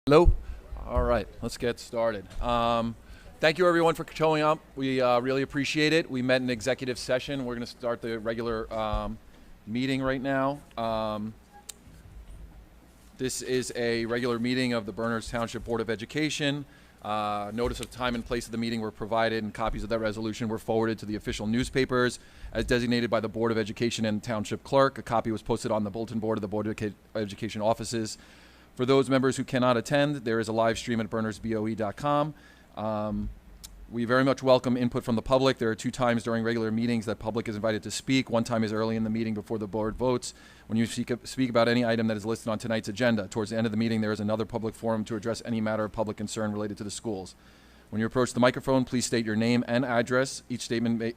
Hello? All right, let's get started. Thank you everyone for showing up. We really appreciate it. We met in executive session. We're going to start the regular meeting right now. This is a regular meeting of the Berners Township Board of Education. Notice of time and place of the meeting were provided, and copies of that resolution were forwarded to the official newspapers as designated by the Board of Education and Township Clerk. A copy was posted on the bulletin board of the Board of Education offices. For those members who cannot attend, there is a live stream at burnersboe.com. We very much welcome input from the public. There are 2 times during regular meetings that public is invited to speak. 1 time is early in the meeting before the board votes, when you speak about any item that is listed on tonight's agenda. Towards the end of the meeting, there is another public forum to address any matter of public concern related to the schools. When you approach the microphone, please state your name and address. Each statement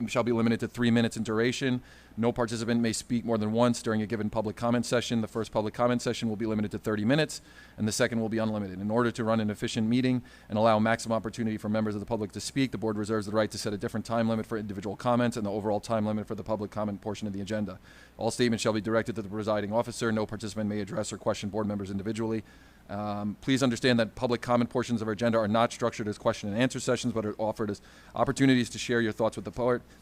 shall be limited to 3 minutes in duration. No participant may speak more than once during a given public comment session. The first public comment session will be limited to 30 minutes, and the second will be unlimited. In order to run an efficient meeting and allow maximum opportunity for members of the public to speak, the board reserves the right to set a different time limit for individual comments and the overall time limit for the public comment portion of the agenda. All statements shall be directed to the presiding officer. No participant may address or question board members individually. Please understand that public comment portions of our agenda are not structured as question and answer sessions, but are offered as opportunities to share your thoughts with the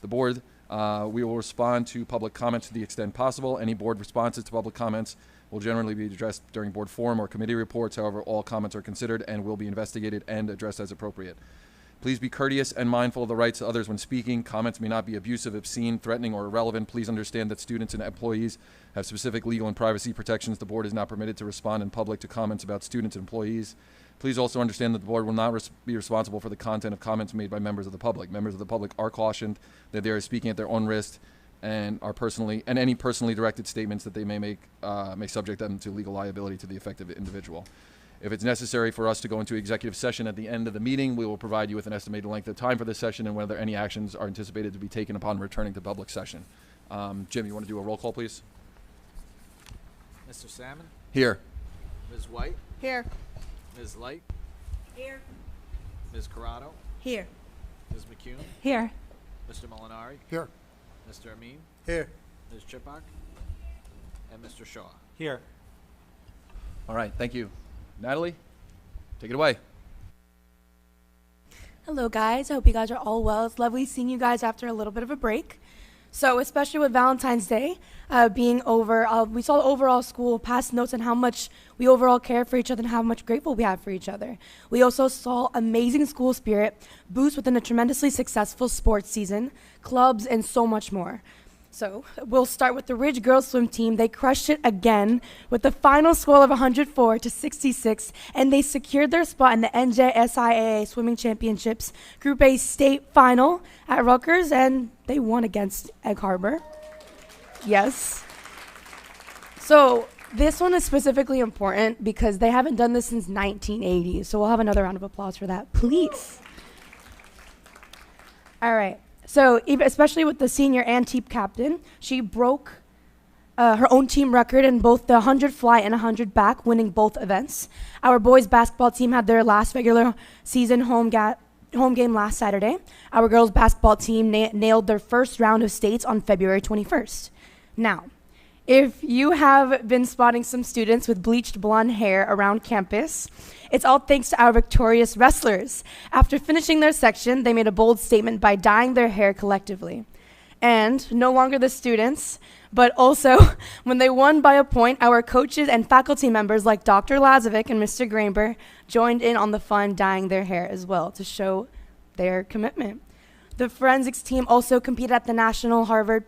board. We will respond to public comments to the extent possible. Any board responses to public comments will generally be addressed during board forum or committee reports. However, all comments are considered and will be investigated and addressed as appropriate. Please be courteous and mindful of the rights of others when speaking. Comments may not be abusive, obscene, threatening, or irrelevant. Please understand that students and employees have specific legal and privacy protections. The board is not permitted to respond in public to comments about students and employees. Please also understand that the board will not be responsible for the content of comments made by members of the public. Members of the public are cautioned that they are speaking at their own risk and any personally directed statements that they may make may subject them to legal liability to the affected individual. If it's necessary for us to go into executive session at the end of the meeting, we will provide you with an estimated length of time for this session and whether any actions are anticipated to be taken upon returning to public session. Jim, you want to do a roll call, please? Mr. Salmon? Here. Ms. White? Here. Ms. Light? Here. Ms. Corrado? Here. Ms. McCune? Here. Mr. Molinari? Here. Mr. Amin? Here. Ms. Chipak? And Mr. Shaw? Here. All right, thank you. Natalie, take it away. Hello, guys. I hope you guys are all well. It's lovely seeing you guys after a little bit of a break. So, especially with Valentine's Day being over, we saw the overall school pass notes on how much we overall care for each other and how much grateful we have for each other. We also saw amazing school spirit boost within a tremendously successful sports season, clubs, and so much more. So we'll start with the Ridge girls swim team. They crushed it again with the final score of 104-66, and they secured their spot in the NJSIAA Swimming Championships Group A state final at Rutgers, and they won against Egg Harbor. Yes. So this one is specifically important because they haven't done this since 1980, so we'll have another round of applause for that, please. All right. So, especially with the senior and team captain, she broke her own team record in both the 100 fly and 100 back, winning both events. Our boys basketball team had their last regular season home game last Saturday. Our girls basketball team nailed their first round of states on February 21st. Now, if you have been spotting some students with bleached blonde hair around campus, it's all thanks to our victorious wrestlers. After finishing their section, they made a bold statement by dyeing their hair collectively. And no longer the students, but also when they won by a point, our coaches and faculty members like Dr. Lazovic and Mr. Grainber joined in on the fun dyeing their hair as well to show their commitment. The forensics team also competed at the National Harvard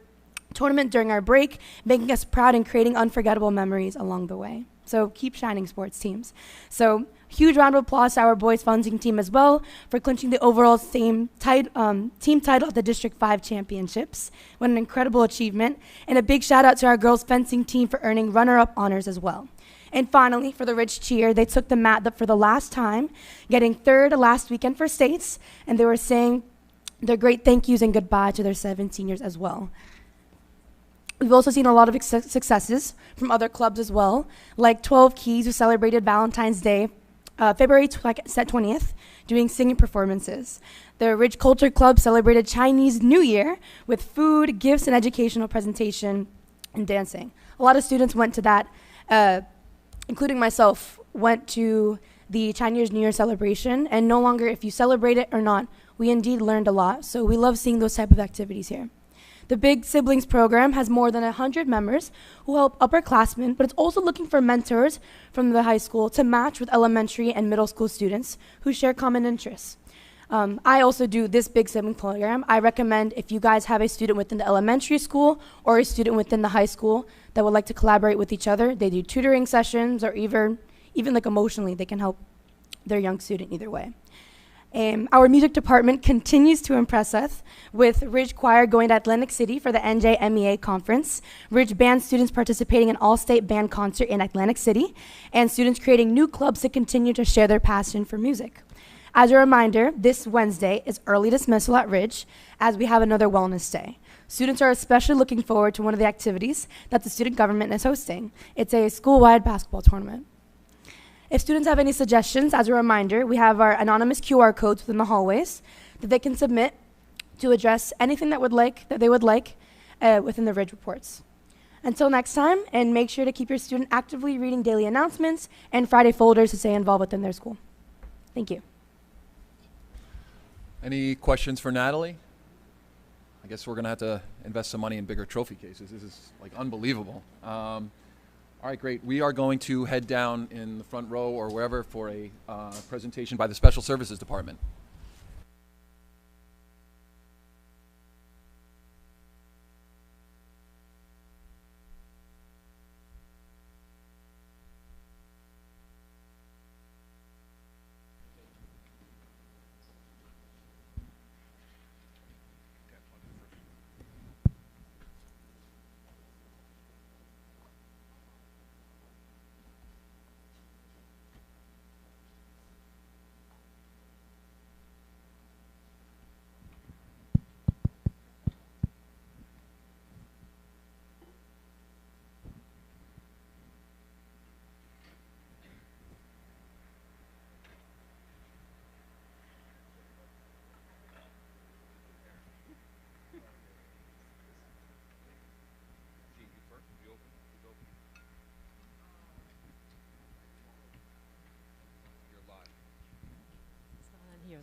tournament during our break, making us proud and creating unforgettable memories along the way. So keep shining, sports teams. So huge round of applause to our boys fencing team as well for clinching the overall team title at the District 5 Championships. What an incredible achievement. And a big shout out to our girls fencing team for earning runner-up honors as well. And finally, for the Ridge Cheer, they took the mat for the last time, getting third last weekend for states, and they were saying their great thank yous and goodbye to their 7 seniors as well. We've also seen a lot of successes from other clubs as well, like 12 Keys, who celebrated Valentine's Day, February 20th, doing singing performances. The Ridge Culture Club celebrated Chinese New Year with food, gifts, and educational presentation and dancing. A lot of students went to that, including myself, went to the Chinese New Year celebration, and no longer if you celebrate it or not, we indeed learned a lot. So we love seeing those type of activities here. The Big Siblings program has more than 100 members who help upperclassmen, but it's also looking for mentors from the high school to match with elementary and middle school students who share common interests. I also do this Big Sibling program. I recommend if you guys have a student within the elementary school or a student within the high school that would like to collaborate with each other, they do tutoring sessions or even like emotionally, they can help their young student either way. Our music department continues to impress us with Ridge Choir going to Atlantic City for the NJMEA conference, Ridge band students participating in all-state band concert in Atlantic City, and students creating new clubs to continue to share their passion for music. As a reminder, this Wednesday is early dismissal at Ridge as we have another wellness day. Students are especially looking forward to one of the activities that the student government is hosting. It's a school-wide basketball tournament. If students have any suggestions, as a reminder, we have our anonymous QR codes within the hallways that they can submit to address anything that they would like within the Ridge reports. Until next time, and make sure to keep your student actively reading daily announcements and Friday folders to stay involved within their school. Thank you. Any questions for Natalie? I guess we're going to have to invest some money in bigger trophy cases. This is like unbelievable. All right, great. We are going to head down in the front row or wherever for a presentation by the Special Services Department.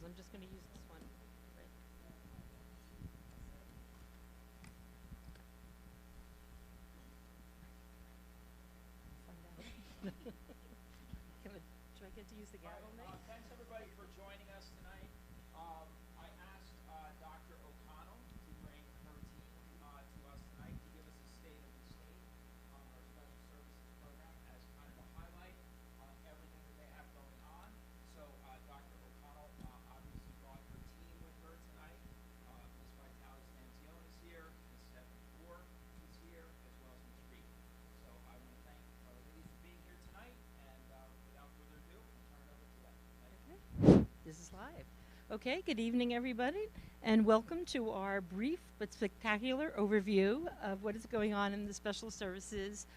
I'm just going to use this one. Right. Do I get to use the gavel next? Thanks everybody for joining us tonight. I asked Dr. O'Connell to bring her team to us tonight to give us a state of the state on our special services program as kind of a highlight on everything that they have going on. So Dr. O'Connell obviously brought her team with her tonight. Ms. Vitalis Manzione is here, Ms. Stephanie Moore is here, as well as Ms. Reed. So I want to thank our ladies for being here tonight, and without further ado, I'll turn it over to them. This is live. Okay, good evening, everybody, and welcome to our brief but spectacular overview of what is going on in the Special Services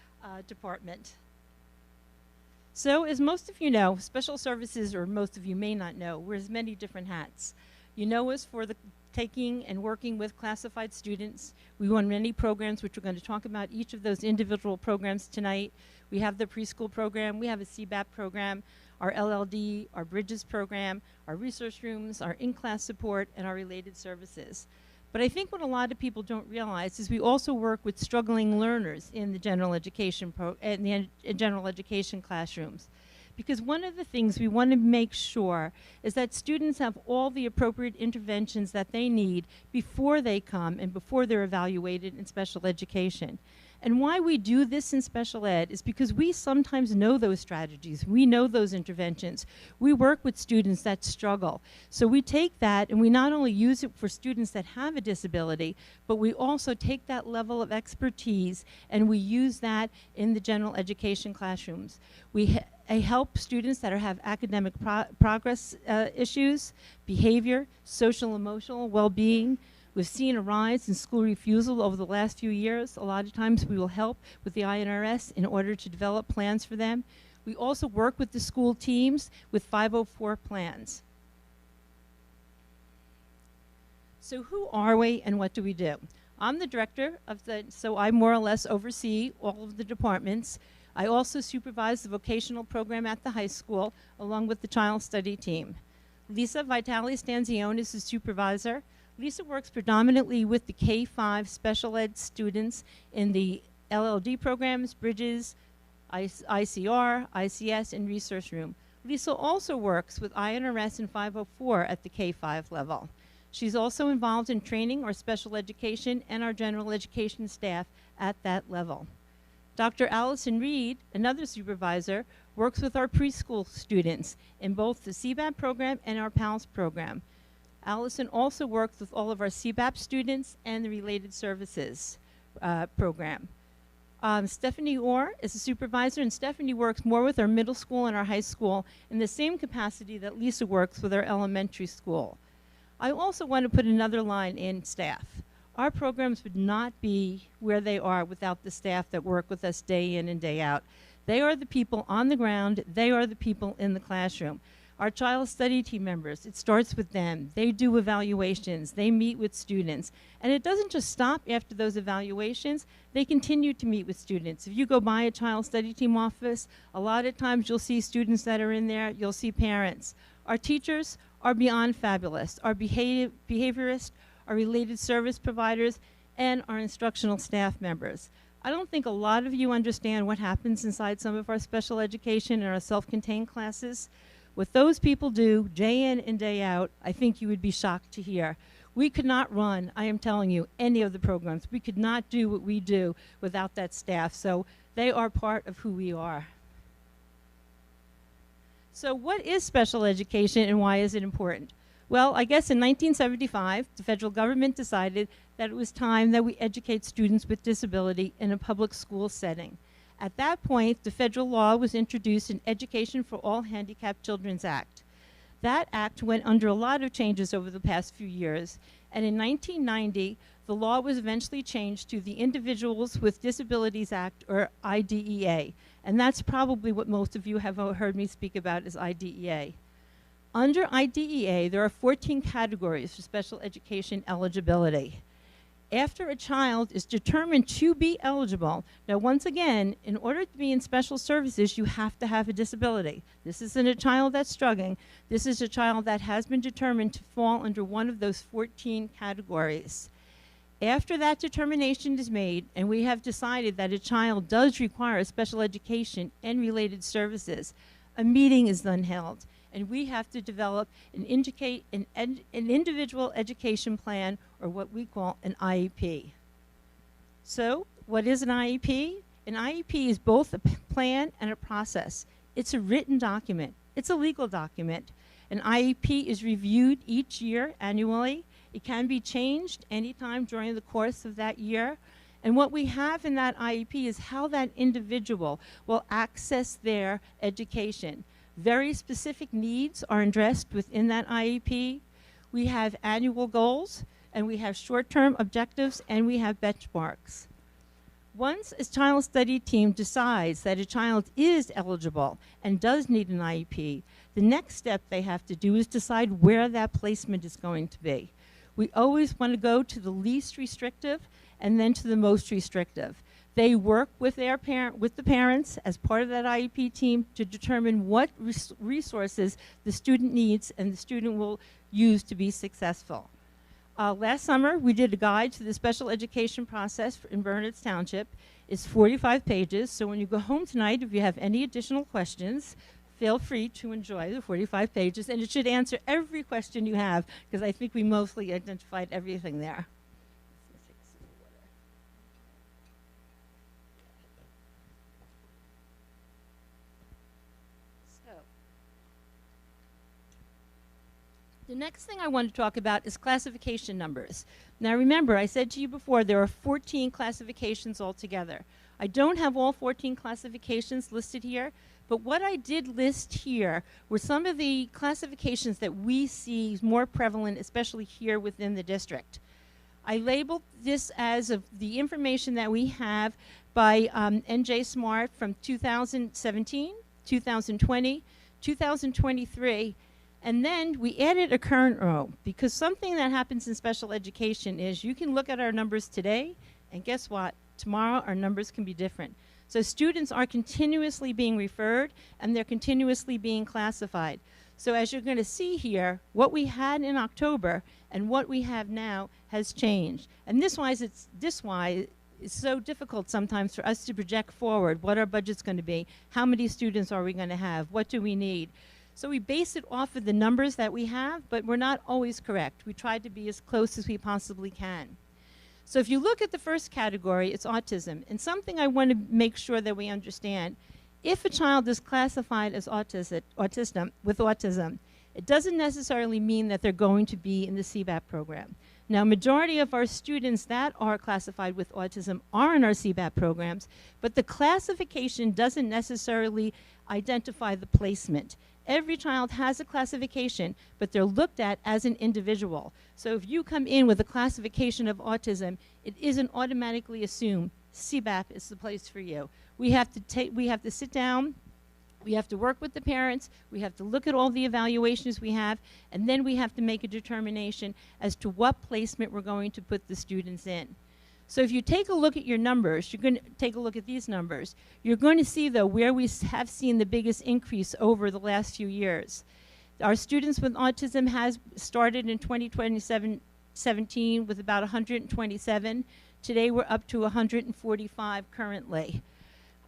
Department. So, as most of you know, Special Services, or most of you may not know, wears many different hats. You know us for the taking and working with classified students. We run many programs, which we're going to talk about each of those individual programs tonight. We have the preschool program, we have a CBAP program, our LLD, our Bridges program, our research rooms, our in-class support, and our related services. But I think what a lot of people don't realize is we also work with struggling learners in the general education general education classrooms. Because one of the things we want to make sure is that students have all the appropriate interventions that they need before they come and before they're evaluated in special education. And why we do this in special ed is because we sometimes know those strategies. We know those interventions. We work with students that struggle. So we take that and we not only use it for students that have a disability, but we also take that level of expertise and we use that in the general education classrooms. We help students that have academic progress issues, behavior, social, emotional well-being. We've seen a rise in school refusal over the last few years. A lot of times we will help with the INRS in order to develop plans for them. We also work with the school teams with 504 plans. So who are we and what do we do? I'm the director of so I more or less oversee all of the departments. I also supervise the vocational program at the high school, along with the child study team. Lisa Vitale Stanzione is the supervisor. Lisa works predominantly with the K-5 special ed students in the LLD programs, Bridges, ICR, ICS, and Resource Room. Lisa also works with INRS and 504 at the K-5 level. She's also involved in training our special education and our general education staff at that level. Dr. Allison Reed, another supervisor, works with our preschool students in both the CBAP program and our PALS program. Allison also works with all of our CBAP students and the related services program. Stephanie Orr is a supervisor, and Stephanie works more with our middle school and our high school in the same capacity that Lisa works with our elementary school. I also want to put another line in staff. Our programs would not be where they are without the staff that work with us day in and day out. They are the people on the ground. They are the people in the classroom. Our child study team members, it starts with them. They do evaluations. They meet with students. And it doesn't just stop after those evaluations. They continue to meet with students. If you go by a child study team office, a lot of times you'll see students that are in there. You'll see parents. Our teachers are beyond fabulous. Our behaviorists, our related service providers, and our instructional staff members. I don't think a lot of you understand what happens inside some of our special education and our self-contained classes. What those people do day in and day out, I think you would be shocked to hear. We could not run, I am telling you, any of the programs. We could not do what we do without that staff. So they are part of who we are. So what is special education and why is it important? Well, I guess in 1975, the federal government decided that it was time that we educate students with disability in a public school setting. At that point, the federal law was introduced in Education for All Handicapped Children's Act. That act went under a lot of changes over the past few years, and in 1990, the law was eventually changed to the Individuals with Disabilities Act, or IDEA, and that's probably what most of you have heard me speak about is IDEA. Under IDEA, there are 14 categories for special education eligibility. After a child is determined to be eligible, now once again, in order to be in special services, you have to have a disability. This isn't a child that's struggling. This is a child that has been determined to fall under one of those 14 categories. After that determination is made, and we have decided that a child does require special education and related services, a meeting is then held. And we have to develop an individual education plan, or what we call an IEP. So, what is an IEP? An IEP is both a plan and a process. It's a written document. It's a legal document. An IEP is reviewed each year, annually. It can be changed anytime during the course of that year. And what we have in that IEP is how that individual will access their education. Very specific needs are addressed within that IEP. We have annual goals, and we have short-term objectives, and we have benchmarks. Once a child study team decides that a child is eligible and does need an IEP, the next step they have to do is decide where that placement is going to be. We always want to go to the least restrictive and then to the most restrictive. They work with the parents as part of that IEP team to determine what resources the student needs and the student will use to be successful. Last summer, we did a guide to the special education process in Bernards Township. It's 45 pages, so when you go home tonight, if you have any additional questions, feel free to enjoy the 45 pages, and it should answer every question you have, because I think we mostly identified everything there. The next thing I want to talk about is classification numbers. Now remember, I said to you before, there are 14 classifications altogether. I don't have all 14 classifications listed here, but what I did list here were some of the classifications that we see more prevalent, especially here within the district. I labeled this as of the information that we have by NJ Smart from 2017, 2020, 2023, and then we added a current row, because something that happens in special education is you can look at our numbers today, and guess what? Tomorrow our numbers can be different. So students are continuously being referred, and they're continuously being classified. So as you're going to see here, what we had in October and what we have now has changed. And this why it's so difficult sometimes for us to project forward what our budget's going to be, how many students are we going to have, what do we need. So we base it off of the numbers that we have, but we're not always correct. We try to be as close as we possibly can. So if you look at the first category, it's autism. And something I want to make sure that we understand, if a child is classified as with autism, it doesn't necessarily mean that they're going to be in the CBAP program. Now, majority of our students that are classified with autism are in our CBAP programs, but the classification doesn't necessarily identify the placement. Every child has a classification, but they're looked at as an individual. So if you come in with a classification of autism, it isn't automatically assumed CBAP is the place for you. We have to sit down, we have to work with the parents, we have to look at all the evaluations we have, and then we have to make a determination as to what placement we're going to put the students in. So if you take a look at your numbers, you're going to take a look at these numbers, you're going to see, though, where we have seen the biggest increase over the last few years. Our students with autism has started in 2017 with about 127. Today we're up to 145 currently.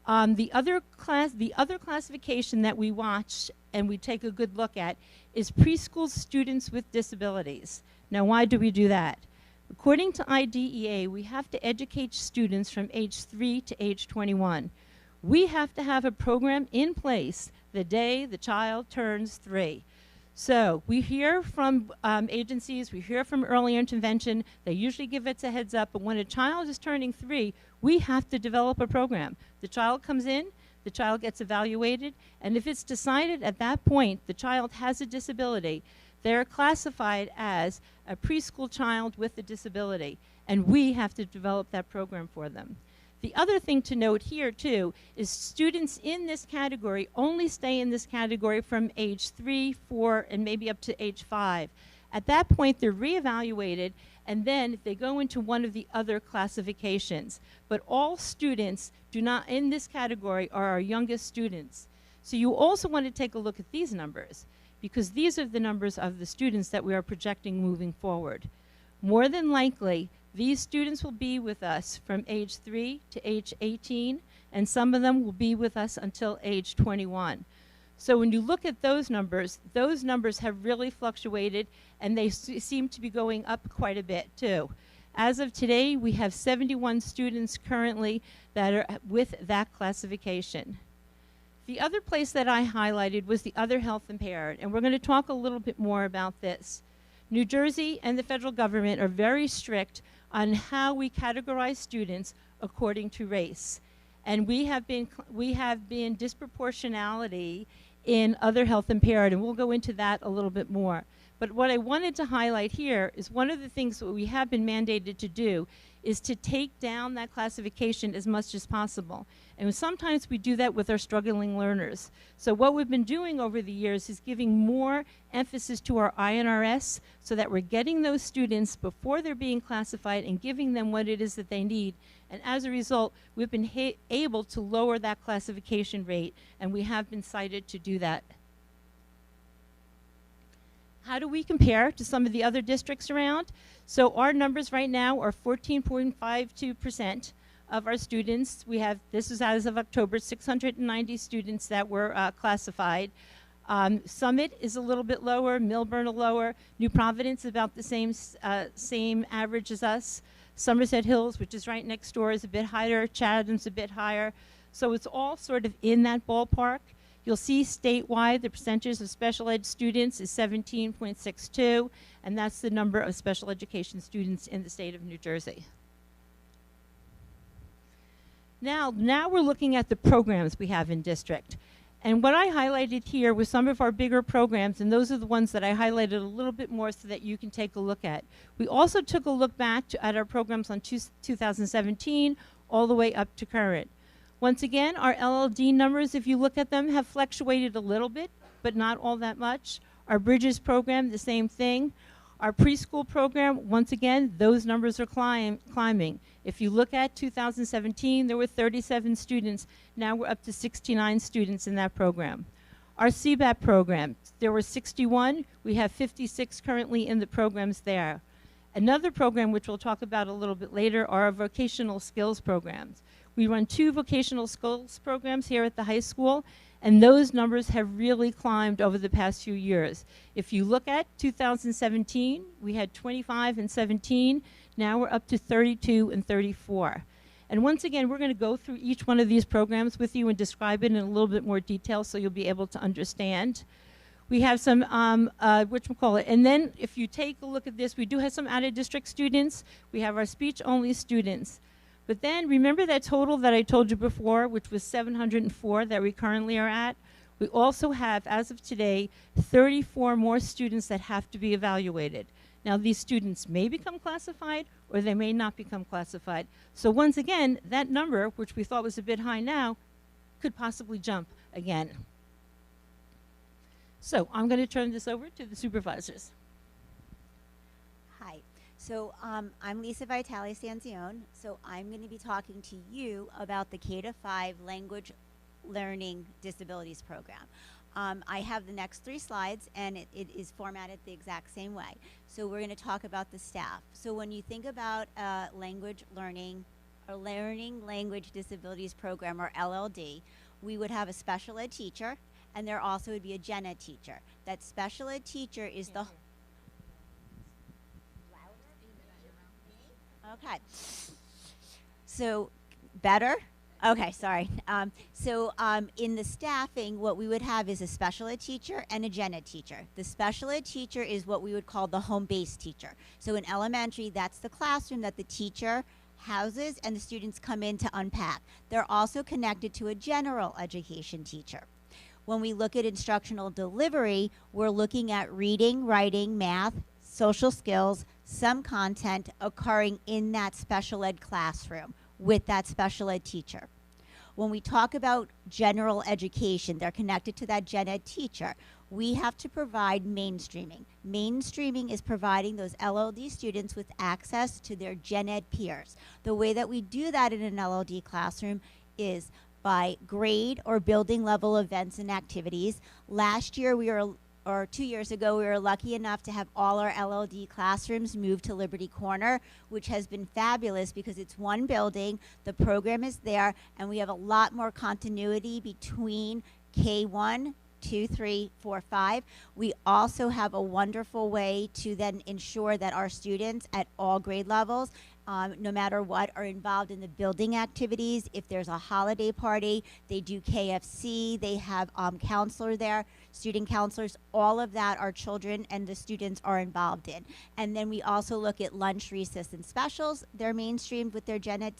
The other classification that we watch and we take a good look at is preschool students with disabilities. Now, why do we do that? According to IDEA, we have to educate students from age 3 to age 21. We have to have a program in place the day the child turns 3. So we hear from agencies, we hear from early intervention, they usually give us a heads up, but when a child is turning 3, we have to develop a program. The child comes in, the child gets evaluated, and if it's decided at that point the child has a disability, they're classified as a preschool child with a disability, and we have to develop that program for them. The other thing to note here, too, is students in this category only stay in this category from age 3, 4, and maybe up to age 5. At that point, they're reevaluated, and then they go into one of the other classifications. But all students in this category are our youngest students. So you also want to take a look at these numbers, because these are the numbers of the students that we are projecting moving forward. More than likely, these students will be with us from age 3 to age 18, and some of them will be with us until age 21. So when you look at those numbers have really fluctuated, and they seem to be going up quite a bit, too. As of today, we have 71 students currently that are with that classification. The other place that I highlighted was the other health impaired, and we're going to talk a little bit more about this. New Jersey and the federal government are very strict on how we categorize students according to race. And we have been disproportionality in other health impaired, and we'll go into that a little bit more. But what I wanted to highlight here is one of the things that we have been mandated to do is to take down that classification as much as possible. And sometimes we do that with our struggling learners. So what we've been doing over the years is giving more emphasis to our INRS so that we're getting those students before they're being classified and giving them what it is that they need. And as a result, we've been able to lower that classification rate, and we have been cited to do that. How do we compare to some of the other districts around? So our numbers right now are 14.52% of our students. We have, this is as of October, 690 students that were classified. Summit is a little bit lower, Milburn a lower, New Providence about the same average as us. Somerset Hills, which is right next door, is a bit higher. Chatham's a bit higher. So it's all sort of in that ballpark. You'll see statewide the percentage of special ed students is 17.62, and that's the number of special education students in the state of New Jersey. Now we're looking at the programs we have in district. And what I highlighted here was some of our bigger programs, and those are the ones that I highlighted a little bit more so that you can take a look at. We also took a look back at our programs on 2017 all the way up to current. Once again, our LLD numbers, if you look at them, have fluctuated a little bit, but not all that much. Our Bridges program, the same thing. Our preschool program, once again, those numbers are climbing. If you look at 2017, there were 37 students. Now we're up to 69 students in that program. Our CBAP program, there were 61. We have 56 currently in the programs there. Another program, which we'll talk about a little bit later, are our vocational skills programs. We run 2 vocational skills programs here at the high school, and those numbers have really climbed over the past few years. If you look at 2017, we had 25 and 17. Now we're up to 32 and 34. And once again, we're going to go through each one of these programs with you and describe it in a little bit more detail so you'll be able to understand. We have some, whatchamacallit, and then if you take a look at this, we do have some out-of-district students. We have our speech-only students. But then remember that total that I told you before, which was 704 that we currently are at? We also have, as of today, 34 more students that have to be evaluated. Now, these students may become classified or they may not become classified. So once again, that number, which we thought was a bit high now, could possibly jump again. So I'm going to turn this over to the supervisors. Hi. So I'm Lisa Vitale Stanzione. So I'm going to be talking to you about the K-5 Language Learning Disabilities Program. I have the next 3 slides, and it is formatted the exact same way. So we're going to talk about the staff. So when you think about language learning or learning language disabilities program, or LLD, we would have a special ed teacher, and there also would be a gen ed teacher. That special ed teacher is the... Okay. So, better? Okay, sorry. In the staffing, what we would have is a special ed teacher and a gen ed teacher. The special ed teacher is what we would call the home-based teacher. So in elementary, that's the classroom that the teacher houses and the students come in to unpack. They're also connected to a general education teacher. When we look at instructional delivery, we're looking at reading, writing, math, social skills, some content occurring in that special ed classroom with that special ed teacher. When we talk about general education, they're connected to that gen ed teacher. We have to provide mainstreaming. Mainstreaming is providing those LLD students with access to their gen ed peers. The way that we do that in an LLD classroom is by grade or building level events and activities. Last year, or 2 years ago, we were lucky enough to have all our LLD classrooms move to Liberty Corner, which has been fabulous because it's one building, the program is there, and we have a lot more continuity between K1, 2, 3, 4, 5. We also have a wonderful way to then ensure that our students at all grade levels, no matter what, are involved in the building activities. If there's a holiday party, they do KFC, they have counselor there, student counselors, all of that our children and the students are involved in. And then we also look at lunch, recess, and specials. They're mainstreamed with their gen ed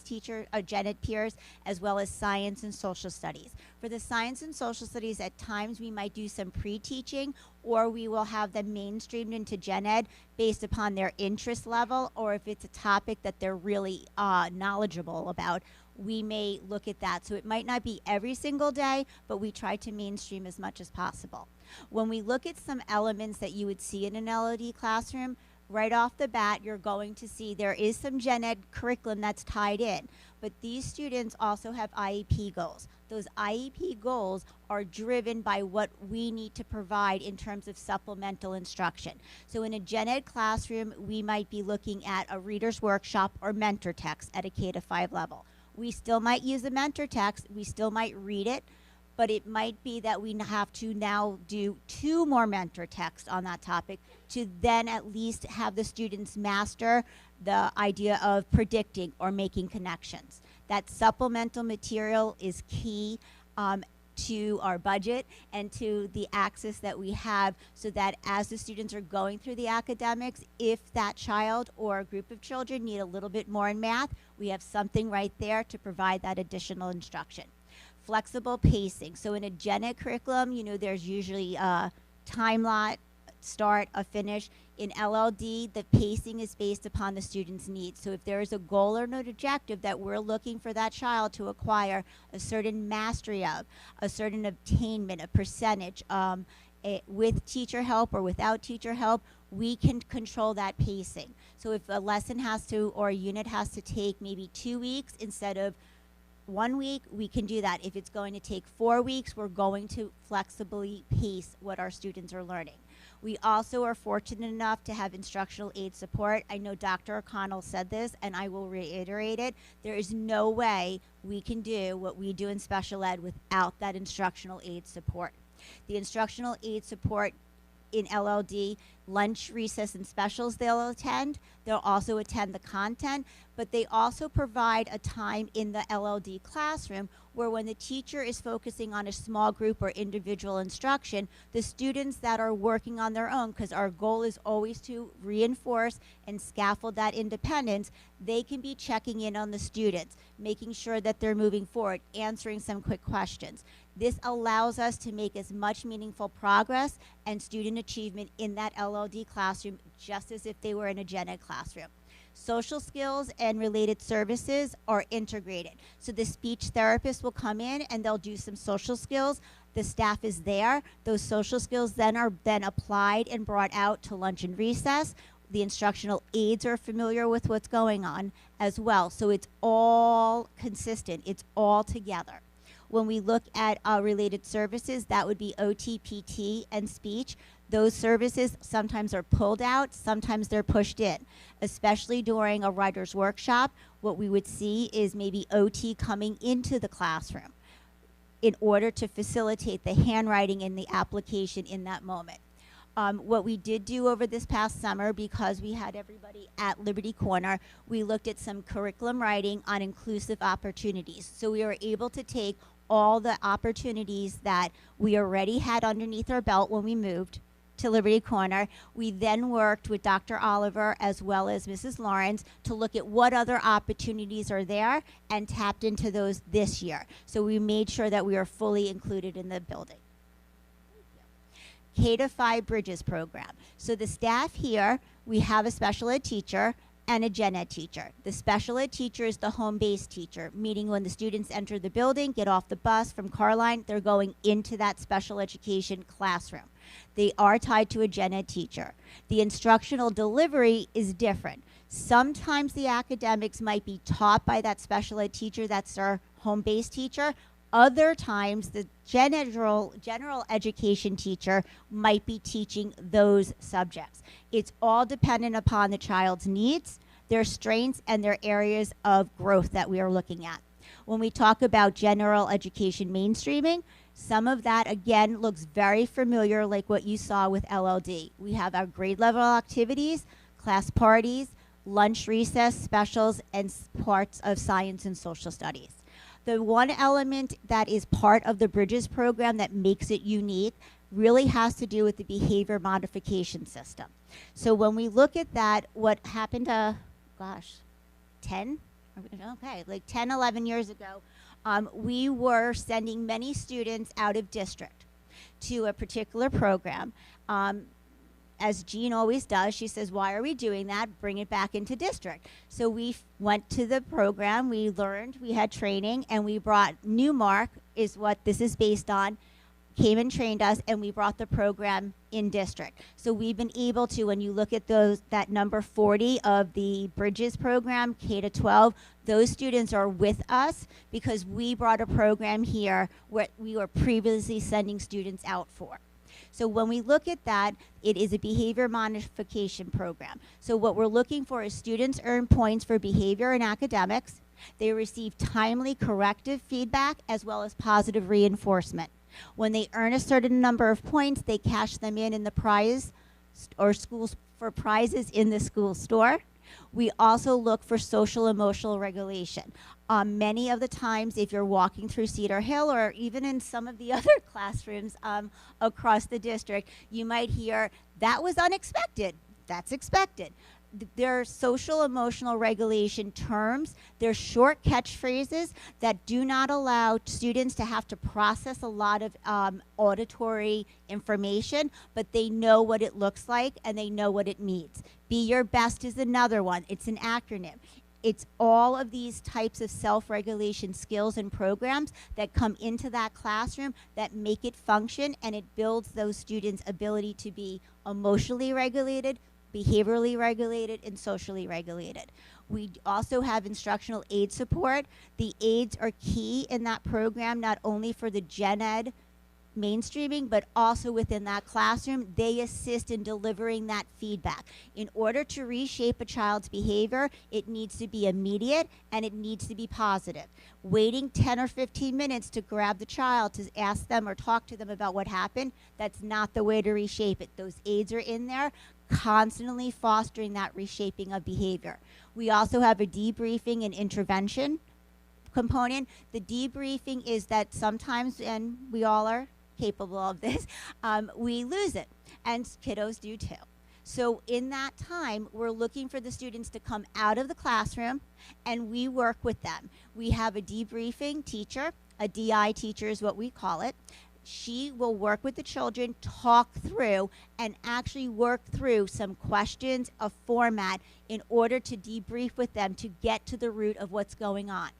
gen ed peers, as well as science and social studies. For the science and social studies, at times we might do some pre-teaching, or we will have them mainstreamed into gen ed based upon their interest level, or if it's a topic that they're really knowledgeable about, we may look at that. So it might not be every single day, but we try to mainstream as much as possible. When we look at some elements that you would see in an LOD classroom, right off the bat, you're going to see there is some gen ed curriculum that's tied in, but these students also have IEP goals. Those IEP goals are driven by what we need to provide in terms of supplemental instruction. So in a gen ed classroom, we might be looking at a reader's workshop or mentor text at a K-5 level. We still might use a mentor text, we still might read it, but it might be that we have to now do 2 more mentor texts on that topic to then at least have the students master the idea of predicting or making connections. That supplemental material is key to our budget and to the access that we have, so that as the students are going through the academics, if that child or a group of children need a little bit more in math, we have something right there to provide that additional instruction. Flexible pacing. So in a gen ed curriculum, you know, there's usually a time lot, start, a finish. In LLD, the pacing is based upon the student's needs. So if there is a goal or an objective that we're looking for that child to acquire a certain mastery of, a certain attainment, a percentage, with teacher help or without teacher help, we can control that pacing. So if a lesson has to, or a unit has to take maybe 2 weeks instead of 1 week, we can do that. If it's going to take 4 weeks, we're going to flexibly pace what our students are learning. We also are fortunate enough to have instructional aid support. I know Dr. O'Connell said this, and I will reiterate it. There is no way we can do what we do in special ed without that instructional aid support. The instructional aid support in LLD, lunch, recess, and specials they'll attend. They'll also attend the content, but they also provide a time in the LLD classroom where when the teacher is focusing on a small group or individual instruction, the students that are working on their own, because our goal is always to reinforce and scaffold that independence, they can be checking in on the students, making sure that they're moving forward, answering some quick questions. This allows us to make as much meaningful progress and student achievement in that LLD classroom just as if they were in a gen ed classroom. Social skills and related services are integrated. So the speech therapist will come in and they'll do some social skills. The staff is there. Those social skills then are then applied and brought out to lunch and recess. The instructional aides are familiar with what's going on as well. So it's all consistent. It's all together. When we look at related services, that would be OT, PT, and speech. Those services sometimes are pulled out, sometimes they're pushed in. Especially during a writer's workshop, what we would see is maybe OT coming into the classroom in order to facilitate the handwriting and the application in that moment. What we did do over this past summer, because we had everybody at Liberty Corner, we looked at some curriculum writing on inclusive opportunities. So we were able to take all the opportunities that we already had underneath our belt when we moved to Liberty Corner. We then worked with Dr. Oliver as well as Mrs. Lawrence to look at what other opportunities are there and tapped into those this year. So we made sure that we are fully included in the building. K-5 Bridges program. So the staff here, we have a special ed teacher and a gen ed teacher. The special ed teacher is the home-based teacher, meaning when the students enter the building, get off the bus from Carline, they're going into that special education classroom. They are tied to a gen ed teacher. The instructional delivery is different. Sometimes the academics might be taught by that special ed teacher, that's our home-based teacher. Other times, the general education teacher might be teaching those subjects. It's all dependent upon the child's needs, their strengths, and their areas of growth that we are looking at. When we talk about general education mainstreaming, some of that, again, looks very familiar like what you saw with LLD. We have our grade level activities, class parties, lunch recess, specials, and parts of science and social studies. The one element that is part of the Bridges program that makes it unique really has to do with the behavior modification system. So when we look at that, what happened, 10? Okay, like 10, 11 years ago, we were sending many students out of district to a particular program. As Jean always does, she says, why are we doing that? Bring it back into district. So we went to the program, we learned, we had training, and we brought Newmark, is what this is based on, came and trained us, and we brought the program in district. So we've been able to, when you look at that number 40 of the Bridges program, K-12, those students are with us because we brought a program here where we were previously sending students out for. So when we look at that, it is a behavior modification program. So what we're looking for is students earn points for behavior and academics. They receive timely corrective feedback as well as positive reinforcement. When they earn a certain number of points, they cash them in the prize or schools for prizes in the school store. We also look for social emotional regulation. Many of the times, if you're walking through Cedar Hill or even in some of the other classrooms across the district, you might hear, that was unexpected. That's expected. They're social emotional regulation terms. They're short catchphrases that do not allow students to have to process a lot of auditory information, but they know what it looks like and they know what it means. Be your best is another one. It's an acronym. It's all of these types of self-regulation skills and programs that come into that classroom that make it function, and it builds those students' ability to be emotionally regulated, behaviorally regulated, and socially regulated. We also have instructional aid support. The aides are key in that program, not only for the gen ed mainstreaming, but also within that classroom. They assist in delivering that feedback. In order to reshape a child's behavior, it needs to be immediate and it needs to be positive. Waiting 10 or 15 minutes to grab the child to ask them or talk to them about what happened, that's not the way to reshape it. Those aides are in there constantly fostering that reshaping of behavior. We also have a debriefing and intervention component. The debriefing is that sometimes, and we all are capable of this, we lose it, and kiddos do too. So in that time, we're looking for the students to come out of the classroom, and we work with them. We have a debriefing teacher, a DI teacher is what we call it. She will work with the children, talk through, and actually work through some questions, a format, in order to debrief with them to get to the root of what's going on.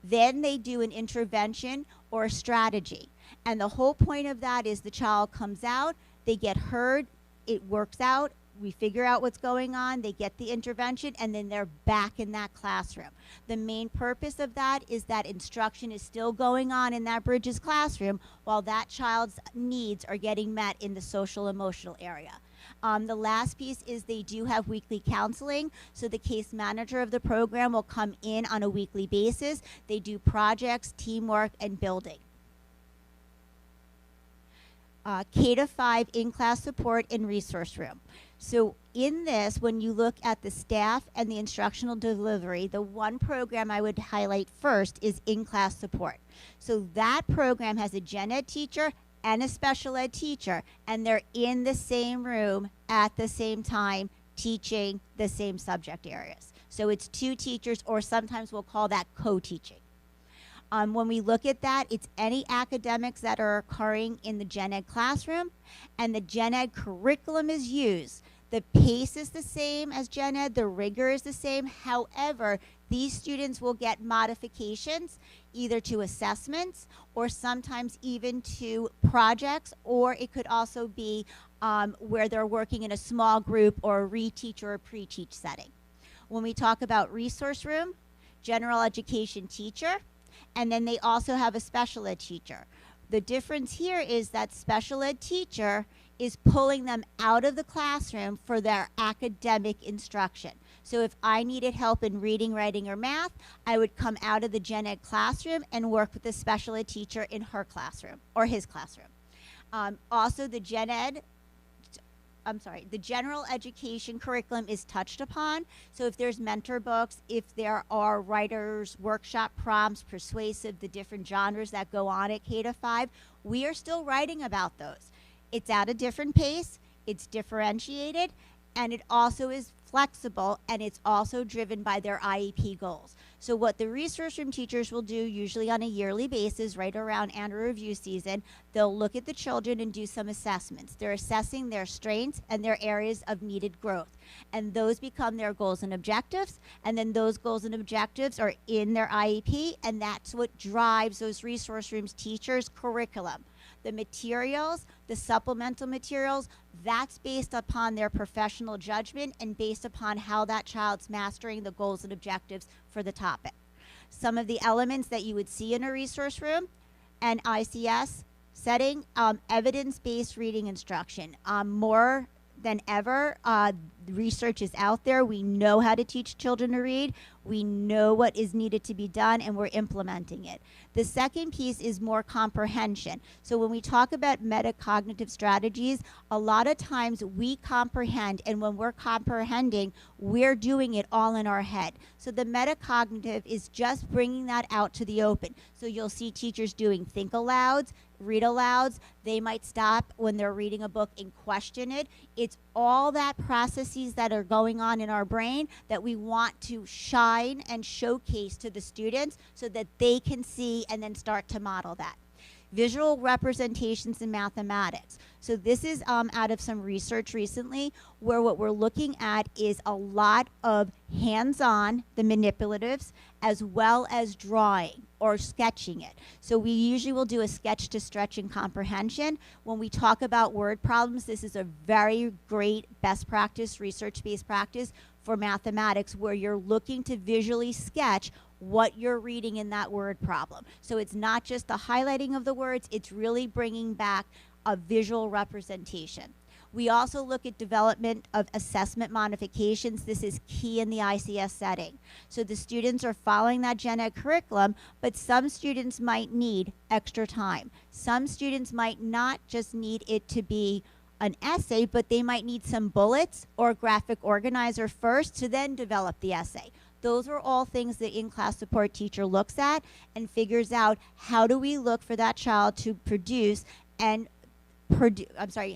Then they do an intervention or a strategy. And the whole point of that is the child comes out, they get heard, it works out, we figure out what's going on, they get the intervention, and then they're back in that classroom. The main purpose of that is that instruction is still going on in that Bridges classroom while that child's needs are getting met in the social emotional area. The last piece is they do have weekly counseling, so the case manager of the program will come in on a weekly basis. They do projects, teamwork, and building. K-5 in-class support and resource room. So in this, when you look at the staff and the instructional delivery, the one program I would highlight first is in-class support. So that program has a gen ed teacher and a special ed teacher, and they're in the same room at the same time teaching the same subject areas. So it's two teachers, or sometimes we'll call that co-teaching. When we look at that, it's any academics that are occurring in the gen ed classroom, and the gen ed curriculum is used. The pace is the same as gen ed, the rigor is the same. However, these students will get modifications either to assessments or sometimes even to projects, or it could also be where they're working in a small group or a reteach or a pre-teach setting. When we talk about resource room, general education teacher, and then they also have a special ed teacher. The difference here is that special ed teacher is pulling them out of the classroom for their academic instruction. So if I needed help in reading, writing, or math, I would come out of the gen ed classroom and work with the special ed teacher in her classroom or his classroom. Also, the general education curriculum is touched upon. So if there's mentor books, if there are writers, workshop prompts, persuasive, the different genres that go on at K-5, we are still writing about those. It's at a different pace, it's differentiated, and it also is flexible, and it's also driven by their IEP goals. So what the resource room teachers will do, usually on a yearly basis, right around annual review season, they'll look at the children and do some assessments. They're assessing their strengths and their areas of needed growth. And those become their goals and objectives, and then those goals and objectives are in their IEP, and that's what drives those resource rooms teachers' curriculum. The materials, the supplemental materials, that's based upon their professional judgment and based upon how that child's mastering the goals and objectives for the topic. Some of the elements that you would see in a resource room and ICS setting, evidence-based reading instruction. More than ever, research is out there. We know how to teach children to read. We know what is needed to be done, and we're implementing it. The second piece is more comprehension. So when we talk about metacognitive strategies, a lot of times we comprehend, and when we're comprehending, we're doing it all in our head. So the metacognitive is just bringing that out to the open. So you'll see teachers doing think alouds, read alouds. They might stop when they're reading a book and question it. It's all that processes that are going on in our brain that we want to shine and showcase to the students so that they can see and then start to model that. visual representations in mathematics. So this is out of some research recently, where what we're looking at is a lot of hands-on, the manipulatives, as well as drawing or sketching it. So we usually will do a sketch to stretch and comprehension. When we talk about word problems, this is a very great best practice, research-based practice for mathematics, where you're looking to visually sketch what you're reading in that word problem. So it's not just the highlighting of the words, it's really bringing back a visual representation. We also look at development of assessment modifications. This is key in the ICS setting. So the students are following that gen ed curriculum, but some students might need extra time. Some students might not just need it to be an essay, but they might need some bullets or a graphic organizer first to then develop the essay. Those are all things that in-class support teacher looks at and figures out, how do we look for that child to produce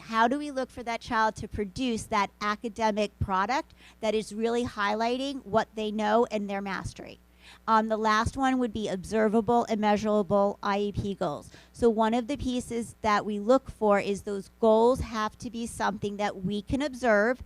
how do we look for that child to produce that academic product that is really highlighting what they know and their mastery. The last one would be observable and measurable IEP goals. So one of the pieces that we look for is those goals have to be something that we can observe,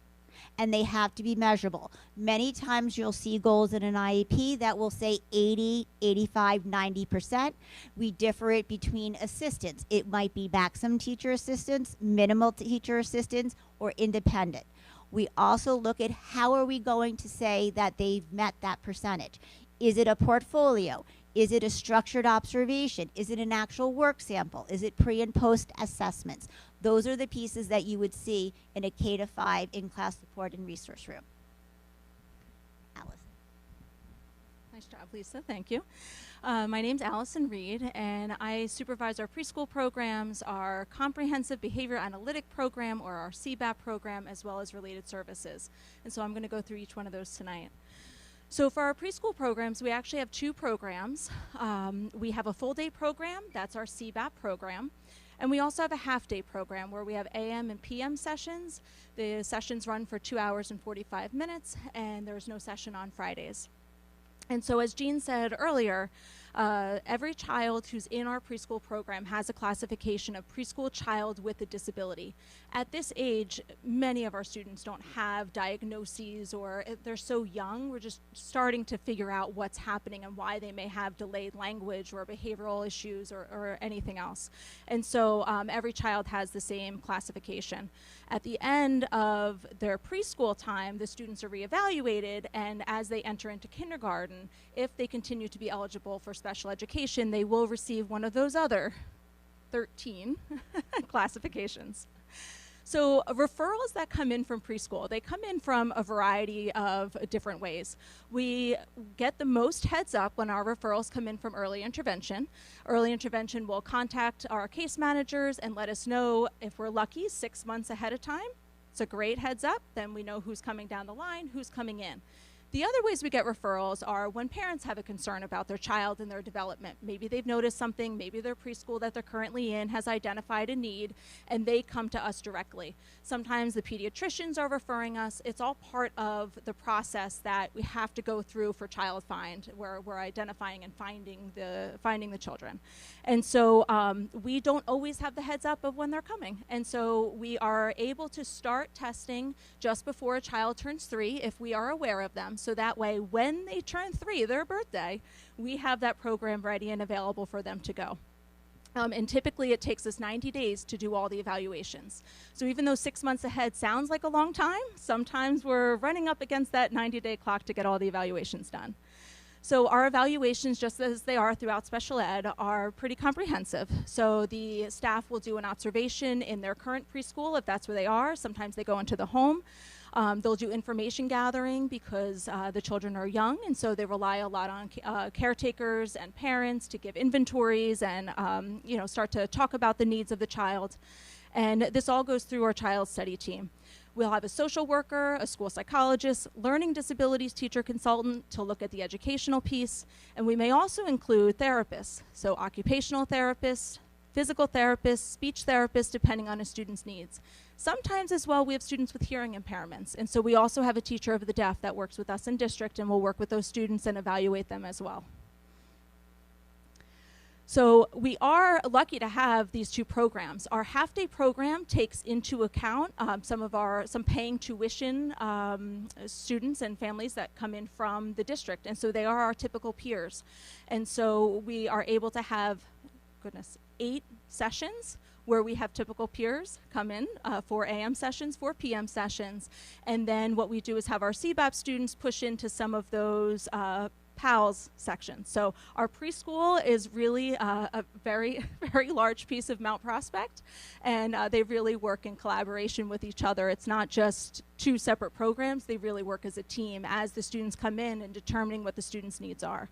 and they have to be measurable. Many times you'll see goals in an IEP that will say 80, 85, 90%. We differ it between assistants. It might be maximum teacher assistants, minimal teacher assistants, or independent. We also look at how are we going to say that they've met that percentage. Is it a portfolio? Is it a structured observation? Is it an actual work sample? Is it pre and post assessments? Those are the pieces that you would see in a K-5 in-class support and resource room. Alice. Nice job, Lisa. Thank you. My name's Allison Reed, and I supervise our preschool programs, our comprehensive behavior analytic program, or our CBAP program, as well as related services. And so I'm going to go through each one of those tonight. So for our preschool programs, we actually have two programs. We have a full-day program, that's our CBAP program. And we also have a half-day program where we have AM and PM sessions. The sessions run for 2 hours and 45 minutes, and there's no session on Fridays. And so as Jean said earlier, every child who's in our preschool program has a classification of preschool child with a disability. At this age, many of our students don't have diagnoses, or they're so young, we're just starting to figure out what's happening and why they may have delayed language or behavioral issues or anything else. And so every child has the same classification. At the end of their preschool time, the students are reevaluated, and as they enter into kindergarten, if they continue to be eligible for special education, they will receive one of those other 13 classifications. So referrals that come in from preschool, they come in from a variety of different ways. We get the most heads up when our referrals come in from early intervention. Early intervention will contact our case managers and let us know, if we're lucky, 6 months ahead of time. It's a great heads up. Then we know who's coming down the line, who's coming in. The other ways we get referrals are when parents have a concern about their child and their development. Maybe they've noticed something, maybe their preschool that they're currently in has identified a need, and they come to us directly. Sometimes the pediatricians are referring us. It's all part of the process that we have to go through for child find, where we're identifying and finding the children. And so we don't always have the heads up of when they're coming. And so we are able to start testing just before a child turns 3 if we are aware of them. So that way, when they turn 3, their birthday, we have that program ready and available for them to go. And typically it takes us 90 days to do all the evaluations. So even though 6 months ahead sounds like a long time, sometimes we're running up against that 90-day clock to get all the evaluations done. So our evaluations, just as they are throughout special ed, are pretty comprehensive. So the staff will do an observation in their current preschool if that's where they are. Sometimes they go into the home. They'll do information gathering because the children are young, and so they rely a lot on caretakers and parents to give inventories and start to talk about the needs of the child. And this all goes through our child study team. We'll have a social worker, a school psychologist, learning disabilities teacher consultant to look at the educational piece, and we may also include therapists, so occupational therapists, physical therapists, speech therapists, depending on a student's needs. Sometimes as well, we have students with hearing impairments, and so we also have a teacher of the deaf that works with us in district and will work with those students and evaluate them as well. So we are lucky to have these two programs. Our half-day program takes into account some paying tuition students and families that come in from the district, and so they are our typical peers. And so we are able to have, 8 sessions where we have typical peers come in, 4 a.m. sessions, 4 p.m. sessions, and then what we do is have our CBAP students push into some of those PALS sections. So our preschool is really a very, very large piece of Mount Prospect, and they really work in collaboration with each other. It's not just 2 separate programs. They really work as a team as the students come in and determining what the students' needs are.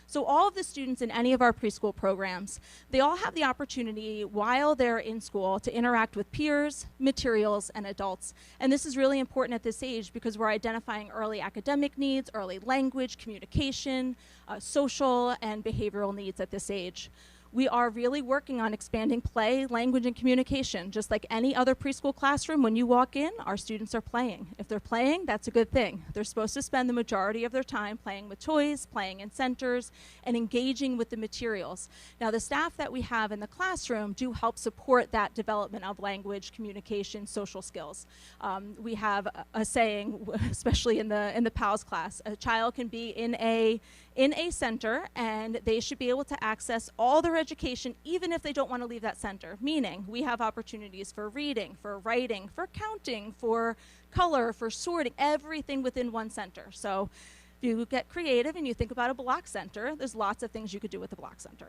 So all of the students in any of our preschool programs, they all have the opportunity while they're in school to interact with peers, materials, and adults. And this is really important at this age because we're identifying early academic needs, early language, communication, social, and behavioral needs at this age. We are really working on expanding play, language, and communication. Just like any other preschool classroom, when you walk in, our students are playing. If they're playing, that's a good thing. They're supposed to spend the majority of their time playing with toys, playing in centers, and engaging with the materials. Now, the staff that we have in the classroom do help support that development of language, communication, social skills. We have a saying, especially in the PALS class, a child can be in a center, and they should be able to access all their education even if they don't want to leave that center. Meaning, we have opportunities for reading, for writing, for counting, for color, for sorting, everything within one center. So if you get creative and you think about a block center, there's lots of things you could do with a block center.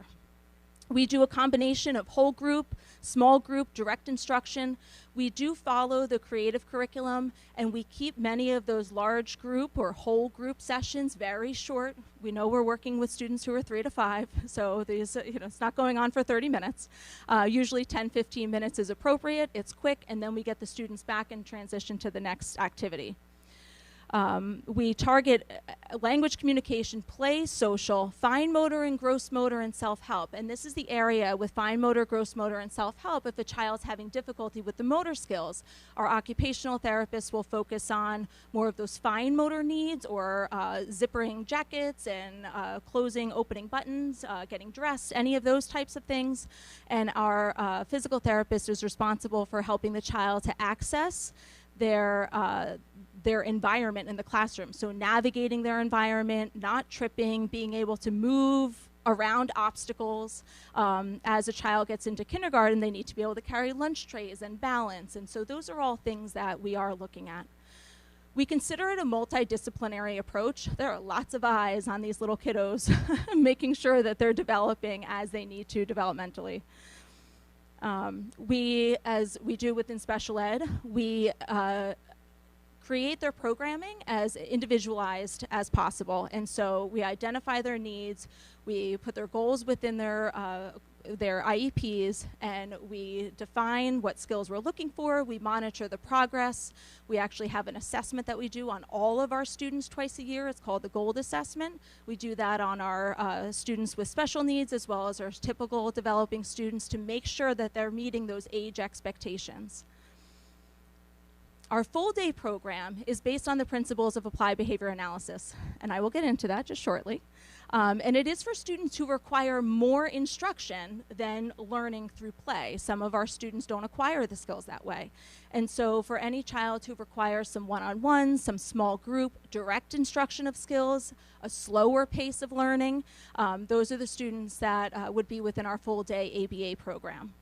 We do a combination of whole group, small group, direct instruction. We do follow the creative curriculum, and we keep many of those large group or whole group sessions very short. We know we're working with students who are 3 to 5, so these, it's not going on for 30 minutes. Usually 10, 15 minutes is appropriate, it's quick, and then we get the students back and transition to the next activity. We target language communication, play, social, fine motor and gross motor, and self-help. And this is the area with fine motor, gross motor, and self-help. If a child's having difficulty with the motor skills, our occupational therapists will focus on more of those fine motor needs, or zippering jackets and closing, opening buttons, getting dressed, any of those types of things. And our physical therapist is responsible for helping the child to access their environment in the classroom. So navigating their environment, not tripping, being able to move around obstacles. As a child gets into kindergarten, they need to be able to carry lunch trays and balance. And so those are all things that we are looking at. We consider it a multidisciplinary approach. There are lots of eyes on these little kiddos, making sure that they're developing as they need to developmentally. As we do within special ed, we create their programming as individualized as possible. And so we identify their needs, we put their goals within their IEPs, and we define what skills we're looking for. We monitor the progress. We actually have an assessment that we do on all of our students twice a year. It's called the GOLD assessment. We do that on our students with special needs as well as our typical developing students to make sure that they're meeting those age expectations. Our full day program is based on the principles of applied behavior analysis, and I will get into that just shortly. And it is for students who require more instruction than learning through play. Some of our students don't acquire the skills that way. And so for any child who requires some one-on-one, some small group, direct instruction of skills, a slower pace of learning, those are the students that would be within our full day ABA program.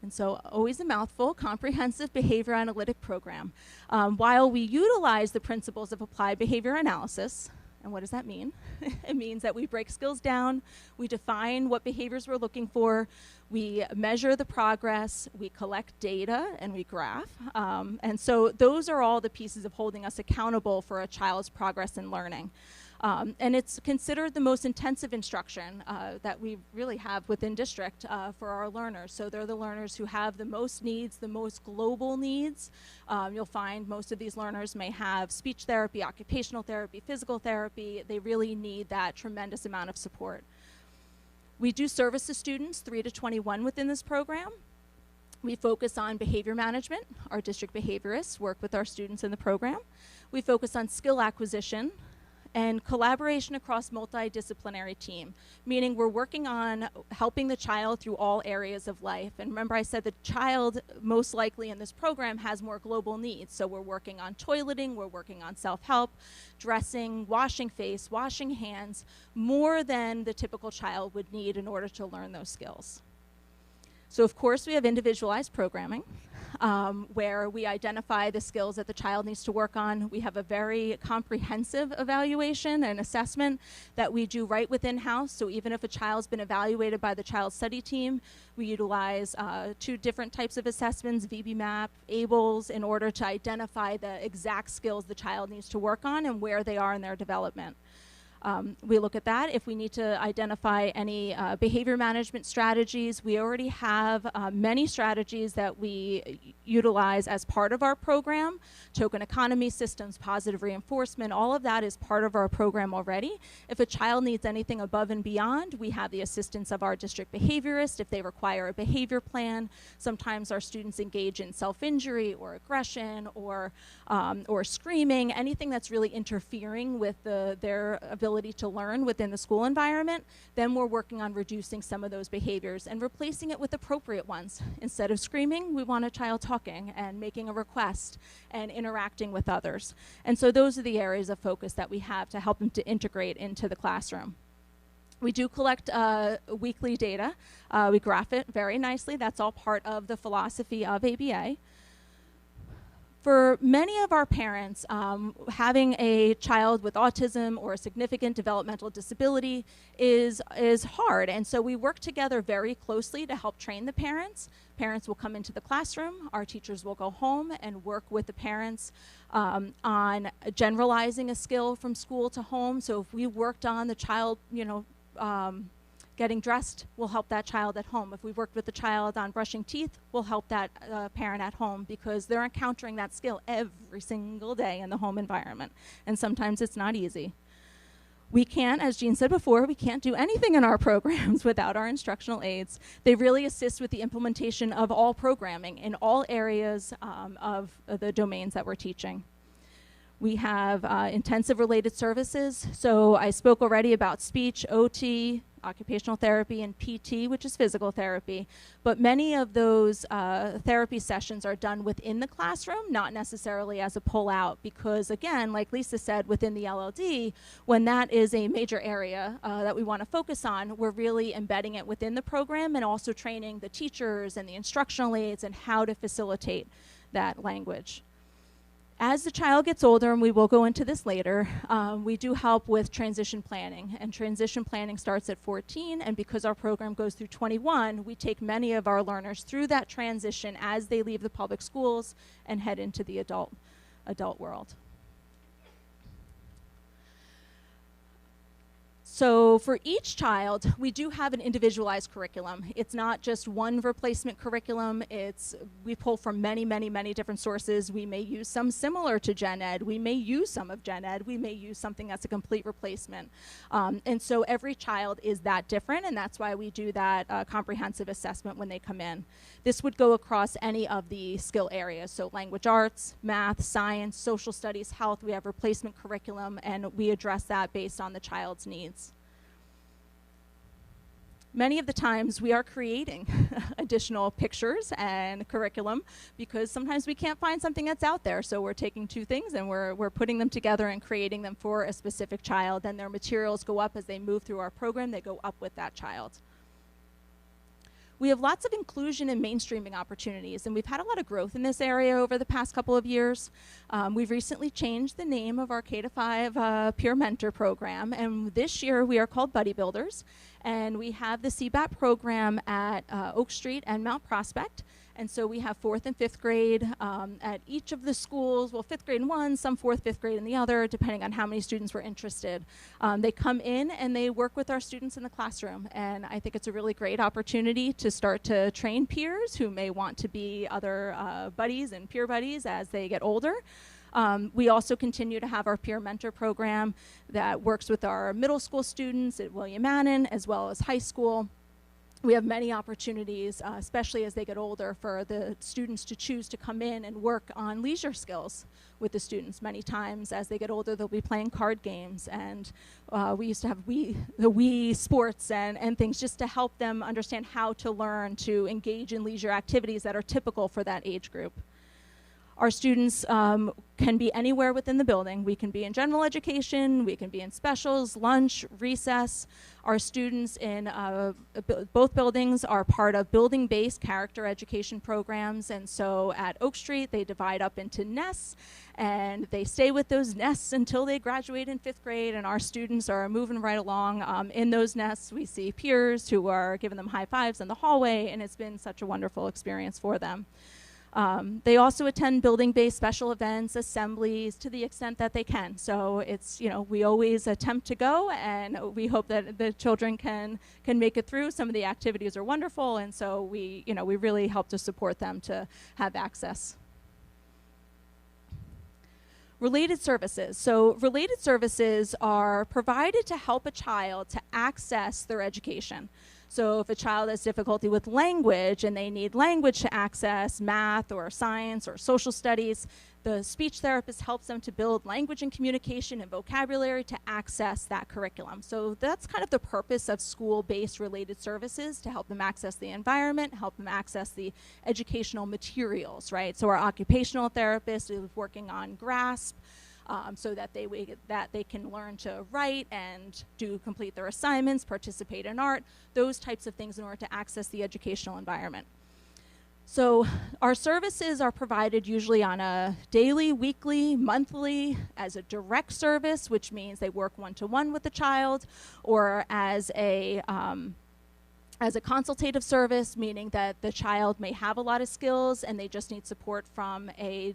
And so, always a mouthful, comprehensive behavior analytic program. While we utilize the principles of applied behavior analysis, and what does that mean? It means that we break skills down, we define what behaviors we're looking for, we measure the progress, we collect data, and we graph. And so those are all the pieces of holding us accountable for a child's progress in learning. And it's considered the most intensive instruction that we really have within district for our learners. So they're the learners who have the most needs, the most global needs. You'll find most of these learners may have speech therapy, occupational therapy, physical therapy. They really need that tremendous amount of support. We do service the students 3 to 21 within this program. We focus on behavior management. Our district behaviorists work with our students in the program. We focus on skill acquisition and collaboration across multidisciplinary team, meaning we're working on helping the child through all areas of life. And remember I said the child most likely in this program has more global needs. So we're working on toileting, we're working on self-help, dressing, washing face, washing hands, more than the typical child would need in order to learn those skills. So of course we have individualized programming, where we identify the skills that the child needs to work on. We have a very comprehensive evaluation and assessment that we do right within house. So even if a child's been evaluated by the child study team, we utilize 2 different types of assessments, VB-MAP, ABLES, in order to identify the exact skills the child needs to work on and where they are in their development. We look at that. If we need to identify any behavior management strategies, we already have many strategies that we utilize as part of our program. Token economy systems, positive reinforcement, all of that is part of our program already. If a child needs anything above and beyond, we have the assistance of our district behaviorist if they require a behavior plan. Sometimes our students engage in self-injury or aggression or screaming, anything that's really interfering with their ability to learn within the school environment. Then we're working on reducing some of those behaviors and replacing it with appropriate ones. Instead of screaming, we want a child talking and making a request and interacting with others. And so those are the areas of focus that we have to help them to integrate into the classroom. We do collect weekly data. We graph it very nicely. That's all part of the philosophy of ABA. For many of our parents, having a child with autism or a significant developmental disability is hard, and so we work together very closely to help train the parents. Parents will come into the classroom, our teachers will go home and work with the parents on generalizing a skill from school to home. So if we worked on the child, getting dressed, will help that child at home. If we worked with the child on brushing teeth, we'll help that parent at home, because they're encountering that skill every single day in the home environment. And sometimes it's not easy. We can't, as Jean said before, we can't do anything in our programs without our instructional aides. They really assist with the implementation of all programming in all areas of the domains that we're teaching. We have intensive related services. So I spoke already about speech, OT, occupational therapy, and PT, which is physical therapy. But many of those therapy sessions are done within the classroom, not necessarily as a pull-out, because again, like Lisa said, within the LLD, when that is a major area that we want to focus on, we're really embedding it within the program and also training the teachers and the instructional aides and how to facilitate that language. As the child gets older, and we will go into this later, we do help with transition planning. And transition planning starts at 14, and because our program goes through 21, we take many of our learners through that transition as they leave the public schools and head into the adult world. So for each child, we do have an individualized curriculum. It's not just one replacement curriculum. We pull from many, many, many different sources. We may use some similar to Gen Ed. We may use some of Gen Ed. We may use something that's a complete replacement. And so every child is that different, and that's why we do that comprehensive assessment when they come in. This would go across any of the skill areas, so language arts, math, science, social studies, health. We have replacement curriculum, and we address that based on the child's needs. Many of the times we are creating additional pictures and curriculum because sometimes we can't find something that's out there. So we're taking two things and we're putting them together and creating them for a specific child. And their materials go up as they move through our program. They go up with that child. We have lots of inclusion and mainstreaming opportunities, and we've had a lot of growth in this area over the past couple of years. We've recently changed the name of our K-5 peer mentor program, and this year we are called Buddy Builders, and we have the CBAP program at Oak Street and Mount Prospect. And so we have 4th and 5th grade at each of the schools, well, 5th grade in one, some 4th, 5th grade in the other, depending on how many students were interested. They come in and they work with our students in the classroom. And I think it's a really great opportunity to start to train peers who may want to be other buddies and peer buddies as they get older. We also continue to have our peer mentor program that works with our middle school students at William Annan as well as high school. we have many opportunities, especially as they get older, for the students to choose to come in and work on leisure skills with the students. Many times as they get older, they'll be playing card games, and we used to have the Wii sports and things just to help them understand how to learn to engage in leisure activities that are typical for that age group. Our students can be anywhere within the building. We can be in general education, we can be in specials, lunch, recess. Our students in both buildings are part of building-based character education programs, and so at Oak Street they divide up into nests, and they stay with those nests until they graduate in 5th grade, and our students are moving right along. In those nests we see peers who are giving them high fives in the hallway, and it's been such a wonderful experience for them. They also attend building-based special events, assemblies, to the extent that they can. So it's, we always attempt to go, and we hope that the children can make it through. Some of the activities are wonderful, and so we really help to support them to have access. Related services. So related services are provided to help a child to access their education. So if a child has difficulty with language and they need language to access math or science or social studies, the speech therapist helps them to build language and communication and vocabulary to access that curriculum. So that's kind of the purpose of school-based related services, to help them access the environment, help them access the educational materials, right? So our occupational therapist is working on GRASP, so that they can learn to write and complete their assignments, participate in art, those types of things in order to access the educational environment. So our services are provided usually on a daily, weekly, monthly, as a direct service, which means they work one-to-one with the child, or as a consultative service, meaning that the child may have a lot of skills and they just need support from a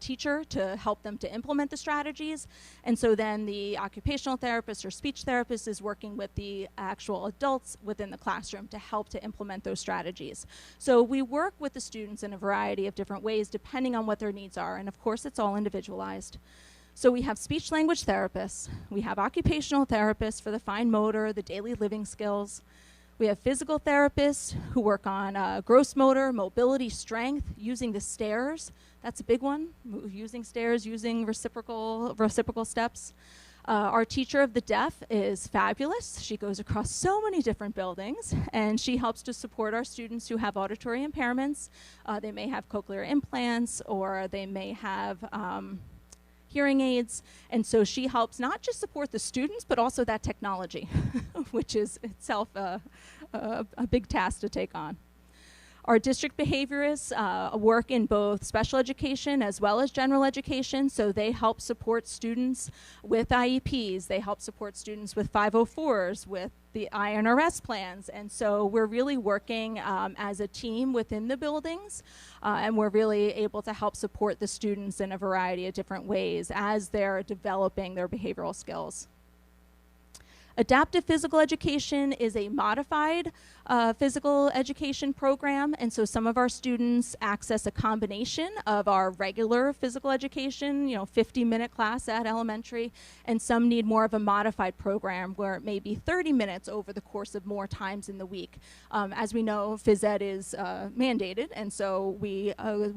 teacher to help them to implement the strategies. And so then the occupational therapist or speech therapist is working with the actual adults within the classroom to help to implement those strategies. So we work with the students in a variety of different ways depending on what their needs are, and of course it's all individualized. So we have speech language therapists, we have occupational therapists for the fine motor, the daily living skills. We have physical therapists who work on gross motor, mobility, strength, using the stairs. That's a big one, using stairs, using reciprocal steps. Our teacher of the deaf is fabulous. She goes across so many different buildings, and she helps to support our students who have auditory impairments. They may have cochlear implants, or they may have hearing aids, and so she helps not just support the students, but also that technology, which is itself a big task to take on. Our district behaviorists work in both special education as well as general education, so they help support students with IEPs, they help support students with 504s, with the INRS plans, and so we're really working as a team within the buildings, and we're really able to help support the students in a variety of different ways as they're developing their behavioral skills. Adaptive physical education is a modified physical education program, and so some of our students access a combination of our regular physical education, 50-minute class at elementary, and some need more of a modified program where it may be 30 minutes over the course of more times in the week. As we know, phys ed is mandated, and so we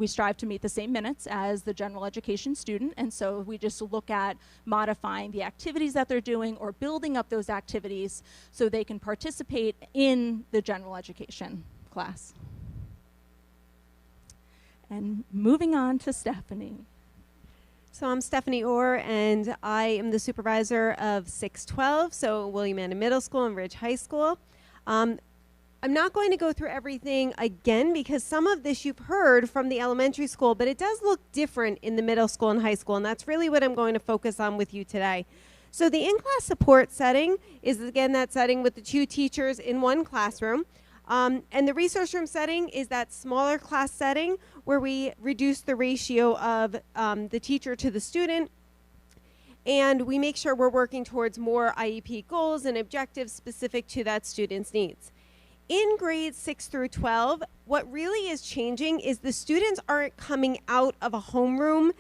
strive to meet the same minutes as the general education student, and so we just look at modifying the activities that they're doing or building up those activities so they can participate in the general education class. And moving on to Stephanie. So I'm Stephanie Orr, and I am the supervisor of 612, so William Anna Middle School and Ridge High School. I'm not going to go through everything again because some of this you've heard from the elementary school, but it does look different in the middle school and high school, and that's really what I'm going to focus on with you today. So the in-class support setting is, again, that setting with the 2 teachers in one classroom. And the resource room setting is that smaller class setting where we reduce the ratio of the teacher to the student, and we make sure we're working towards more IEP goals and objectives specific to that student's needs. In grades 6 through 12, what really is changing is the students aren't coming out of a homeroom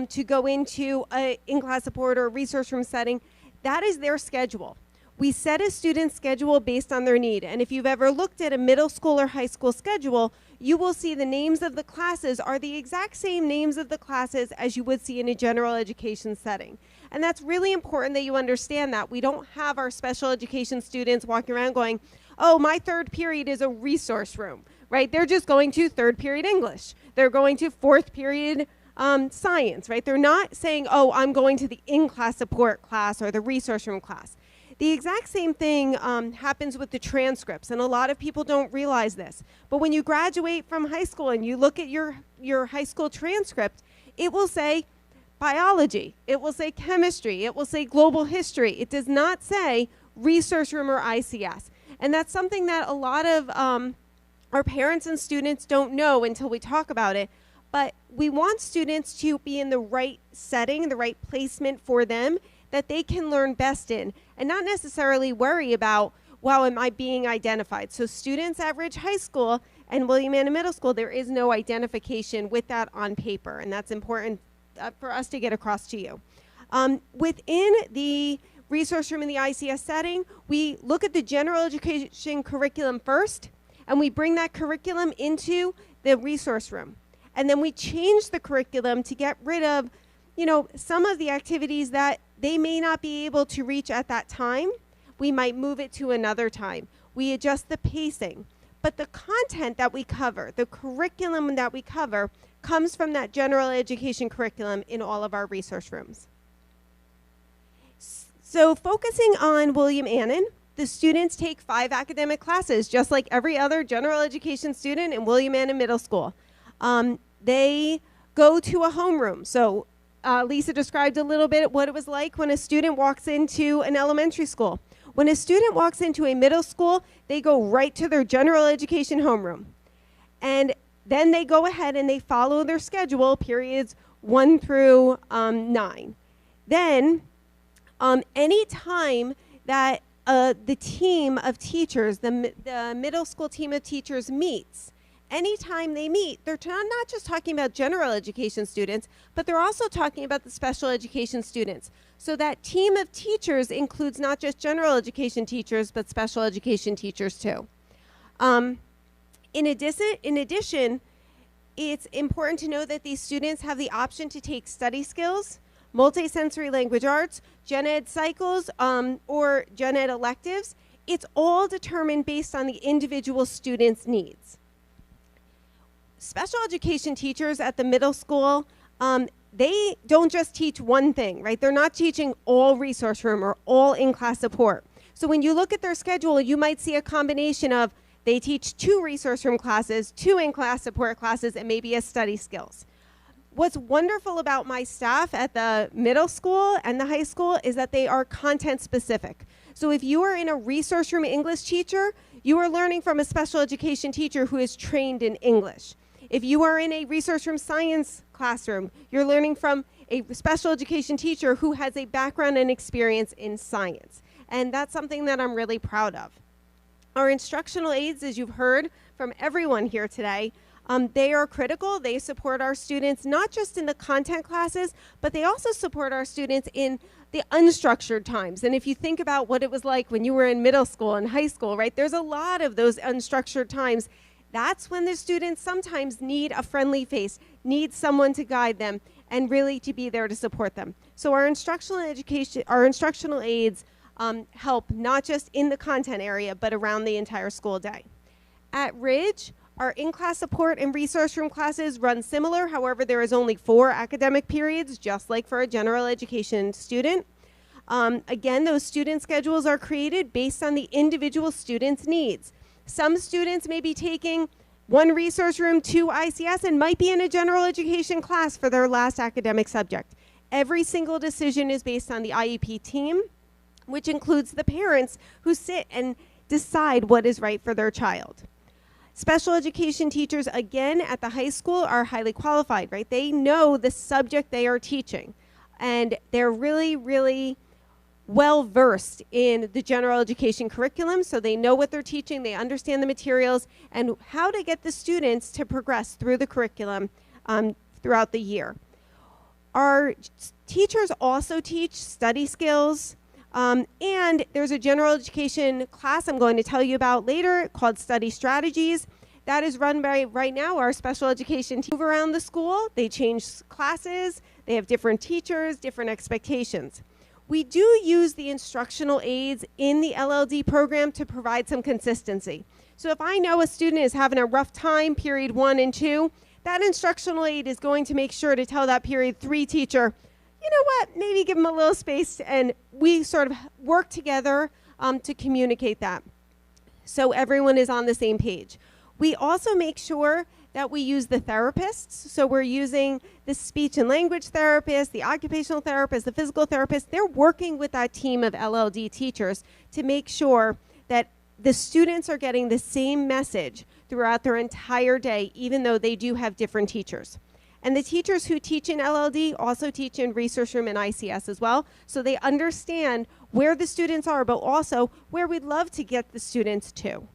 to go into a in-class support or resource room setting. That is their schedule. We set a student's schedule based on their need. And if you've ever looked at a middle school or high school schedule, you will see the names of the classes are the exact same names of the classes as you would see in a general education setting. And that's really important that you understand that. We don't have our special education students walking around going, oh, my third period is a resource room, right? They're just going to third period English. They're going to fourth period science, right? They're not saying, oh, I'm going to the in-class support class or the resource room class. The exact same thing happens with the transcripts, and a lot of people don't realize this. But when you graduate from high school and you look at your high school transcript, it will say biology, it will say chemistry, it will say global history. It does not say resource room or ICS. And that's something that a lot of our parents and students don't know until we talk about it. But we want students to be in the right setting, the right placement for them that they can learn best in, and not necessarily worry about, wow, am I being identified? So students at Ridge High School and William Anna Middle School, there is no identification with that on paper, and that's important for us to get across to you. Within the resource room in the ICS setting, we look at the general education curriculum first, and we bring that curriculum into the resource room. And then we change the curriculum to get rid of, you know, some of the activities that they may not be able to reach at that time. We might move it to another time. We adjust the pacing. But the content that we cover, the curriculum that we cover, comes from that general education curriculum in all of our resource rooms. So focusing on William Annan, the students take 5 academic classes, just like every other general education student in William Annan Middle School. They go to a homeroom. So Lisa described a little bit what it was like when a student walks into an elementary school. When a student walks into a middle school, they go right to their general education homeroom. And then they go ahead and they follow their schedule, periods 1 through 9. Then, any time that the team of teachers, the middle school team of teachers meets, anytime they meet, they're not just talking about general education students, but they're also talking about the special education students. So that team of teachers includes not just general education teachers, but special education teachers too. In addition, it's important to know that these students have the option to take study skills, multisensory language arts, gen ed cycles, or gen ed electives. It's all determined based on the individual student's needs. Special education teachers at the middle school, they don't just teach one thing, right? They're not teaching all resource room or all in-class support. So when you look at their schedule, you might see a combination of they teach 2 resource room classes, 2 in-class support classes, and maybe a study skills. What's wonderful about my staff at the middle school and the high school is that they are content specific. So if you are in a resource room English teacher, you are learning from a special education teacher who is trained in English. If you are in a resource room science classroom, you're learning from a special education teacher who has a background and experience in science. And that's something that I'm really proud of. Our instructional aides, as you've heard from everyone here today, they are critical. They support our students, not just in the content classes, but they also support our students in the unstructured times. And if you think about what it was like when you were in middle school and high school, right, there's a lot of those unstructured times. That's when the students sometimes need a friendly face, need someone to guide them, and really to be there to support them. So our instructional aides help not just in the content area, but around the entire school day. At Ridge, our in-class support and resource room classes run similar. However, there is only 4 academic periods, just like for a general education student. Again, those student schedules are created based on the individual student's needs. Some students may be taking 1 resource room, 2 ICS, and might be in a general education class for their last academic subject. Every single decision is based on the IEP team, which includes the parents who sit and decide what is right for their child. Special education teachers, again, at the high school are highly qualified, right? They know the subject they are teaching, and they're really, really well-versed in the general education curriculum, so they know what they're teaching, they understand the materials, and how to get the students to progress through the curriculum throughout the year. Our teachers also teach study skills, And there's a general education class I'm going to tell you about later called Study Strategies. That is run by, right now, our special education team. Move around the school, they change classes, they have different teachers, different expectations. We do use the instructional aids in the LLD program to provide some consistency. So if I know a student is having a rough time, period 1 and 2, that instructional aid is going to make sure to tell that period 3 teacher, you know what, maybe give them a little space, and we sort of work together to communicate that so everyone is on the same page. We also make sure that we use the therapists. So we're using the speech and language therapist, the occupational therapist, the physical therapist. They're working with that team of LLD teachers to make sure that the students are getting the same message throughout their entire day, even though they do have different teachers. And the teachers who teach in LLD also teach in resource room and ICS as well, so they understand where the students are, but also where we'd love to get the students to.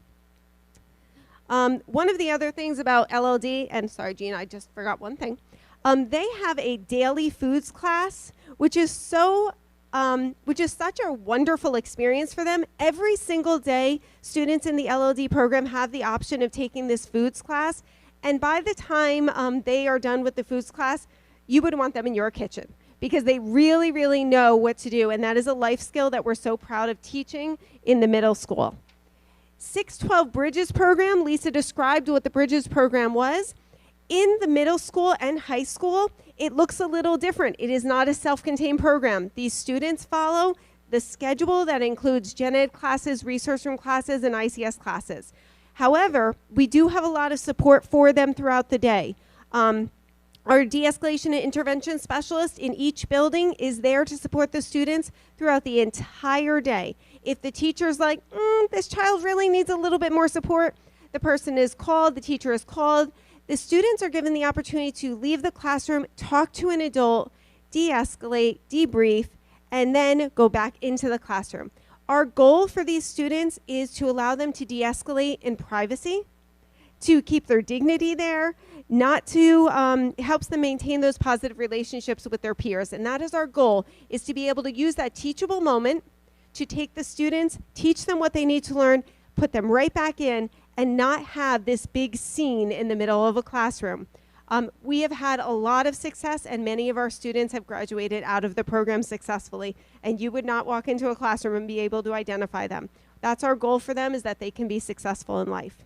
One of the other things about LLD, and sorry, Jean, I just forgot one thing. They have a daily foods class, which is such a wonderful experience for them. Every single day, students in the LLD program have the option of taking this foods class. And by the time they are done with the foods class, you would want them in your kitchen because they really, really know what to do. And that is a life skill that we're so proud of teaching in the middle school. 612 Bridges program, Lisa described what the Bridges program was. In the middle school and high school, it looks a little different. It is not a self-contained program. These students follow the schedule that includes gen ed classes, resource room classes, and ICS classes. However, we do have a lot of support for them throughout the day. Our de-escalation and intervention specialist in each building is there to support the students throughout the entire day. If the teacher's like, this child really needs a little bit more support, the person is called, the teacher is called. The students are given the opportunity to leave the classroom, talk to an adult, de-escalate, debrief, and then go back into the classroom. Our goal for these students is to allow them to de-escalate in privacy, to keep their dignity there, not to, helps them maintain those positive relationships with their peers. And that is our goal, is to be able to use that teachable moment to take the students, teach them what they need to learn, put them right back in, and not have this big scene in the middle of a classroom. We have had a lot of success, and many of our students have graduated out of the program successfully, and you would not walk into a classroom and be able to identify them. That's our goal for them, is that they can be successful in life.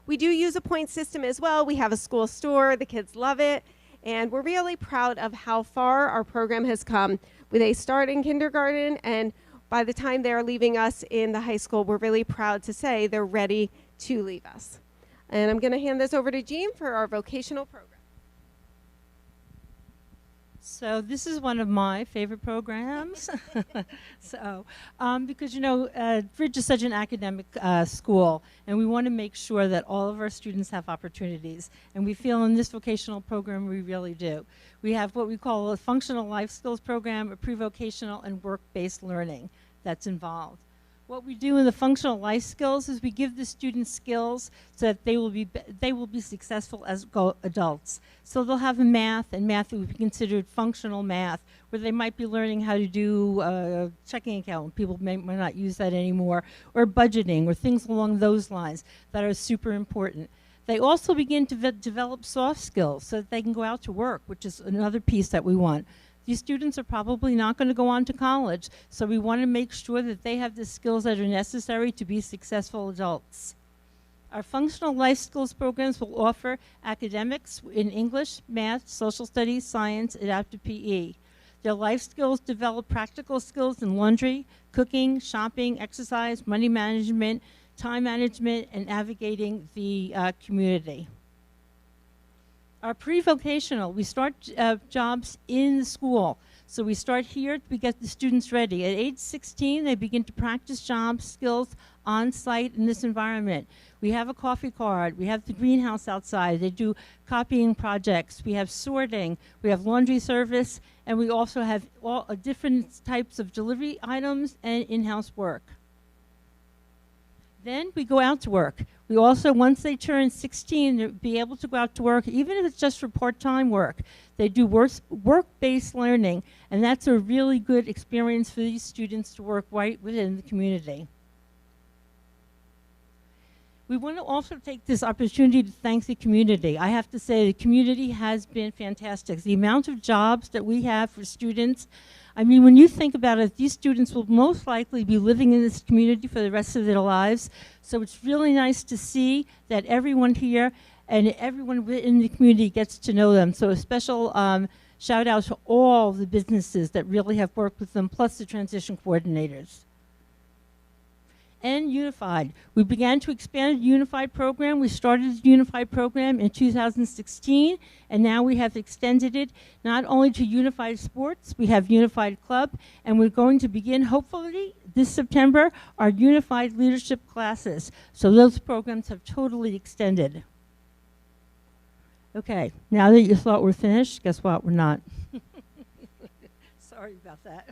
We do use a point system as well. We have a school store. The kids love it, and we're really proud of how far our program has come. They start in kindergarten, and by the time they're leaving us in the high school, we're really proud to say they're ready to leave us. And I'm going to hand this over to Jean for our vocational program. So this is one of my favorite programs. Because, you know, Bridge is such an academic school, and we want to make sure that all of our students have opportunities. And we feel in this vocational program we really do. We have what we call a functional life skills program, a pre-vocational and work-based learning that's involved. What we do in the functional life skills is we give the students skills so that they will be successful as adults. So they'll have math, and math would be considered functional math, where they might be learning how to do a checking account. People might not use that anymore, or budgeting, or things along those lines that are super important. They also begin to develop soft skills so that they can go out to work, which is another piece that we want. These students are probably not going to go on to college, so we want to make sure that they have the skills that are necessary to be successful adults. Our functional life skills programs will offer academics in English, math, social studies, science, adaptive PE. Their life skills develop practical skills in laundry, cooking, shopping, exercise, money management, time management, and navigating the community. Our pre-vocational, we start jobs in the school. So we start here, we get the students ready. At age 16, they begin to practice job skills on site in this environment. We have a coffee cart, we have the greenhouse outside, they do copying projects, we have sorting, we have laundry service, and we also have all different types of delivery items and in-house work. Then we go out to work. We also, once they turn 16, they'll be able to go out to work, even if it's just for part-time work. They do work-based learning, and that's a really good experience for these students to work right within the community. We want to also take this opportunity to thank the community. I have to say the community has been fantastic. The amount of jobs that we have for students, I mean, when you think about it, these students will most likely be living in this community for the rest of their lives. So it's really nice to see that everyone here and everyone in the community gets to know them. So a special shout out to all the businesses that really have worked with them, plus the transition coordinators. And Unified. We began to expand the Unified program. We started the Unified program in 2016, and now we have extended it not only to Unified Sports, we have Unified Club, and we're going to begin, hopefully, this September, our Unified Leadership classes. So those programs have totally extended. Okay, now that you thought we're finished, guess what? We're not. Sorry about that.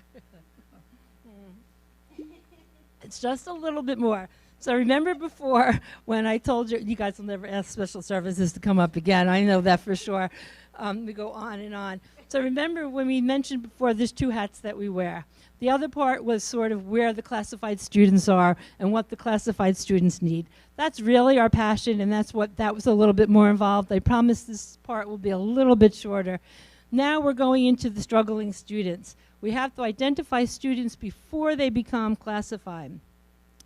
It's just a little bit more. So remember before when I told you, you guys will never ask special services to come up again. I know that for sure. We go on and on. So remember when we mentioned before, there's two hats that we wear. The other part was sort of where the classified students are and what the classified students need. That's really our passion, and that was a little bit more involved. I promise this part will be a little bit shorter. Now we're going into the struggling students. We have to identify students before they become classified.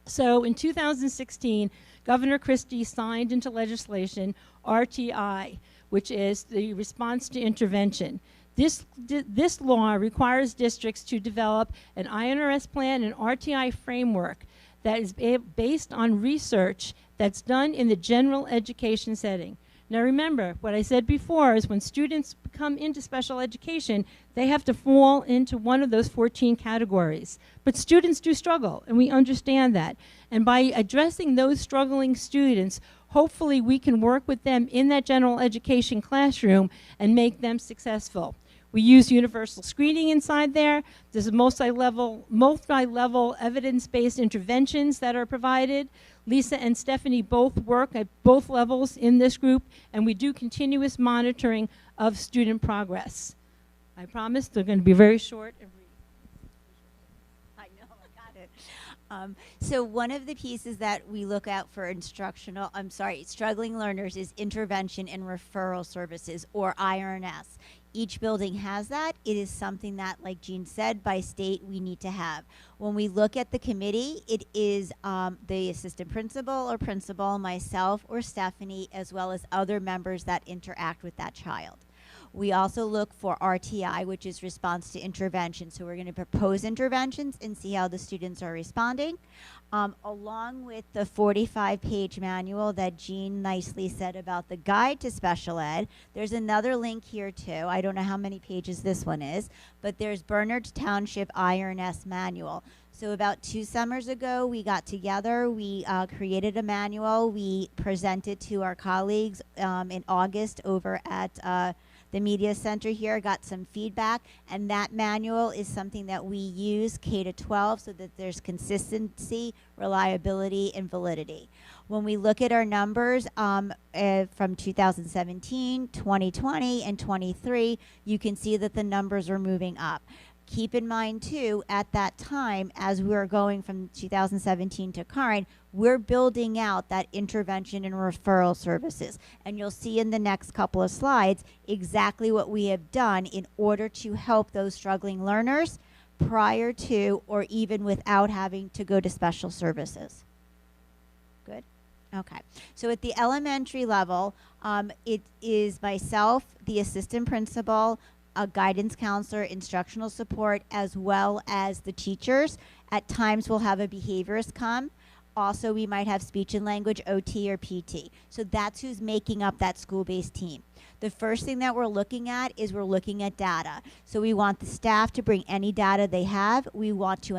So in 2016, Governor Christie signed into legislation RTI, which is the response to intervention. This law requires districts to develop an INRS plan and RTI framework that is based on research that's done in the general education setting. Now remember, what I said before is when students come into special education, they have to fall into one of those 14 categories. But students do struggle, and we understand that. And by addressing those struggling students, hopefully we can work with them in that general education classroom and make them successful. We use universal screening inside there. There's multi-level evidence-based interventions that are provided. Lisa and Stephanie both work at both levels in this group, and we do continuous monitoring of student progress. I promise they're going to be very short and brief. I know, I got it. So one of the pieces that we look out for struggling learners is intervention and referral services, or IRNS. Each building has that. It is something that, like Jean said, by state we need to have. When we look at the committee, it is the assistant principal or principal, myself or Stephanie, as well as other members that interact with that child. We also look for RTI, which is response to intervention. So we're going to propose interventions and see how the students are responding, along with the 45-page manual that Jean nicely said about the guide to special ed. There's another link here too. I don't know how many pages this one is, but there's Bernard Township IRNS manual. So about 2 summers ago, we got together, we created a manual, we presented to our colleagues in August over at the media center here, got some feedback, and that manual is something that we use K-12 so that there's consistency, reliability, and validity. When we look at our numbers from 2017, 2020, and 23, you can see that the numbers are moving up. Keep in mind, too, at that time, as we're going from 2017 to current, we're building out that intervention and referral services. And you'll see in the next couple of slides exactly what we have done in order to help those struggling learners prior to or even without having to go to special services. Good? Okay. So at the elementary level, it is myself, the assistant principal, a guidance counselor, instructional support, as well as the teachers. At times we'll have a behaviorist come. Also, we might have speech and language, OT, or PT. So that's who's making up that school-based team. The first thing that we're looking at is we're looking at data. So we want the staff to bring any data they have. We want to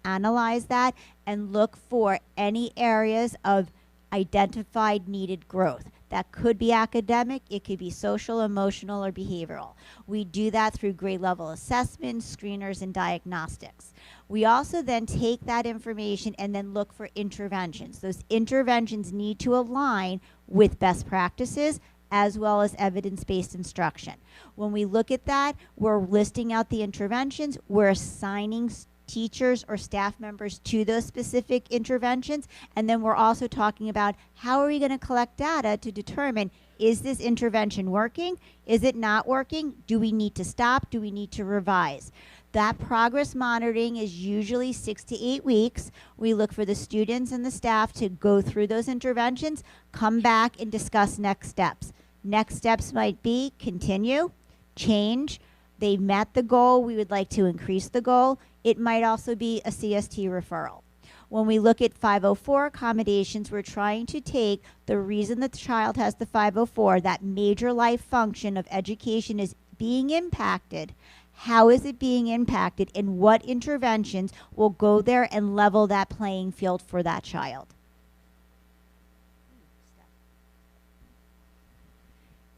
analyze that and look for any areas of identified needed growth. That could be academic, it could be social, emotional, or behavioral. We do that through grade level assessments, screeners, and diagnostics. We also then take that information and then look for interventions. Those interventions need to align with best practices as well as evidence-based instruction. When we look at that, we're listing out the interventions, we're assigning teachers or staff members to those specific interventions, and then we're also talking about how are we going to collect data to determine, is this intervention working? Is it not working? Do we need to stop? Do we need to revise? That progress monitoring is usually 6 to 8 weeks. We look for the students and the staff to go through those interventions, come back and discuss next steps. Next steps might be continue, change. They've met the goal, we would like to increase the goal. It might also be a CST referral. When we look at 504 accommodations, we're trying to take the reason that the child has the 504, that major life function of education is being impacted. How is it being impacted, and what interventions will go there and level that playing field for that child?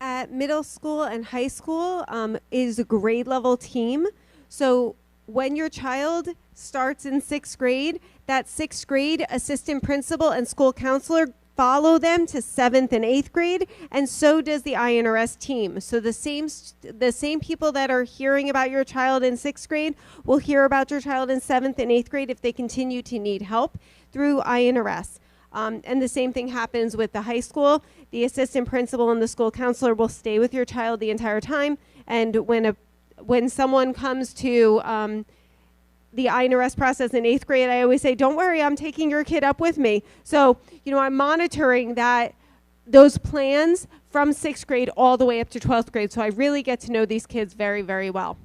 At middle school and high school is a grade level team. So when your child starts in 6th grade, that 6th grade assistant principal and school counselor follow them to 7th and 8th grade, and so does the INRS team. So the same people that are hearing about your child in 6th grade will hear about your child in 7th and 8th grade if they continue to need help through INRS. And the same thing happens with the high school. The assistant principal and the school counselor will stay with your child the entire time, and when someone comes to the INRS process in 8th grade, I always say, don't worry, I'm taking your kid up with me. So, I'm monitoring those plans from 6th grade all the way up to 12th grade. So I really get to know these kids very, very well.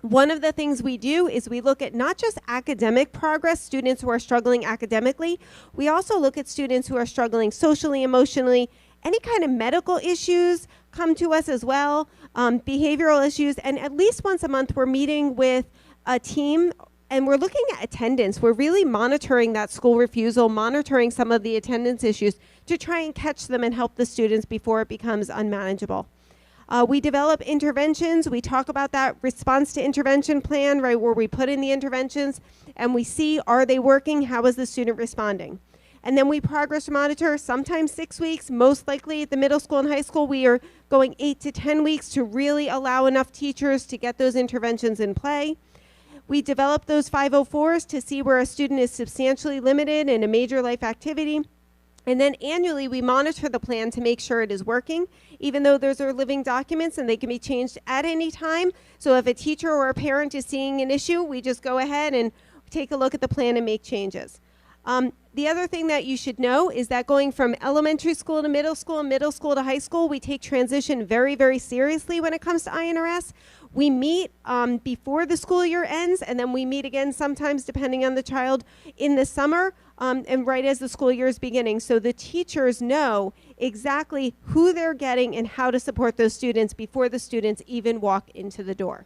One of the things we do is we look at not just academic progress, students who are struggling academically, we also look at students who are struggling socially, emotionally, any kind of medical issues come to us as well, behavioral issues, and at least once a month we're meeting with a team and we're looking at attendance. We're really monitoring that school refusal, monitoring some of the attendance issues to try and catch them and help the students before it becomes unmanageable. We develop interventions. We talk about that response to intervention plan, right, where we put in the interventions and we see, are they working? How is the student responding? And then we progress monitor, sometimes 6 weeks, most likely at the middle school and high school, we are going 8 to 10 weeks to really allow enough teachers to get those interventions in play. We develop those 504s to see where a student is substantially limited in a major life activity. And then annually, we monitor the plan to make sure it is working, even though those are living documents and they can be changed at any time. So if a teacher or a parent is seeing an issue, we just go ahead and take a look at the plan and make changes. The other thing that you should know is that going from elementary school to middle school and middle school to high school, we take transition very, very seriously when it comes to INRS. We meet before the school year ends, and then we meet again sometimes, depending on the child, in the summer and right as the school year is beginning. So the teachers know exactly who they're getting and how to support those students before the students even walk into the door.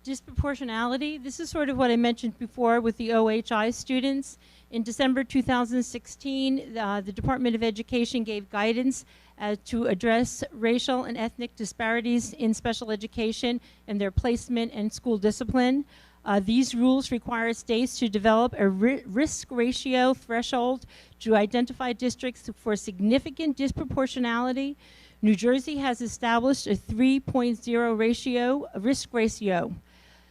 Disproportionality, this is sort of what I mentioned before with the OHI students. In December 2016, the Department of Education gave guidance to address racial and ethnic disparities in special education and their placement and school discipline. These rules require states to develop a risk ratio threshold to identify districts for significant disproportionality. New Jersey has established a 3.0 risk ratio.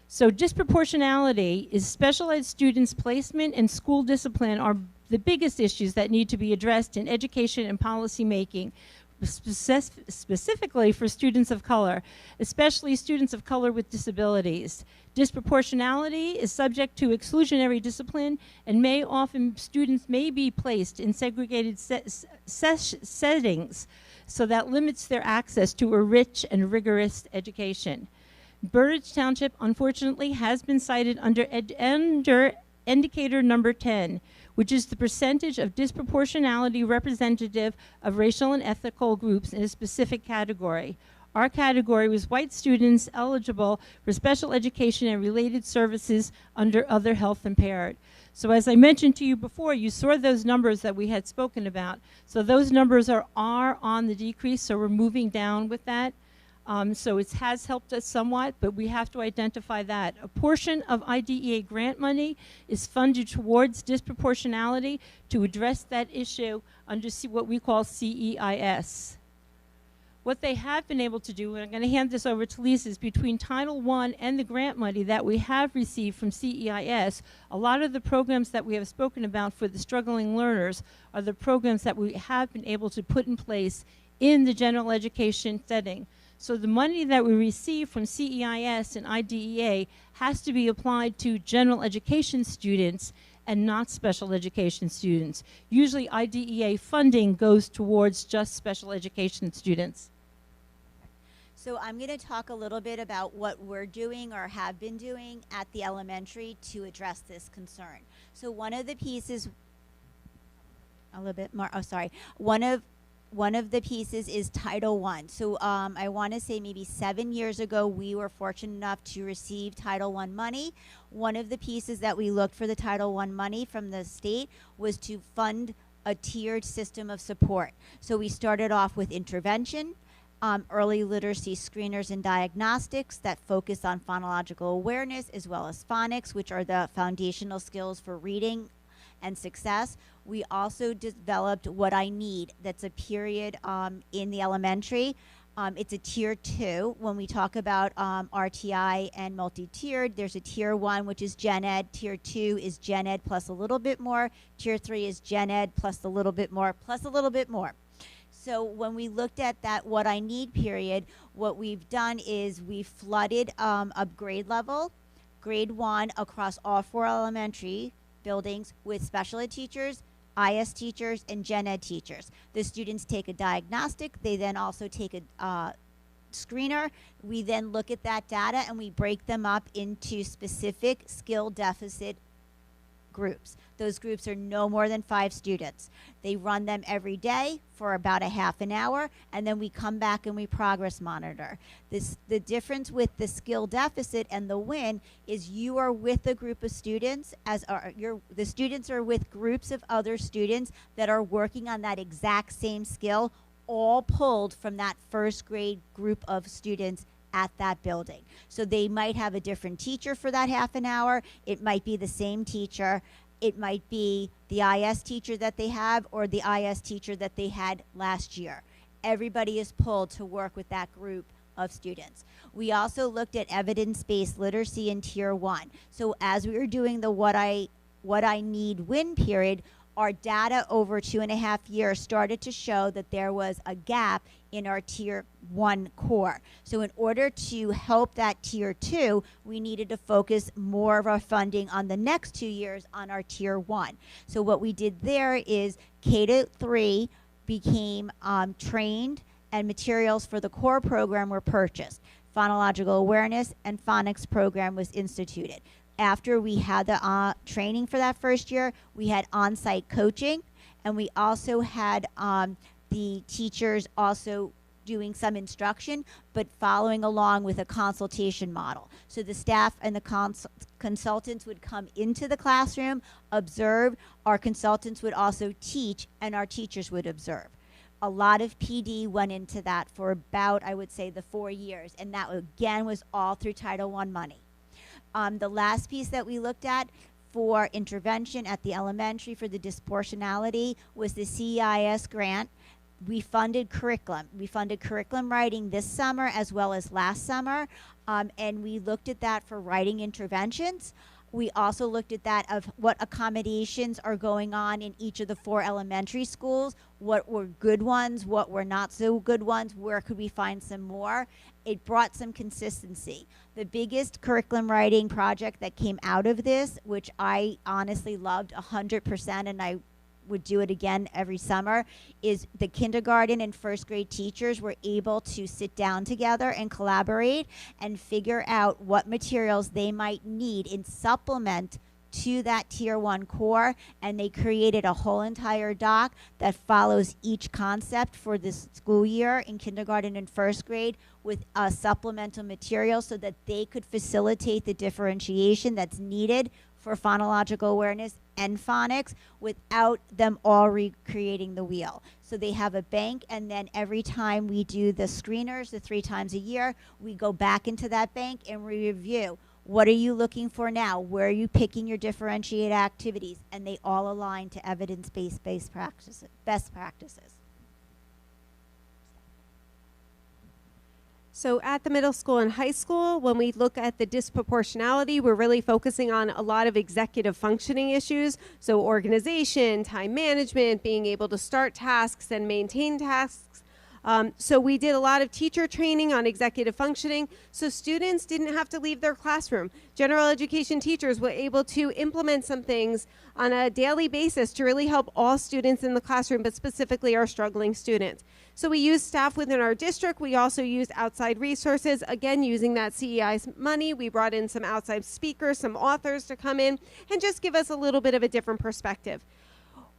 So disproportionality is special ed students' placement and school discipline are the biggest issues that need to be addressed in education and policy making, specifically for students of color, especially students of color with disabilities. Disproportionality is subject to exclusionary discipline and students may be placed in segregated settings, so that limits their access to a rich and rigorous education. Burridge Township, unfortunately, has been cited under indicator number 10, which is the percentage of disproportionality representative of racial and ethnical groups in a specific category. Our category was white students eligible for special education and related services under other health impaired. So as I mentioned to you before, you saw those numbers that we had spoken about. So those numbers are on the decrease, so we're moving down with that. So it has helped us somewhat, but we have to identify that. A portion of IDEA grant money is funded towards disproportionality to address that issue under what we call CEIS. What they have been able to do, and I'm going to hand this over to Lisa, is between Title I and the grant money that we have received from CEIS, a lot of the programs that we have spoken about for the struggling learners are the programs that we have been able to put in place in the general education setting. So the money that we receive from CEIS and IDEA has to be applied to general education students and not special education students. Usually IDEA funding goes towards just special education students. So I'm going to talk a little bit about what we're doing or have been doing at the elementary to address this concern. So one of the pieces, a little bit more, one of the pieces is Title I. So I want to say maybe 7 years ago, we were fortunate enough to receive Title I money. One of the pieces that we looked for the Title I money from the state was to fund a tiered system of support. So we started off with intervention, early literacy screeners and diagnostics that focus on phonological awareness, as well as phonics, which are the foundational skills for reading and success. We also developed What I Need. That's a period in the elementary. It's a tier 2. When we talk about RTI and multi-tiered, there's a tier 1, which is Gen Ed. Tier 2 is Gen Ed plus a little bit more. Tier 3 is Gen Ed plus a little bit more, plus a little bit more. So when we looked at that What I Need period, what we've done is we flooded a grade level, grade 1 across all 4 elementary buildings with special ed teachers, IS teachers, and Gen Ed teachers. The students take a diagnostic. They then also take a screener. We then look at that data and we break them up into specific skill deficit groups. Those groups are no more than 5 students. They run them every day for about a half an hour, and then we come back and we progress monitor. The difference with the skill deficit and the WIN is you are with a group of students, the students are with groups of other students that are working on that exact same skill, all pulled from that first grade group of students at that building. So they might have a different teacher for that half an hour. It might be the same teacher. It might be the IS teacher that they have or the IS teacher that they had last year. Everybody is pulled to work with that group of students. We also looked at evidence-based literacy in Tier 1. So as we were doing the What I Need WIN period, our data over 2.5 years started to show that there was a gap in our Tier 1 core. So in order to help that Tier 2, we needed to focus more of our funding on the next 2 years on our Tier 1. So what we did there is K-3 became trained, and materials for the core program were purchased. Phonological awareness and phonics program was instituted. After we had the training for that first year, we had on-site coaching, and we also had the teachers also doing some instruction, but following along with a consultation model. So the staff and the consultants would come into the classroom, observe. Our consultants would also teach, and our teachers would observe. A lot of PD went into that for about, I would say, the 4 years, and that again was all through Title I money. The last piece that we looked at for intervention at the elementary for the disproportionality was the CEIS grant. We funded curriculum. We funded curriculum writing this summer as well as last summer, and we looked at that for writing interventions. We also looked at that of what accommodations are going on in each of the 4 elementary schools, what were good ones, what were not so good ones, where could we find some more. It brought some consistency. The biggest curriculum writing project that came out of this, which I honestly loved 100%, and I would do it again every summer, is the kindergarten and first grade teachers were able to sit down together and collaborate and figure out what materials they might need in supplement to that Tier 1 core, and they created a whole entire doc that follows each concept for this school year in kindergarten and first grade with supplemental material so that they could facilitate the differentiation that's needed for phonological awareness and phonics without them all recreating the wheel. So they have a bank, and then every time we do the screeners, the 3 times a year, we go back into that bank and we review. What are you looking for now? Where are you picking your differentiate activities? And they all align to evidence-based practices, best practices. So at the middle school and high school, when we look at the disproportionality, we're really focusing on a lot of executive functioning issues. So organization, time management, being able to start tasks and maintain tasks. So we did a lot of teacher training on executive functioning, so students didn't have to leave their classroom. General education teachers were able to implement some things on a daily basis to really help all students in the classroom, but specifically our struggling students. So we used staff within our district. We also used outside resources, again, using that CEI's money. We brought in some outside speakers, some authors to come in and just give us a little bit of a different perspective.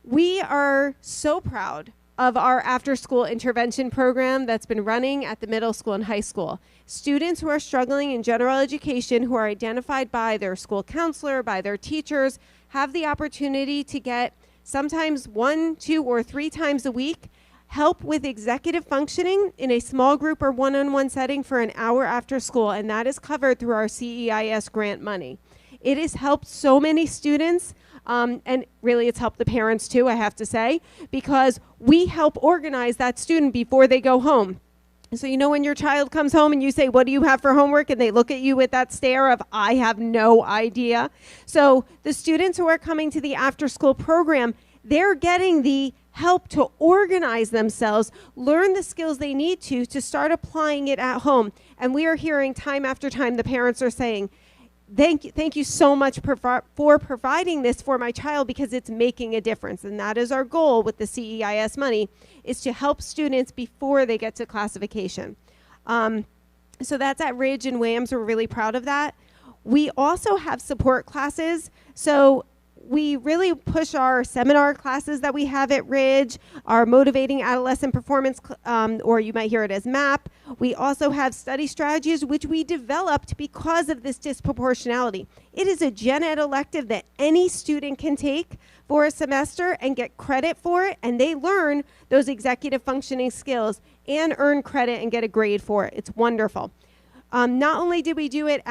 We are so proud of our after-school intervention program that's been running at the middle school and high school. Students who are struggling in general education, who are identified by their school counselor, by their teachers, have the opportunity to get sometimes 1, 2, or 3 times a week help with executive functioning in a small group or one-on-one setting for an hour after school, and that is covered through our CEIS grant money. It has helped so many students, and really it's helped the parents too, I have to say, because we help organize that student before they go home. So you know when your child comes home and you say, what do you have for homework? And they look at you with that stare of, I have no idea. So the students who are coming to the after-school program, they're getting the help to organize themselves, learn the skills they need to start applying it at home. And we are hearing time after time the parents are saying, thank you so much for providing this for my child, because it's making a difference. And that is our goal with the CEIS money, is to help students before they get to classification. So that's at Ridge and WAMS. We're really proud of that. We also have support classes. So we really push our seminar classes that we have at Ridge, our Motivating Adolescent Performance, or you might hear it as MAP. We also have study strategies, which we developed because of this disproportionality. It is a gen ed elective that any student can take for a semester and get credit for it, and they learn those executive functioning skills and earn credit and get a grade for it. It's wonderful. Not only did we do it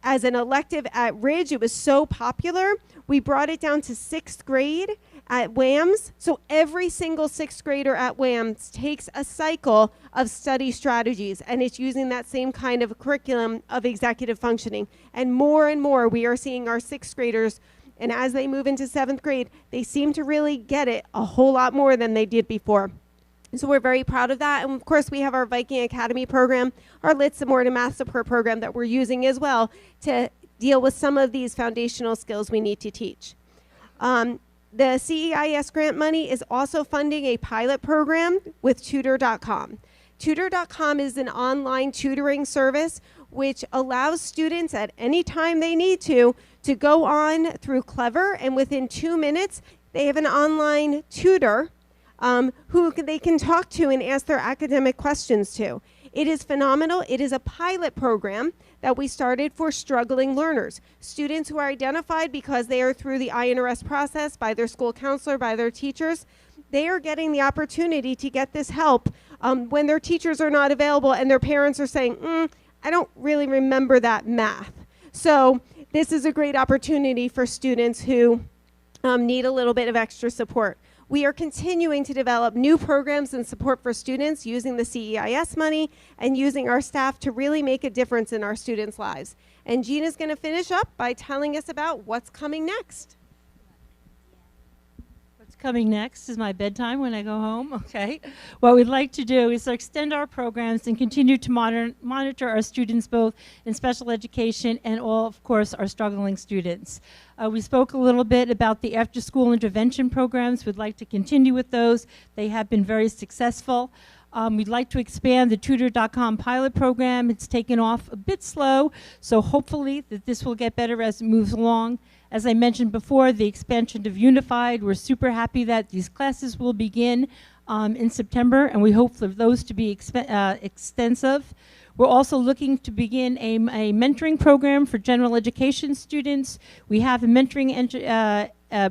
as an elective at Ridge, it was so popular, we brought it down to 6th grade at WAMS. So every single 6th grader at WAMS takes a cycle of study strategies, and it's using that same kind of curriculum of executive functioning. And more we are seeing our 6th graders, and as they move into 7th grade, they seem to really get it a whole lot more than they did before. So we're very proud of that. And of course, we have our Viking Academy program, our Lit Support and Math Support program that we're using as well to deal with some of these foundational skills we need to teach. The CEIS grant money is also funding a pilot program with Tutor.com. Tutor.com is an online tutoring service which allows students at any time they need to go on through Clever, and within 2 minutes, they have an online tutor who they can talk to and ask their academic questions to. It is phenomenal. It is a pilot program that we started for struggling learners. Students who are identified because they are through the INRS process by their school counselor, by their teachers. They are getting the opportunity to get this help when their teachers are not available and their parents are saying, I don't really remember that math. So this is a great opportunity for students who need a little bit of extra support. We are continuing to develop new programs and support for students using the CEIS money and using our staff to really make a difference in our students' lives. And Gina's going to finish up by telling us about what's coming next. What's coming next is my bedtime when I go home, okay? What we'd like to do is to extend our programs and continue to monitor our students both in special education and all, of course, our struggling students. We spoke a little bit about the after-school intervention programs. We'd like to continue with those. They have been very successful. We'd like to expand the Tutor.com pilot program. It's taken off a bit slow, so hopefully that this will get better as it moves along. As I mentioned before, the expansion of Unified, we're super happy that these classes will begin in September, and we hope for those to be extensive. We're also looking to begin a mentoring program for general education students. We have a mentoring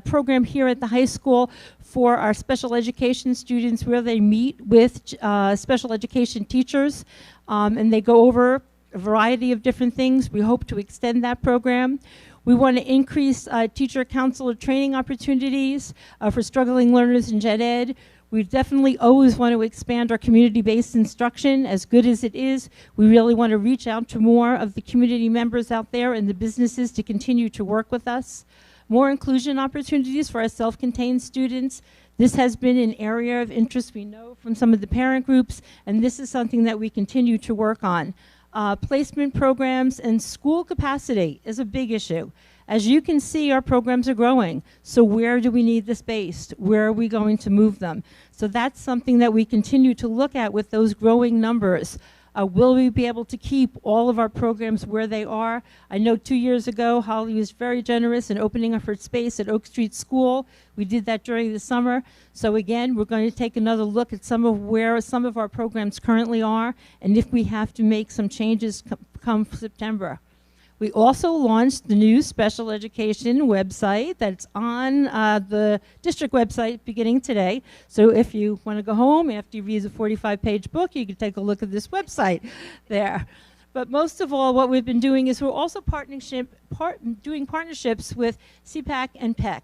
program here at the high school for our special education students where they meet with special education teachers and they go over a variety of different things. We hope to extend that program. We want to increase teacher counselor training opportunities for struggling learners in gen ed. We definitely always want to expand our community-based instruction. As good as it is, we really want to reach out to more of the community members out there and the businesses to continue to work with us. More inclusion opportunities for our self-contained students. This has been an area of interest we know from some of the parent groups, and this is something that we continue to work on. Placement programs and school capacity is a big issue. As you can see, our programs are growing. So where do we need the space? Where are we going to move them? So that's something that we continue to look at with those growing numbers. Will we be able to keep all of our programs where they are? I know 2 years ago, Holly was very generous in opening up her space at Oak Street School. We did that during the summer. So again, we're going to take another look at where some of our programs currently are, and if we have to make some changes come September. We also launched the new special education website that's on the district website beginning today. So if you want to go home after you read the 45-page book, you can take a look at this website there. But most of all, what we've been doing is we're also doing partnerships with CPAC and PEC.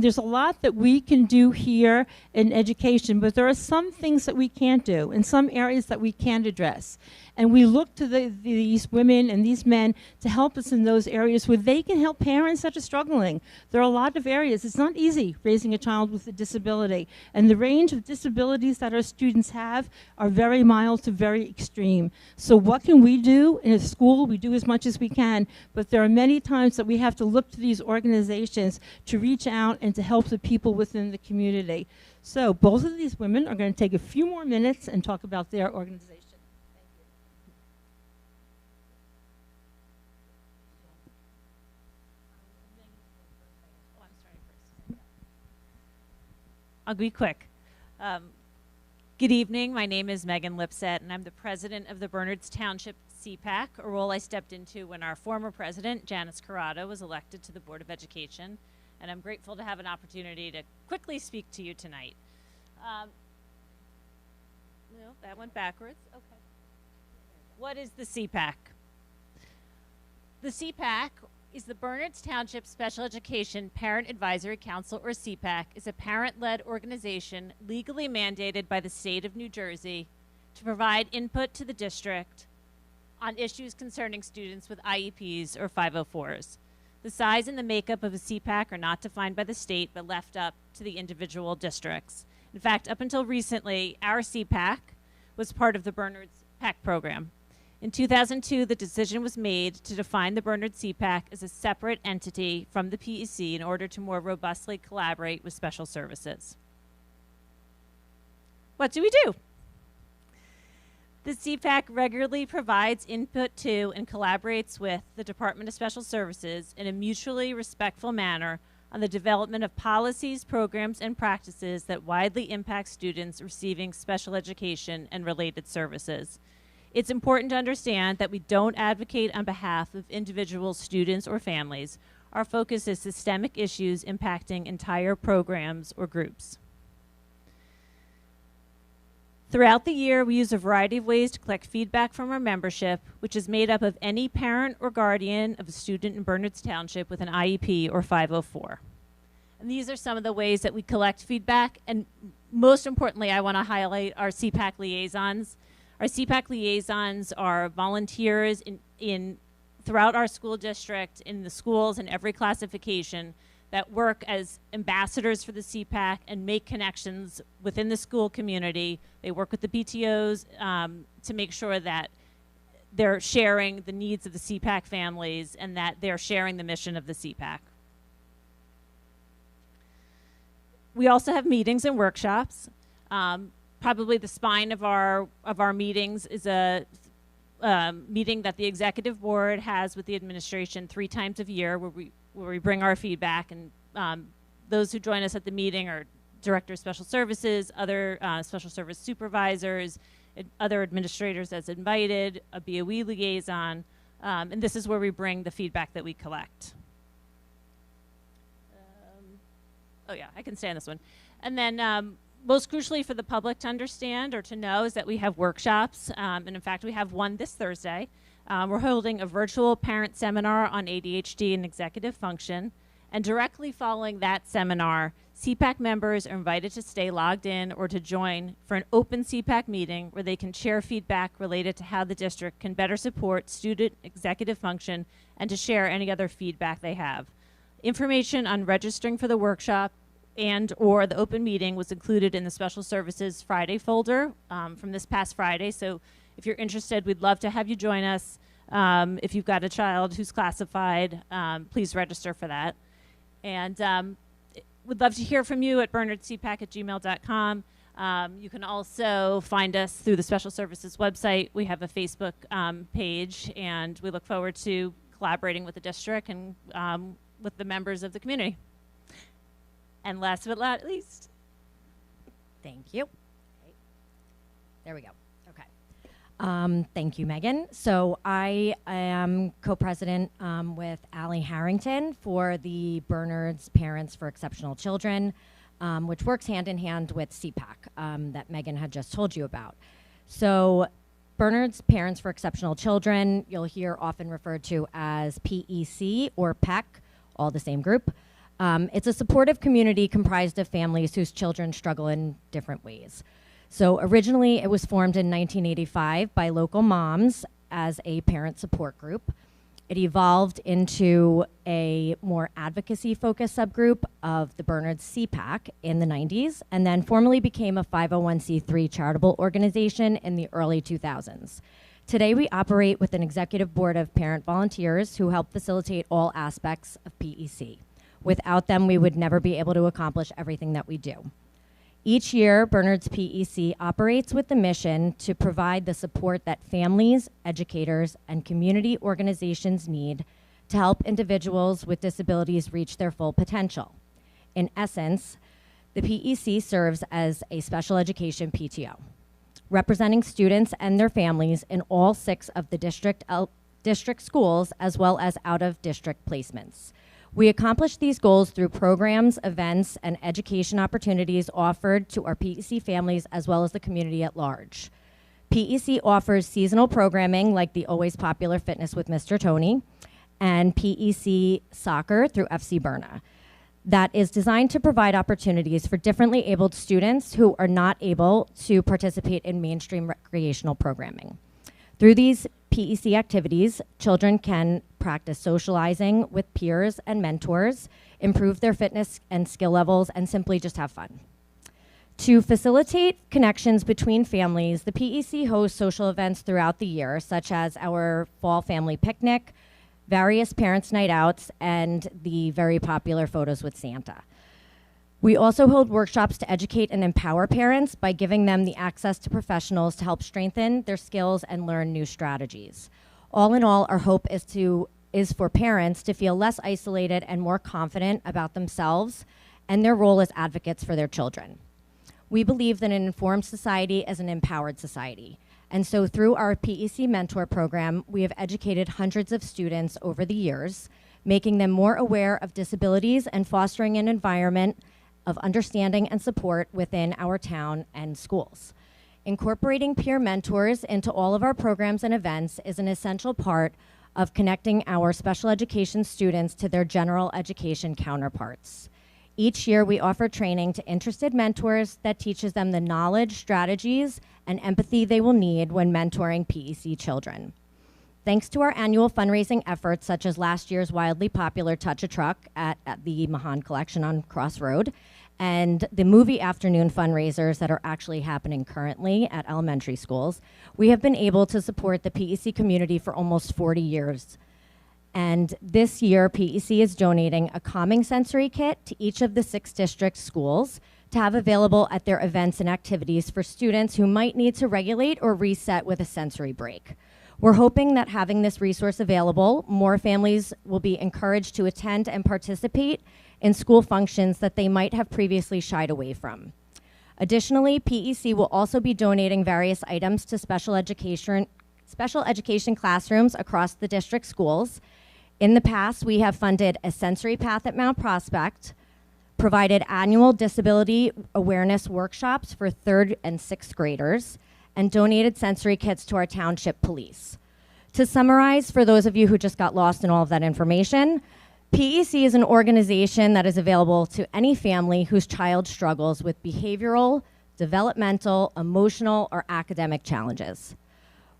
There's a lot that we can do here in education, but there are some things that we can't do and some areas that we can't address. And we look to these women and these men to help us in those areas where they can help parents that are struggling. There are a lot of areas. It's not easy raising a child with a disability. And the range of disabilities that our students have are very mild to very extreme. So what can we do in a school? We do as much as we can. But there are many times that we have to look to these organizations to reach out and to help the people within the community. So both of these women are going to take a few more minutes and talk about their organization. I'll be quick. Good evening. My name is Megan Lipset, and I'm the president of the Bernards Township CPAC, a role I stepped into when our former president, Janice Corrado, was elected to the Board of Education. And I'm grateful to have an opportunity to quickly speak to you tonight. No, that went backwards. Okay. What is the CPAC? The CPAC is the Bernards Township Special Education Parent Advisory Council, or CPAC, is a parent-led organization legally mandated by the state of New Jersey to provide input to the district on issues concerning students with IEPs or 504s. The size and the makeup of a CPAC are not defined by the state, but left up to the individual districts. In fact, up until recently, our CPAC was part of the Bernards PAC program. In 2002, the decision was made to define the Bernards CPAC as a separate entity from the PEC in order to more robustly collaborate with special services. What do we do? The CPAC regularly provides input to and collaborates with the Department of Special Services in a mutually respectful manner on the development of policies, programs, and practices that widely impact students receiving special education and related services. It's important to understand that we don't advocate on behalf of individual students or families. Our focus is systemic issues impacting entire programs or groups. Throughout the year, we use a variety of ways to collect feedback from our membership, which is made up of any parent or guardian of a student in Bernards Township with an IEP or 504. And these are some of the ways that we collect feedback, and most importantly, I want to highlight our CPAC liaisons. Our CPAC liaisons are volunteers throughout our school district, in the schools, in every classification, that work as ambassadors for the CPAC and make connections within the school community. They work with the PTOs to make sure that they're sharing the needs of the CPAC families and that they're sharing the mission of the CPAC. We also have meetings and workshops. probably the spine of our meetings is a meeting that the executive board has with the administration 3 times a year, where we bring our feedback, and those who join us at the meeting are director of special services, other special service supervisors, other administrators as invited, a BOE liaison, and this is where we bring the feedback that we collect. Oh yeah, I can stay on this one. And then most crucially for the public to understand or to know is that we have workshops, and in fact we have one this Thursday. We're holding a virtual parent seminar on ADHD and executive function, and directly following that seminar, CPAC members are invited to stay logged in or to join for an open CPAC meeting where they can share feedback related to how the district can better support student executive function and to share any other feedback they have. Information on registering for the workshop and or the open meeting was included in the Special Services Friday folder from this past Friday. So if you're interested, we'd love to have you join us. If you've got a child who's classified, please register for that. And we'd love to hear from you at bernardcpac@gmail.com. You can also find us through the Special Services website. We have a Facebook page, and we look forward to collaborating with the district and with the members of the community. And last but not least. Thank you. Okay. There we go. Okay. Thank you, Megan. So I am co-president with Allie Harrington for the Bernard's Parents for Exceptional Children, which works hand in hand with CPAC that Megan had just told you about. So Bernard's Parents for Exceptional Children, you'll hear often referred to as PEC or PEC, all the same group. It's a supportive community comprised of families whose children struggle in different ways. So originally it was formed in 1985 by local moms as a parent support group. It evolved into a more advocacy-focused subgroup of the Bernard's CPAC in the 90s, and then formally became a 501c3 charitable organization in the early 2000s. Today we operate with an executive board of parent volunteers who help facilitate all aspects of PEC. Without them, we would never be able to accomplish everything that we do. Each year, Bernard's PEC operates with the mission to provide the support that families, educators, and community organizations need to help individuals with disabilities reach their full potential. In essence, the PEC serves as a special education PTO, representing students and their families in all 6 of the district schools, as well as out-of-district placements. We accomplish these goals through programs, events, and education opportunities offered to our PEC families as well as the community at large. PEC offers seasonal programming like the always popular Fitness with Mr. Tony and PEC Soccer through FC Berna. That is designed to provide opportunities for differently abled students who are not able to participate in mainstream recreational programming. Through these PEC activities, children can practice socializing with peers and mentors, improve their fitness and skill levels, and simply just have fun. To facilitate connections between families, the PEC hosts social events throughout the year, such as our fall family picnic, various parents' night outs, and the very popular Photos with Santa. We also hold workshops to educate and empower parents by giving them the access to professionals to help strengthen their skills and learn new strategies. All in all, our hope is for parents to feel less isolated and more confident about themselves and their role as advocates for their children. We believe that an informed society is an empowered society. And so through our PEC Mentor program, we have educated hundreds of students over the years, making them more aware of disabilities and fostering an environment of understanding and support within our town and schools. Incorporating peer mentors into all of our programs and events is an essential part of connecting our special education students to their general education counterparts. Each year, we offer training to interested mentors that teaches them the knowledge, strategies, and empathy they will need when mentoring PEC children. Thanks to our annual fundraising efforts, such as last year's wildly popular Touch a Truck at the Mahan Collection on Crossroad, and the movie afternoon fundraisers that are actually happening currently at elementary schools, we have been able to support the PEC community for almost 40 years. And this year, PEC is donating a calming sensory kit to each of the 6 district schools to have available at their events and activities for students who might need to regulate or reset with a sensory break. We're hoping that having this resource available, more families will be encouraged to attend and participate in school functions that they might have previously shied away from. Additionally, PEC will also be donating various items to special education classrooms across the district schools. In the past, we have funded a sensory path at Mount Prospect, provided annual disability awareness workshops for 3rd and 6th graders, and donated sensory kits to our township police. To summarize, for those of you who just got lost in all of that information, PEC is an organization that is available to any family whose child struggles with behavioral, developmental, emotional, or academic challenges.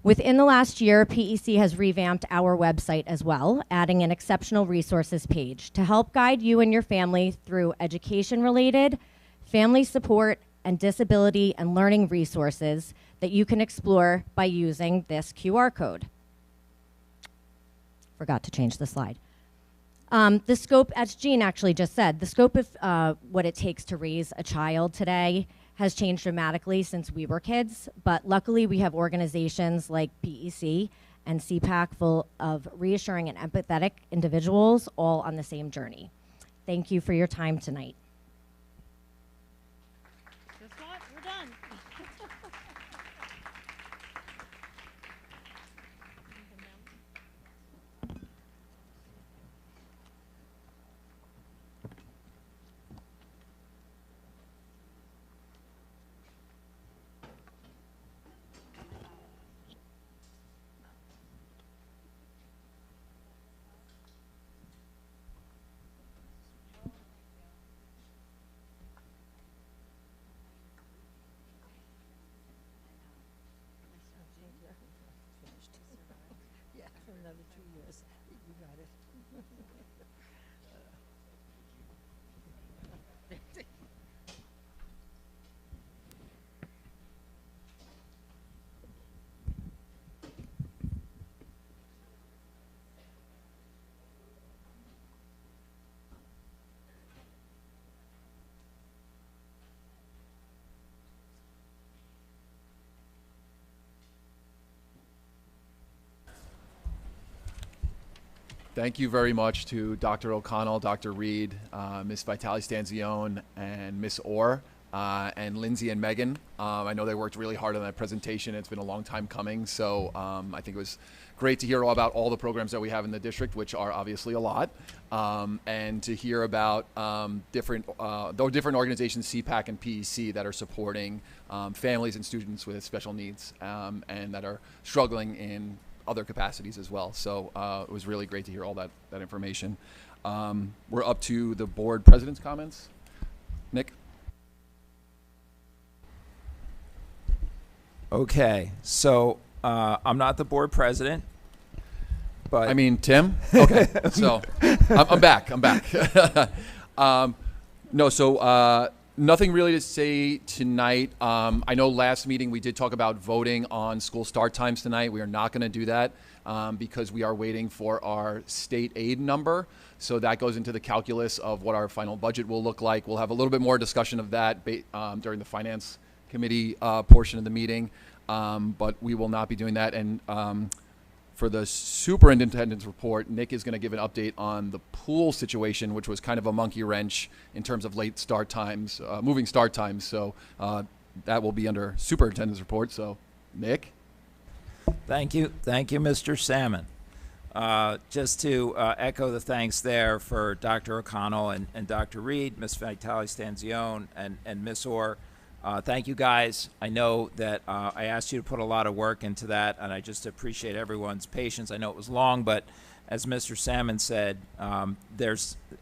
Within the last year, PEC has revamped our website as well, adding an exceptional resources page to help guide you and your family through education-related, family support, and disability and learning resources that you can explore by using this QR code. Forgot to change the slide. The scope, as Jean actually just said, the scope of what it takes to raise a child today has changed dramatically since we were kids, but luckily we have organizations like PEC and CPAC full of reassuring and empathetic individuals all on the same journey. Thank you for your time tonight. Guess what? We're done. Yeah, for another 2 years. You got it. Thank you very much to Dr. O'Connell, Dr. Reed, Ms. Vitale Stanzione, and Ms. Orr, and Lindsay and Megan. I know they worked really hard on that presentation. It's been a long time coming, so I think it was great to hear all about all the programs that we have in the district, which are obviously a lot, and to hear about different organizations, CPAC and PEC, that are supporting families and students with special needs and that are struggling in other capacities as well. So it was really great to hear all that information. We're up to the board president's comments. Nick? Okay, so I'm not the board president, but I mean, Tim? Okay, so I'm back. Nothing really to say tonight. I know last meeting we did talk about voting on school start times tonight. We are not going to do that because we are waiting for our state aid number. So that goes into the calculus of what our final budget will look like. We'll have a little bit more discussion of that during the finance committee portion of the meeting, but we will not be doing that. And for the superintendent's report, Nick is going to give an update on the pool situation, which was kind of a monkey wrench in terms of late start times, moving start times. So that will be under superintendent's report. So, Nick. Thank you, Mr. Salmon. Just to echo the thanks there for Dr. O'Connell and Dr. Reed, Ms. Vitale Stanzione, and Ms. Orr. Thank you, guys. I know that I asked you to put a lot of work into that, and I just appreciate everyone's patience. I know it was long, but as Mr. Salmon said,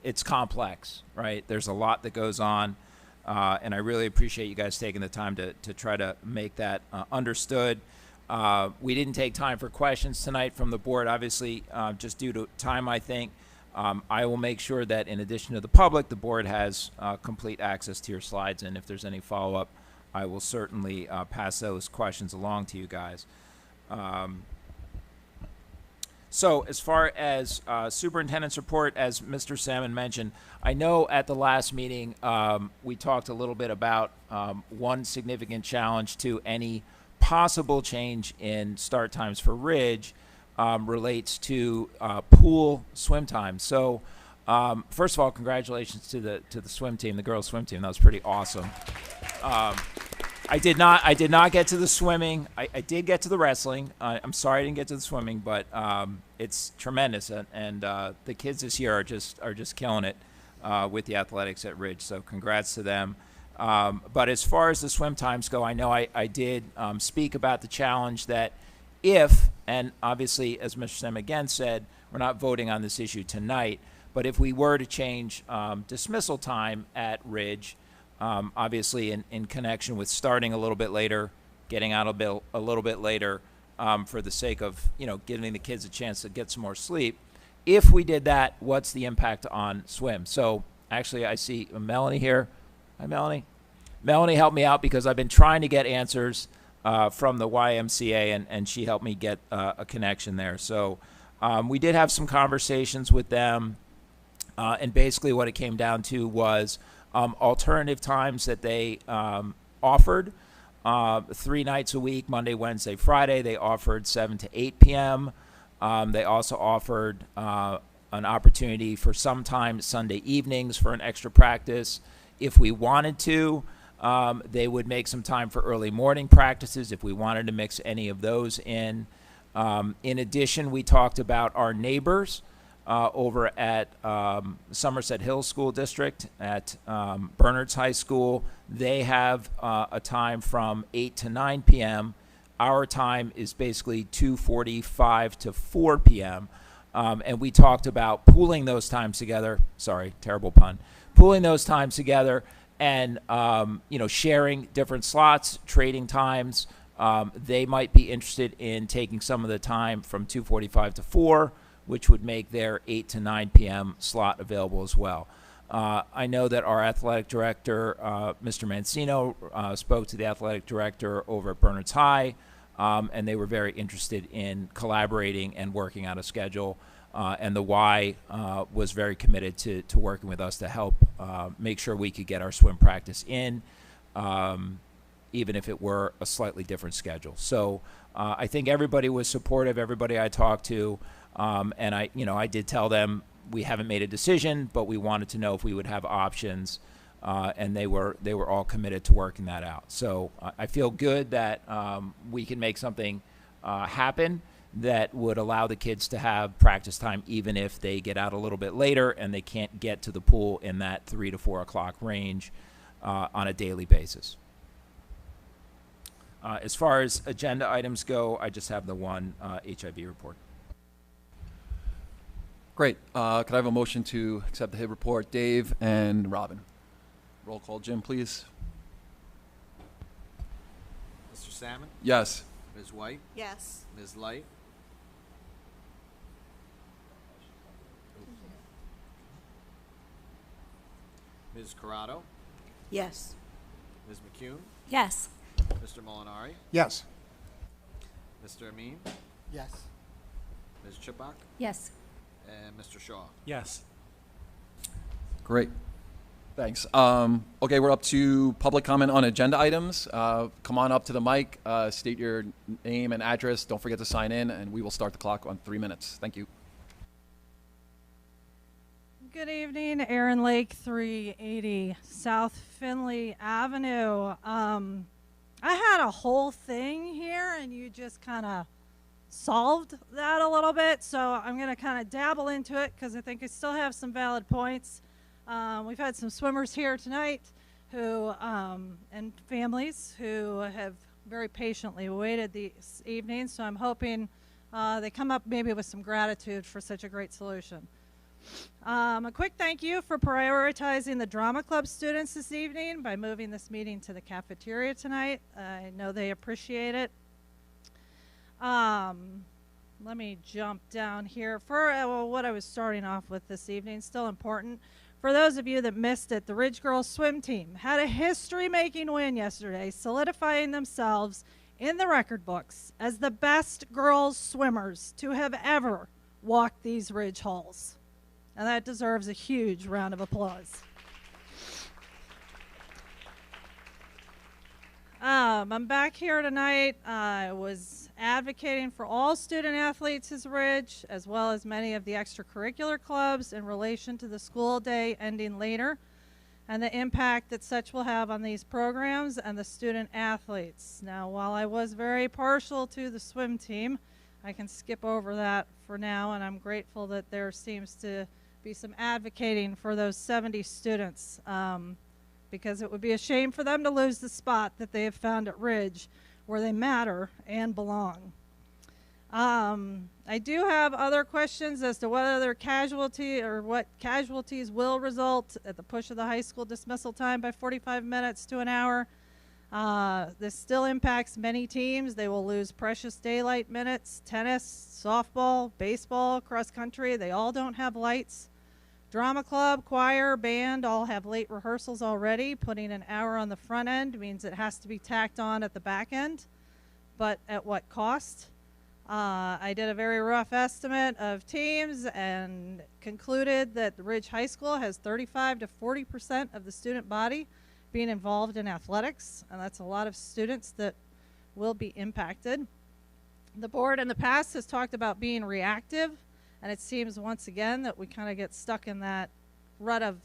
it's complex, right? There's a lot that goes on, and I really appreciate you guys taking the time to try to make that understood. We didn't take time for questions tonight from the board, obviously, just due to time, I think. I will make sure that in addition to the public, the board has complete access to your slides, and if there's any follow-up, I will certainly pass those questions along to you guys. So as far as superintendent's report, as Mr. Salmon mentioned, I know at the last meeting we talked a little bit about one significant challenge to any possible change in start times for Ridge relates to pool swim time. So first of all, congratulations to the swim team, the girls swim team. That was pretty awesome. I did not get to the swimming. I did get to the wrestling. I'm sorry I didn't get to the swimming, but it's tremendous, and the kids this year are just killing it with the athletics at Ridge. So congrats to them. But as far as the swim times go, I know I did speak about the challenge that if, and obviously as Mr. Sem again said, we're not voting on this issue tonight, but if we were to change dismissal time at Ridge, obviously in connection with starting a little bit later, getting out a little bit later for the sake of, giving the kids a chance to get some more sleep. If we did that, what's the impact on swim? So actually I see Melanie here. Hi, Melanie. Melanie helped me out because I've been trying to get answers from the YMCA, and she helped me get a connection there. So we did have some conversations with them, and basically what it came down to was alternative times that they offered 3 nights a week, Monday, Wednesday, Friday. They offered 7 to 8 p.m. They also offered an opportunity for sometimes Sunday evenings for an extra practice. If we wanted to, they would make some time for early morning practices if we wanted to mix any of those in. In addition, we talked about our neighbors over at Somerset Hills School District at Bernards High School. They have a time from 8 to 9 p.m. Our time is basically 2:45 to 4 p.m. And we talked about pooling those times together. Sorry, terrible pun. Pooling those times together and, sharing different slots, trading times. They might be interested in taking some of the time from 2:45 to 4, which would make their 8 to 9 p.m. slot available as well. I know that our athletic director, Mr. Mancino, spoke to the athletic director over at Bernards High, and they were very interested in collaborating and working out a schedule. And the Y was very committed to working with us to help make sure we could get our swim practice in, even if it were a slightly different schedule. So I think everybody was supportive, everybody I talked to, and I did tell them we haven't made a decision, but we wanted to know if we would have options, and they were all committed to working that out. So I feel good that we can make something happen that would allow the kids to have practice time even if they get out a little bit later and they can't get to the pool in that 3 to 4 o'clock range on a daily basis. As far as agenda items go, I just have the one HIV report. Great. Could I have a motion to accept the HIB report? Dave and Robin. Roll call, Jim, please. Mr. Salmon? Yes. Ms. White? Yes. Ms. Light? Ms. Corrado? Yes. Ms. McCune? Yes. Mr. Molinari? Yes. Mr. Amin? Yes. Ms. Chippak? Yes. And Mr. Shaw? Yes. Great. Thanks. Okay, we're up to public comment on agenda items. Come on up to the mic, state your name and address. Don't forget to sign in, and we will start the clock on 3 minutes. Thank you. Good evening, Aaron Lake, 380 South Finley Avenue. I had a whole thing here, and you just kind of solved that a little bit, so I'm going to kind of dabble into it because I think I still have some valid points. We've had some swimmers here tonight who, and families who have very patiently waited this evening, so I'm hoping they come up maybe with some gratitude for such a great solution. A quick thank you for prioritizing the drama club students this evening by moving this meeting to the cafeteria tonight. I know they appreciate it. Let me jump down here for what I was starting off with this evening. Still important. For those of you that missed it, the Ridge Girls swim team had a history-making win yesterday, solidifying themselves in the record books as the best girls swimmers to have ever walked these ridge halls. And that deserves a huge round of applause. I'm back here tonight. I was advocating for all student athletes as Ridge, as well as many of the extracurricular clubs in relation to the school day ending later and the impact that such will have on these programs and the student athletes. Now, while I was very partial to the swim team, I can skip over that for now, and I'm grateful that there seems to be some advocating for those 70 students, because it would be a shame for them to lose the spot that they have found at Ridge where they matter and belong. I do have other questions as to what other casualty or what casualties will result at the push of the high school dismissal time by 45 minutes to an hour. This still impacts many teams. They will lose precious daylight minutes. Tennis, softball, baseball, cross country, they all don't have lights. Drama club, choir, band all have late rehearsals already. Putting an hour on the front end means it has to be tacked on at the back end. But at what cost? I did a very rough estimate of teams and concluded that the Ridge High School has 35 to 40% of the student body being involved in athletics, and that's a lot of students that will be impacted. The board in the past has talked about being reactive, and it seems once again that we kind of get stuck in that rut of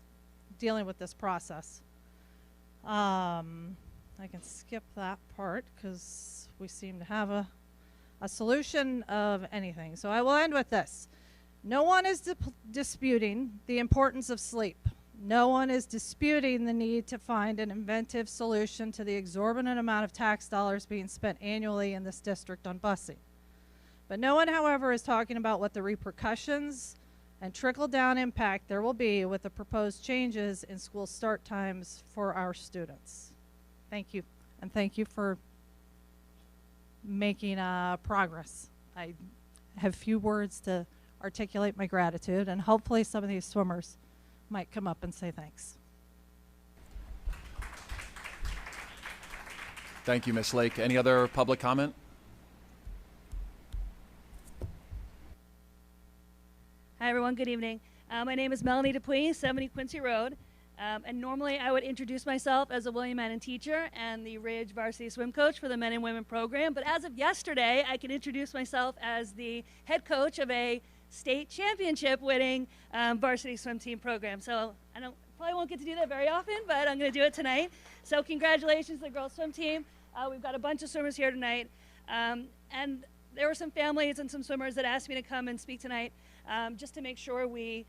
dealing with this process. I can skip that part because we seem to have a solution of anything. So I will end with this. No one is disputing the importance of sleep. No one is disputing the need to find an inventive solution to the exorbitant amount of tax dollars being spent annually in this district on busing. But no one, however, is talking about what the repercussions and trickle-down impact there will be with the proposed changes in school start times for our students. Thank you, and thank you for making progress. I have few words to articulate my gratitude, and hopefully some of these swimmers might come up and say thanks. Thank you, Ms. Lake. Any other public comment? Hi, everyone. Good evening. My name is Melanie Dupuy, 70 Quincy Road. And normally I would introduce myself as a William Manning teacher and the Ridge varsity swim coach for the men and women program. But as of yesterday, I can introduce myself as the head coach of a state championship winning varsity swim team program. So I probably won't get to do that very often, but I'm going to do it tonight. So congratulations to the girls swim team. We've got a bunch of swimmers here tonight. And there were some families and some swimmers that asked me to come and speak tonight just to make sure we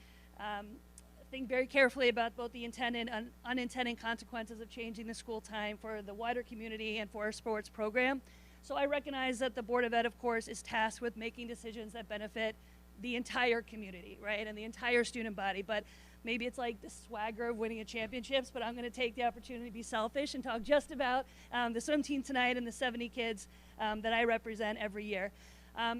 think very carefully about both the intended and unintended consequences of changing the school time for the wider community and for our sports program. So I recognize that the Board of Ed, of course, is tasked with making decisions that benefit the entire community, right, and the entire student body. But maybe it's like the swagger of winning a championships, but I'm going to take the opportunity to be selfish and talk just about the swim team tonight and the 70 kids that I represent every year.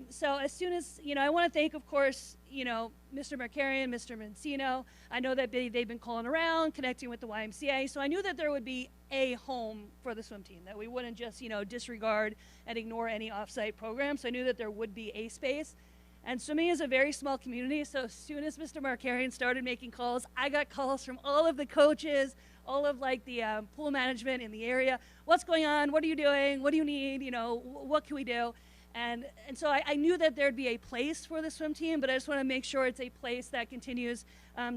So as soon as, I want to thank, of course, Mr. Markarian, Mr. Mancino. I know that they've been calling around, connecting with the YMCA, so I knew that there would be a home for the swim team, that we wouldn't just, disregard and ignore any off-site programs. So I knew that there would be a space. And swimming is a very small community, so as soon as Mr. Markarian started making calls, I got calls from all of the coaches, all of the pool management in the area. What's going on? What are you doing? What do you need? What can we do? And so I knew that there'd be a place for the swim team, but I just want to make sure it's a place that continues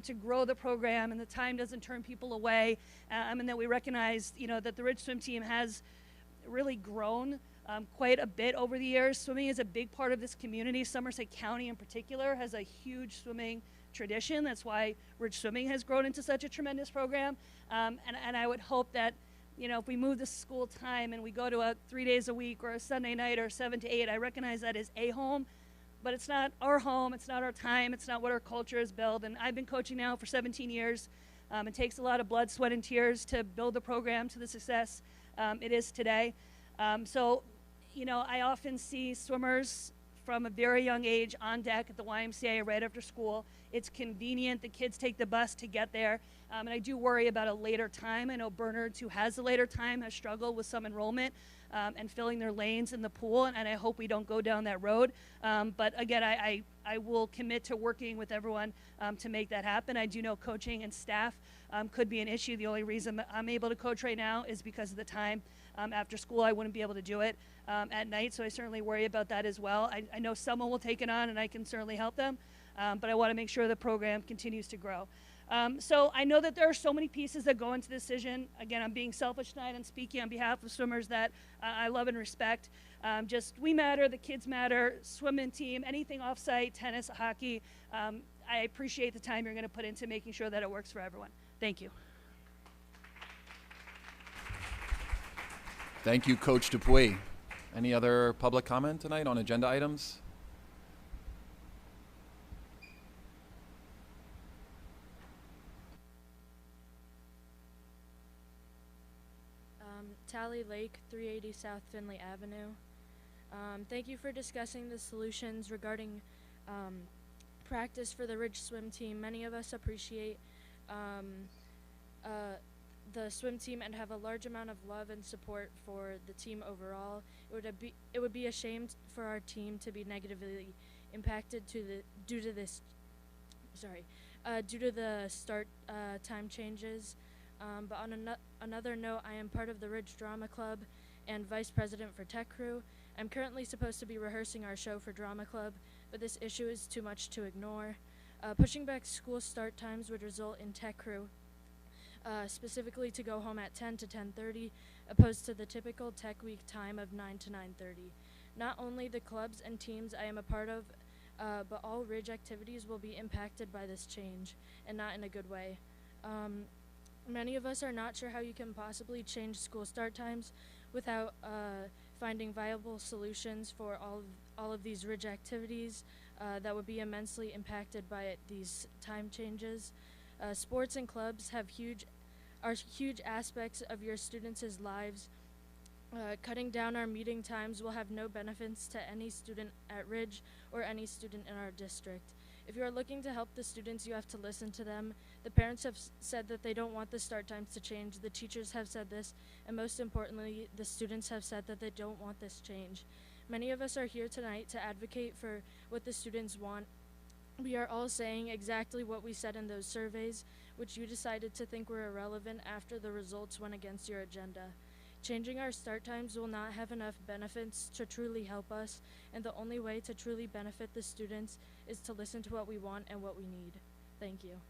to grow the program and the time doesn't turn people away, and that we recognize, that the Ridge swim team has really grown quite a bit over the years. Swimming is a big part of this community. Somerset County in particular has a huge swimming tradition. That's why Ridge Swimming has grown into such a tremendous program. And I would hope that if we move the school time and we go to a 3 days a week or a Sunday night or 7 to 8, I recognize that is a home, but it's not our home, it's not our time, it's not what our culture is built. And I've been coaching now for 17 years. It takes a lot of blood, sweat, and tears to build the program to the success it is today. So I often see swimmers from a very young age on deck at the YMCA right after school. It's convenient. The kids take the bus to get there. And I do worry about a later time. I know Bernards, who has a later time, has struggled with some enrollment and filling their lanes in the pool, and I hope we don't go down that road. But again, I will commit to working with everyone to make that happen. I do know coaching and staff could be an issue. The only reason that I'm able to coach right now is because of the time. After school, I wouldn't be able to do it at night, so I certainly worry about that as well. I know someone will take it on, and I can certainly help them, but I want to make sure the program continues to grow. So I know that there are so many pieces that go into the decision. Again, I'm being selfish tonight and speaking on behalf of swimmers that I love and respect. Just we matter, the kids matter, swimming team, anything off-site, tennis, hockey. I appreciate the time you're going to put into making sure that it works for everyone. Thank you. Thank you, Coach Dupuy. Any other public comment tonight on agenda items? Tally Lake, 380 South Finley Avenue. Thank you for discussing the solutions regarding practice for the Ridge swim team. Many of us appreciate the swim team and have a large amount of love and support for the team overall. It would be a shame for our team to be negatively impacted due to the start time changes. But on another note, I am part of the Ridge Drama Club and vice president for Tech Crew. I'm currently supposed to be rehearsing our show for Drama Club, but this issue is too much to ignore. Pushing back school start times would result in Tech Crew, specifically to go home at 10 to 10:30, opposed to the typical Tech Week time of 9 to 9:30. Not only the clubs and teams I am a part of, but all Ridge activities will be impacted by this change, and not in a good way. Many of us are not sure how you can possibly change school start times without finding viable solutions for all of these Ridge activities that would be immensely impacted by these time changes. Sports and clubs are huge aspects of your students' lives. Cutting down our meeting times will have no benefits to any student at Ridge or any student in our district. If you are looking to help the students, you have to listen to them. The parents have said that they don't want the start times to change. The teachers have said this, and most importantly, the students have said that they don't want this change. Many of us are here tonight to advocate for what the students want. We are all saying exactly what we said in those surveys, which you decided to think were irrelevant after the results went against your agenda. Changing our start times will not have enough benefits to truly help us, and the only way to truly benefit the students is to listen to what we want and what we need. Thank you.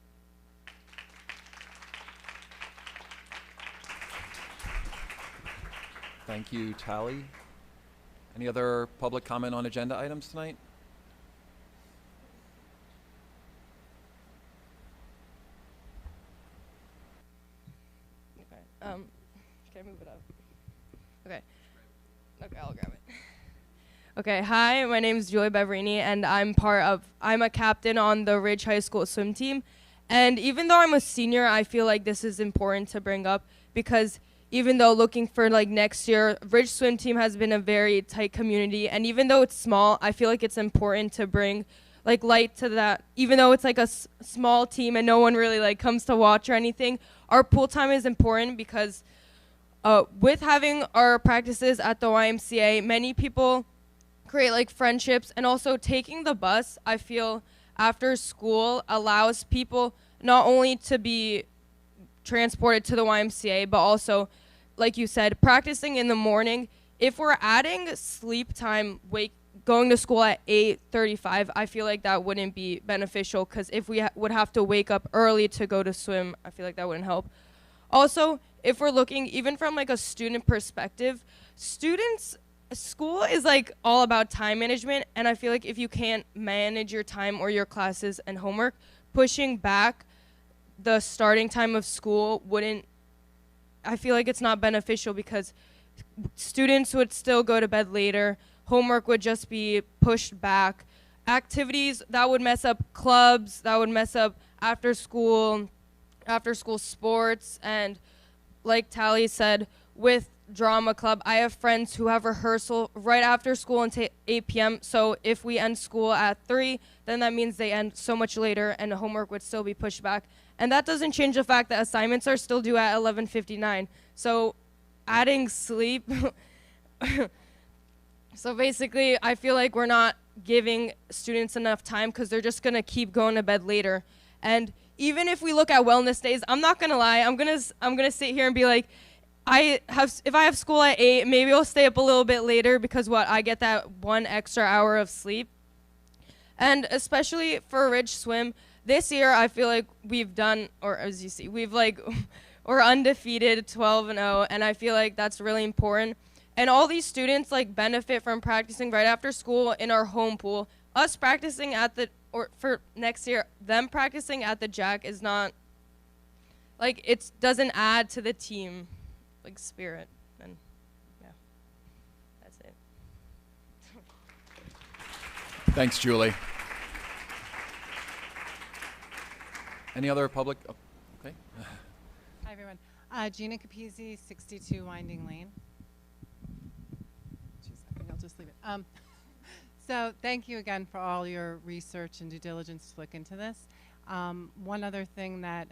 Thank you, Tally. Any other public comment on agenda items tonight? Okay. Can I move it up? Okay. Okay, I'll grab it. Okay, hi, my name is Julie Beverini, and I'm a captain on the Ridge High School swim team. And even though I'm a senior, I feel like this is important to bring up because even though looking for like next year, Ridge swim team has been a very tight community. And even though it's small, I feel like it's important to bring like light to that. Even though it's like a small team and no one really like comes to watch or anything, our pool time is important because with having our practices at the YMCA, many people create like friendships, and also taking the bus, I feel, after school allows people not only to be transported to the YMCA, but also, like you said, practicing in the morning. If we're adding sleep time, going to school at 8:35, I feel like that wouldn't be beneficial because if we would have to wake up early to go to swim, I feel like that wouldn't help. Also, if we're looking even from like a student perspective, school is like all about time management, and I feel like if you can't manage your time or your classes and homework, pushing back the starting time of school I feel like it's not beneficial because students would still go to bed later, homework would just be pushed back, activities that would mess up clubs, that would mess up after school sports, and like Tally said, with drama club, I have friends who have rehearsal right after school until 8 p.m. So if we end school at 3, then that means they end so much later and the homework would still be pushed back. And that doesn't change the fact that assignments are still due at 11:59. So adding sleep. So basically, I feel like we're not giving students enough time because they're just going to keep going to bed later. And even if we look at wellness days, I'm not going to lie. I'm going to sit here and be like, if I have school at 8, maybe I'll stay up a little bit later because I get that 1 extra hour of sleep. And especially for Ridge Swim, this year I feel like we've done, or as you see, we're undefeated 12-0, and I feel like that's really important. And all these students benefit from practicing right after school in our home pool. Us practicing for next year, them practicing at the Jack is not, it doesn't add to the team, spirit. And yeah, that's it. Thanks, Julie. Any other public? Oh, okay. Hi, everyone. Gina Capizzi, 62 Winding Lane. I think I'll just leave it. So thank you again for all your research and due diligence to look into this. One other thing that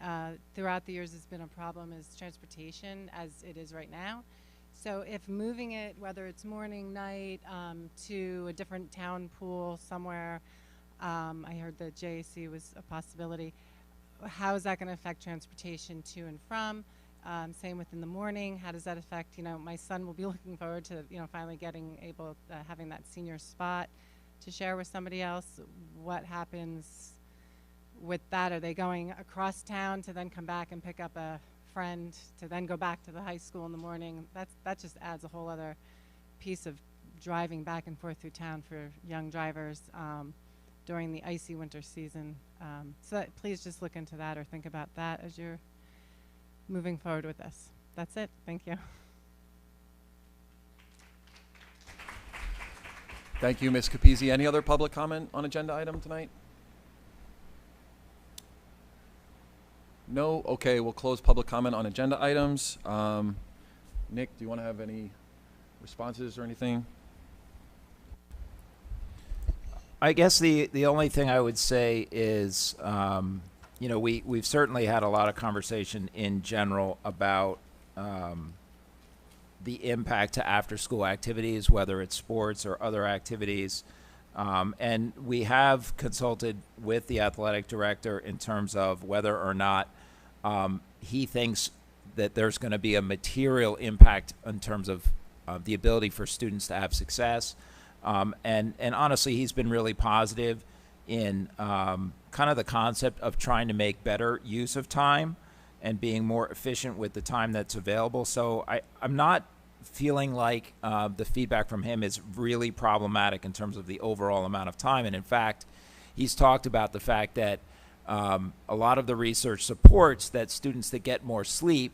throughout the years has been a problem is transportation, as it is right now. So if moving it, whether it's morning, night, to a different town pool somewhere, I heard that JAC was a possibility. How is that going to affect transportation to and from? Same within the morning. How does that affect, my son will be looking forward to, finally having that senior spot to share with somebody else. What happens with that? Are they going across town to then come back and pick up a friend to then go back to the high school in the morning? That just adds a whole other piece of driving back and forth through town for young drivers during the icy winter season. So please just look into that or think about that as you're moving forward with this. That's it. Thank you. Thank you, Ms. Capizzi. Any other public comment on agenda item tonight? No? Okay, we'll close public comment on agenda items. Nick, do you want to have any responses or anything? I guess the only thing I would say is, we've certainly had a lot of conversation in general about the impact to after-school activities, whether it's sports or other activities. And we have consulted with the athletic director in terms of whether or not he thinks that there's going to be a material impact in terms of the ability for students to have success. And honestly, he's been really positive in kind of the concept of trying to make better use of time and being more efficient with the time that's available. So I'm not feeling like the feedback from him is really problematic in terms of the overall amount of time. And in fact, he's talked about the fact that a lot of the research supports that students that get more sleep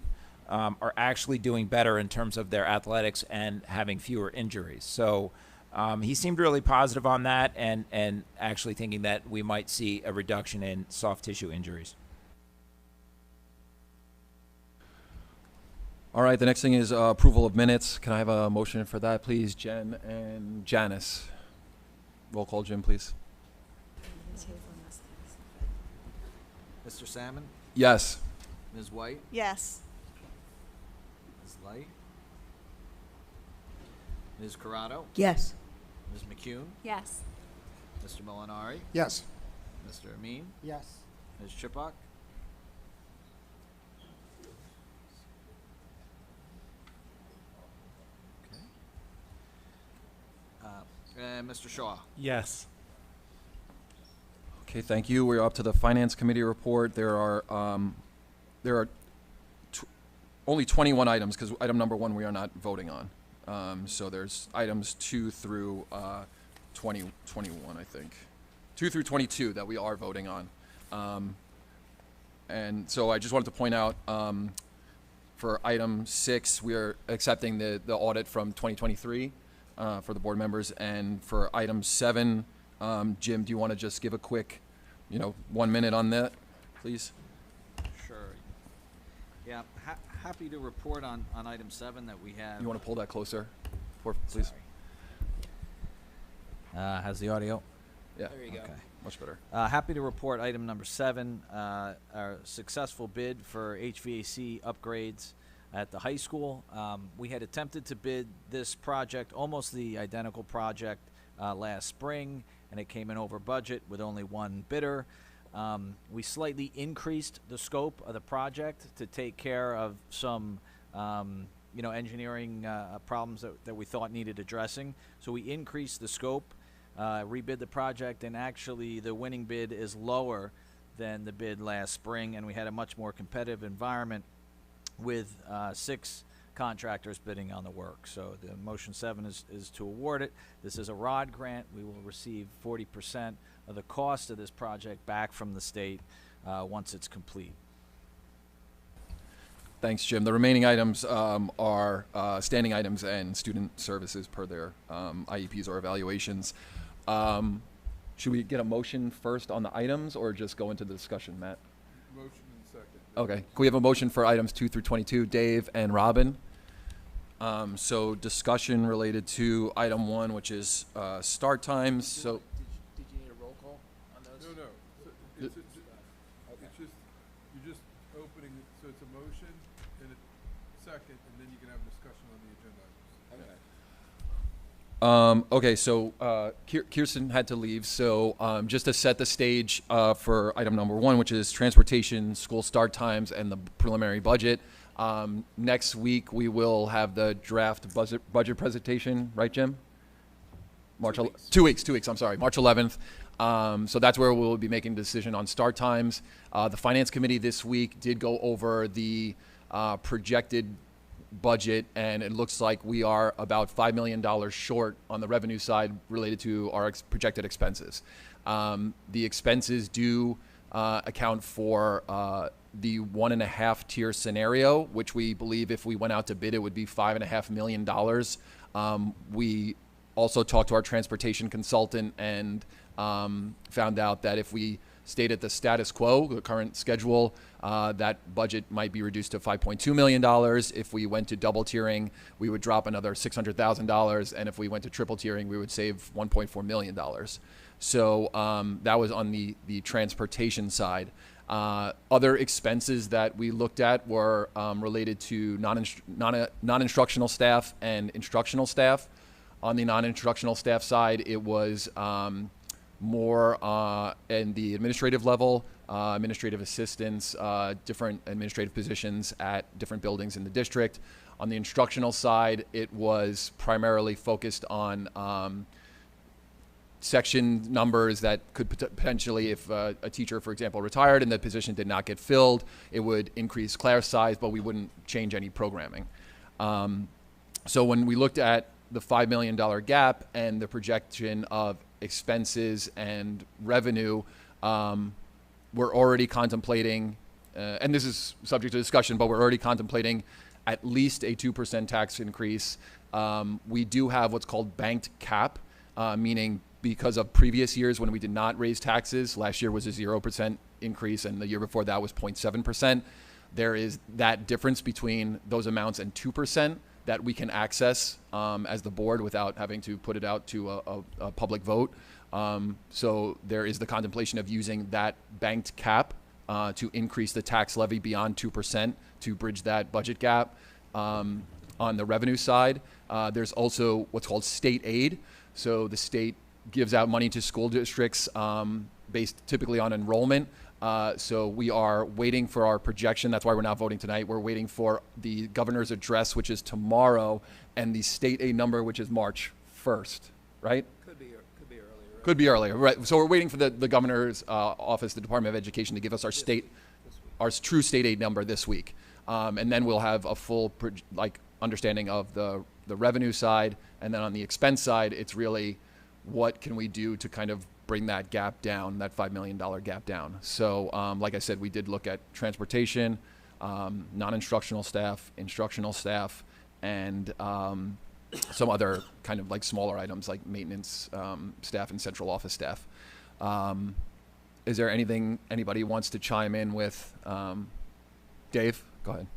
are actually doing better in terms of their athletics and having fewer injuries. So he seemed really positive on that and actually thinking that we might see a reduction in soft tissue injuries. All right, the next thing is approval of minutes. Can I have a motion for that, please? Jen and Janice. Roll call, Jim, please. Mr. Salmon? Yes. Ms. White? Yes. Ms. Light? Ms. Corrado? Yes. Ms. McCune? Yes. Mr. Molinari? Yes. Mr. Amin? Yes. Ms. Chipok? And Mr. Shaw? Yes. Okay, thank you. We're up to the Finance Committee report. There are only 21 items because item number 1 we are not voting on. So there's items 2 through 21, I think. 2 through 22 that we are voting on. And so I just wanted to point out for item 6, we are accepting the audit from 2023 for the board members. And for item 7, Jim, do you want to just give a quick, 1 minute on that, please? Sure. Yeah. happy to report on item 7 that we have. You want to pull that closer, please? Has the audio? Yeah. There you go. Okay. Much better. Happy to report item number 7, our successful bid for HVAC upgrades at the high school. We had attempted to bid this project, almost the identical project, last spring, and it came in over budget with only one bidder. We slightly increased the scope of the project to take care of some engineering problems that we thought needed addressing. So we increased the scope, rebid the project, and actually the winning bid is lower than the bid last spring, and we had a much more competitive environment with 6 contractors bidding on the work. So the motion 7 is to award it. This is a ROD grant. We will receive 40% of the cost of this project back from the state once it's complete. Thanks, Jim. The remaining items are standing items and student services per their IEPs or evaluations. Should we get a motion first on the items or just go into the discussion, Matt? Motion and second. Okay. Can we have a motion for items 2 through 22, Dave and Robin? So discussion related to item 1, which is start times. So Did you need a roll call on those? No. It's just, you're just opening, so it's a motion and a second, and then you can have a discussion on the agenda items. Okay, so Kirsten had to leave, so just to set the stage for item number 1, which is transportation, school start times, and the preliminary budget. Next week we will have the draft budget presentation, right, Jim? March 2 weeks. I'm sorry, March 11th. So that's where we'll be making a decision on start times. The Finance Committee this week did go over the projected budget, and it looks like we are about $5 million short on the revenue side related to our projected expenses. The expenses do account for the 1.5 tier scenario, which we believe if we went out to bid, it would be $5.5 million. We also talked to our transportation consultant and found out that if we stayed at the status quo, the current schedule, that budget might be reduced to $5.2 million. If we went to double tiering, we would drop another $600,000. And if we went to triple tiering, we would save $1.4 million. So that was on the transportation side. Other expenses that we looked at were related to non-instructional staff and instructional staff. On the non-instructional staff side, it was more in the administrative level, administrative assistants, different administrative positions at different buildings in the district. On the instructional side, it was primarily focused on section numbers that could potentially, if a teacher, for example, retired and the position did not get filled, it would increase class size, but we wouldn't change any programming. So when we looked at the $5 million gap and the projection of expenses and revenue, we're already contemplating, and this is subject to discussion, but we're already contemplating at least a 2% tax increase. We do have what's called banked cap, meaning because of previous years when we did not raise taxes, last year was a 0% increase and the year before that was 0.7%. There is that difference between those amounts and 2% that we can access as the board without having to put it out to a public vote. So there is the contemplation of using that banked cap to increase the tax levy beyond 2% to bridge that budget gap. On the revenue side, there's also what's called state aid. So the state gives out money to school districts based typically on enrollment. So we are waiting for our projection. That's why we're not voting tonight. We're waiting for the governor's address, which is tomorrow, and the state aid number, which is March 1st, right? Could be earlier. Right? Could be earlier, right? So we're waiting for the governor's office, the Department of Education, to give us our our true state aid number this week, and then we'll have a full understanding of the revenue side, and then on the expense side, it's really what can we do to kind of bring that gap down, that $5 million gap down. So like I said, we did look at transportation, non-instructional staff, instructional staff, and some other kind of like smaller items like maintenance staff and central office staff. Is there anything anybody wants to chime in with? Dave, go ahead.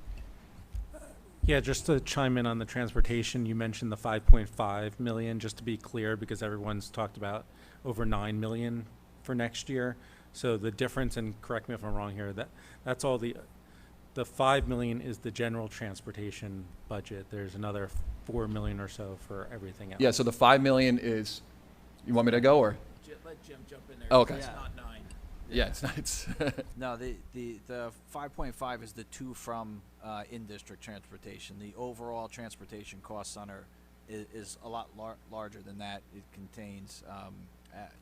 Yeah, just to chime in on the transportation, you mentioned the 5.5 million, just to be clear, because everyone's talked about over 9 million for next year. So the difference, and correct me if I'm wrong here, that's all the 5 million is the general transportation budget. There's another 4 million or so for everything else. Yeah, so the 5 million is, you want me to go or? Let Jim jump in there. Oh, okay. It's not 9. Yeah, it's not. It's No, the 5.5 is the two from in-district transportation. The overall transportation cost center is a lot larger than that. It contains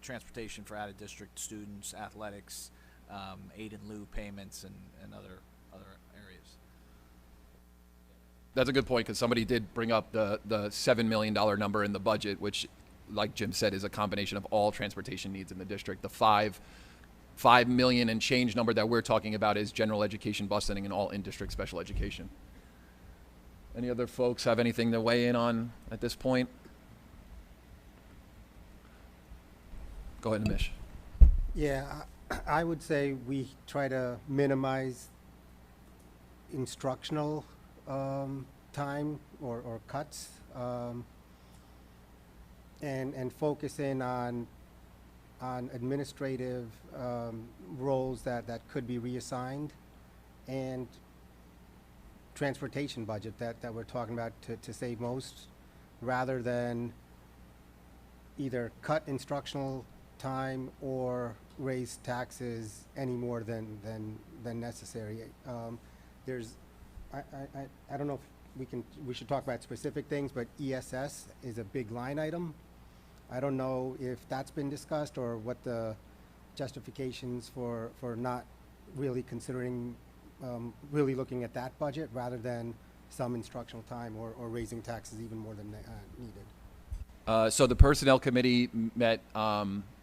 transportation for out-of-district students, athletics, aid and lieu payments, and other areas. That's a good point, because somebody did bring up the $7 million number in the budget, which, like Jim said, is a combination of all transportation needs in the district. The 5 million and change number that we're talking about is general education busing and all in-district special education. Any other folks have anything to weigh in on at this point? Go ahead, Amish. Yeah, I would say we try to minimize instructional time or cuts, and focus in on administrative roles that could be reassigned, and transportation budget that we're talking about to save most, rather than either cut instructional time or raise taxes any more than necessary. I don't know if we should talk about specific things, but ESS is a big line item. I don't know if that's been discussed or what the justifications for not really considering, really looking at that budget rather than some instructional time or raising taxes even more than needed. So the Personnel Committee met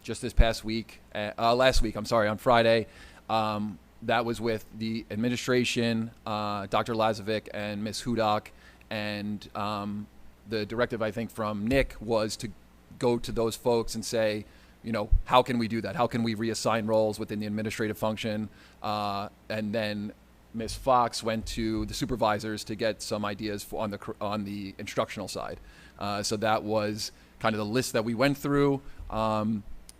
just this past week, last week, I'm sorry, on Friday. That was with the administration, Dr. Lazovic and Ms. Hudak, and the directive, I think, from Nick was to go to those folks and say, you know, how can we do that? How can we reassign roles within the administrative function? And then Ms. Fox went to the supervisors to get some ideas on the instructional side. So that was kind of the list that we went through.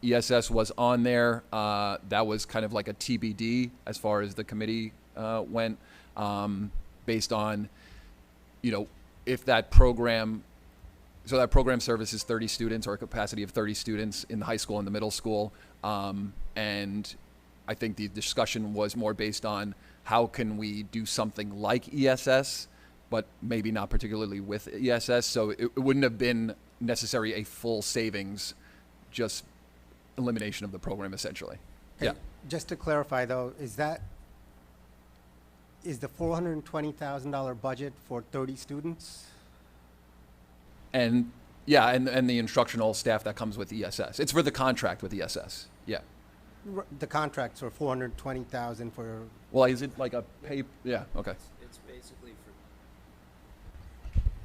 ESS was on there. That was kind of like a TBD as far as the committee went, based on, you know, if that program, so that program services 30 students or a capacity of 30 students in the high school and the middle school. And I think the discussion was more based on how can we do something like ESS, but maybe not particularly with ESS. So it wouldn't have been necessary a full savings, just elimination of the program essentially. Okay. Yeah. Just to clarify though, is the $420,000 budget for 30 students? And yeah, and the instructional staff that comes with ESS. It's for the contract with ESS. Yeah. The contracts are $420,000 for. Well, is it like a pay? Yeah. Okay. It's basically for.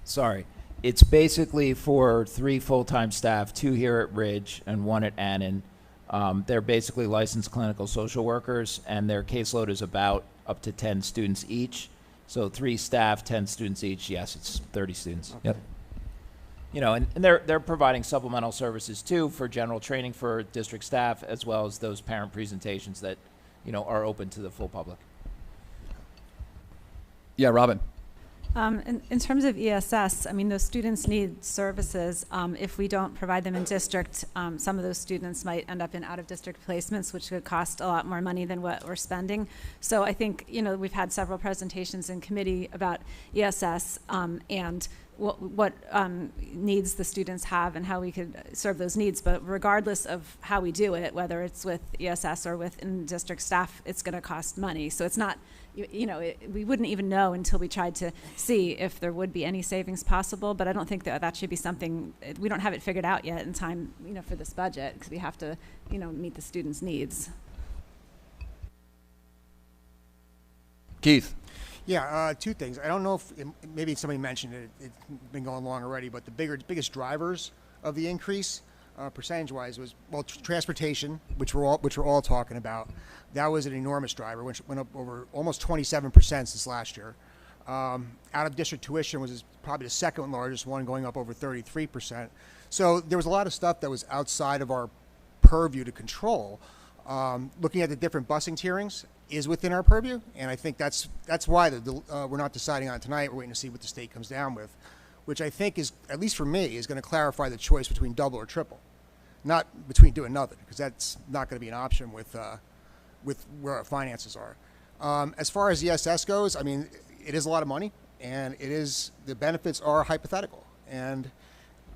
Sorry, it's basically for 3 full-time staff, 2 here at Ridge and 1 at Annan. They're basically licensed clinical social workers, and their caseload is about up to 10 students each. So 3 staff, 10 students each. Yes, it's 30 students. Okay. Yep. You know, and they're providing supplemental services too for general training for district staff, as well as those parent presentations that, you know, are open to the full public. Yeah, Robin. In terms of ESS, I mean, those students need services. If we don't provide them in district, some of those students might end up in out-of-district placements, which could cost a lot more money than what we're spending. So I think, you know, we've had several presentations in committee about ESS and what needs the students have and how we could serve those needs. But regardless of how we do it, whether it's with ESS or with in-district staff, it's going to cost money. So it's not, you know, we wouldn't even know until we tried to see if there would be any savings possible. But I don't think that should be something, we don't have it figured out yet in time, you know, for this budget, because we have to, you know, meet the students' needs. Keith. Yeah, 2 things. I don't know if maybe somebody mentioned it. It's been going along already, but the biggest drivers of the increase, percentage-wise, was transportation, which we're all talking about. That was an enormous driver, which went up over almost 27% since last year. Out-of-district tuition was probably the second largest one, going up over 33%. So there was a lot of stuff that was outside of our purview to control. Looking at the different busing tierings is within our purview, and I think that's why we're not deciding on it tonight. We're waiting to see what the state comes down with, which I think is, at least for me, is going to clarify the choice between double or triple, not between doing nothing, because that's not going to be an option with where our finances are. As far as ESS goes, I mean, it is a lot of money, and the benefits are hypothetical. And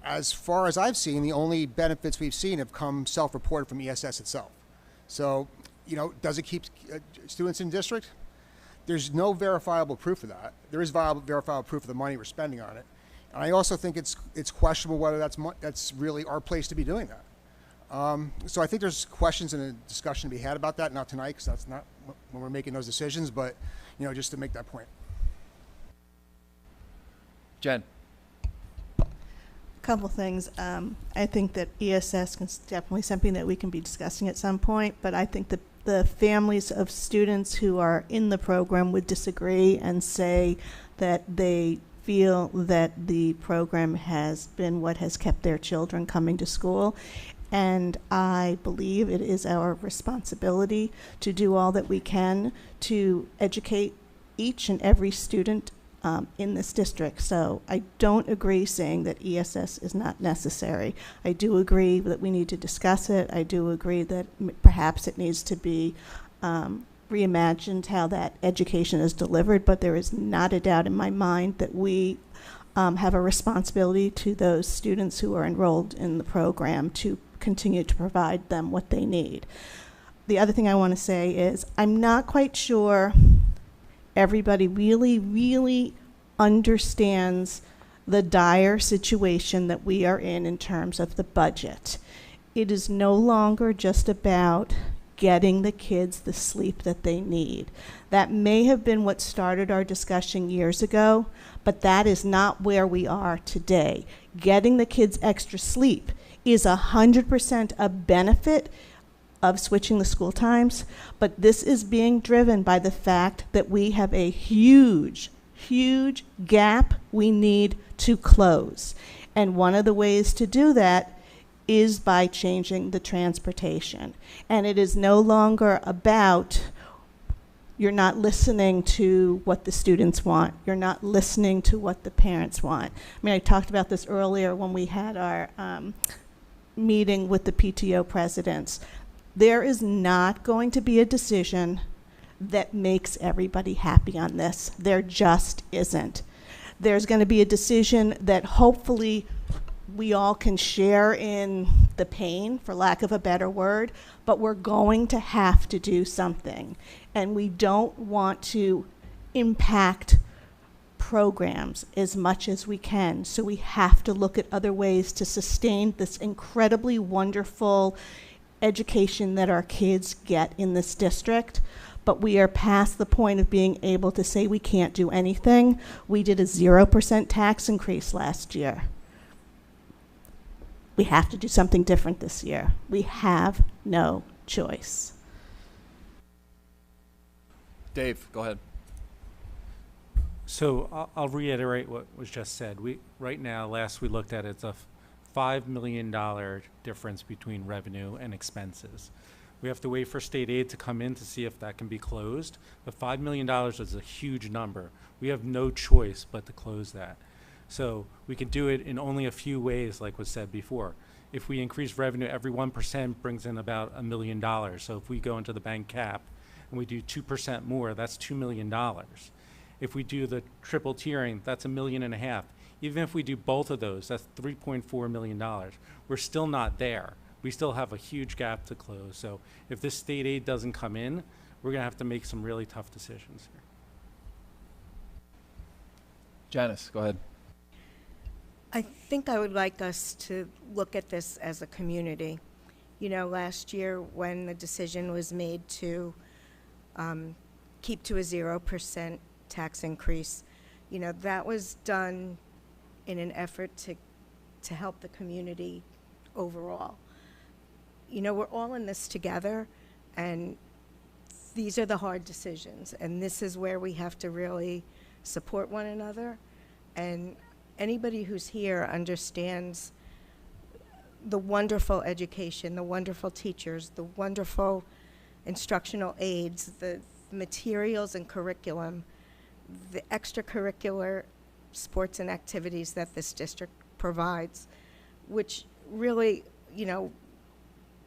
as far as I've seen, the only benefits we've seen have come self-reported from ESS itself. So, does it keep students in district? There's no verifiable proof of that. There is verifiable proof of the money we're spending on it. And I also think it's questionable whether that's really our place to be doing that. So I think there's questions and a discussion to be had about that, not tonight, because that's not when we're making those decisions, but, just to make that point. Jen. Couple things. I think that ESS is definitely something that we can be discussing at some point, but I think that the families of students who are in the program would disagree and say that they feel that the program has been what has kept their children coming to school. And I believe it is our responsibility to do all that we can to educate each and every student in this district. So I don't agree saying that ESS is not necessary. I do agree that we need to discuss it. I do agree that perhaps it needs to be reimagined how that education is delivered, but there is not a doubt in my mind that we have a responsibility to those students who are enrolled in the program to continue to provide them what they need. The other thing I want to say is I'm not quite sure everybody really understands the dire situation that we are in terms of the budget. It is no longer just about getting the kids the sleep that they need. That may have been what started our discussion years ago, but that is not where we are today. Getting the kids extra sleep is 100% a benefit of switching the school times, but this is being driven by the fact that we have a huge gap we need to close. And one of the ways to do that is by changing the transportation. And it is no longer about you're not listening to what the students want. You're not listening to what the parents want. I mean, I talked about this earlier when we had our meeting with the PTO presidents. There is not going to be a decision that makes everybody happy on this. There just isn't. There's going to be a decision that hopefully we all can share in the pain, for lack of a better word, but we're going to have to do something. And we don't want to impact programs as much as we can. So we have to look at other ways to sustain this incredibly wonderful education that our kids get in this district. But we are past the point of being able to say we can't do anything. We did a 0% tax increase last year. We have to do something different this year. We have no choice. Dave, go ahead. So I'll reiterate what was just said. Right now, last we looked at, it's a $5 million difference between revenue and expenses. We have to wait for state aid to come in to see if that can be closed. But $5 million is a huge number. We have no choice but to close that. So we can do it in only a few ways, like was said before. If we increase revenue, every 1% brings in about $1 million. So if we go into the bank cap and we do 2% more, that's $2 million. If we do the triple tiering, that's $1.5 million. Even if we do both of those, that's $3.4 million. We're still not there. We still have a huge gap to close. So if this state aid doesn't come in, we're going to have to make some really tough decisions here. Janice, go ahead. I think I would like us to look at this as a community. You know, last year when the decision was made to keep to a 0% tax increase, you know, that was done in an effort to help the community overall. You know, we're all in this together, and these are the hard decisions, and this is where we have to really support one another. And anybody who's here understands the wonderful education, the wonderful teachers, the wonderful instructional aids, the materials and curriculum, the extracurricular sports and activities that this district provides, which really, you know,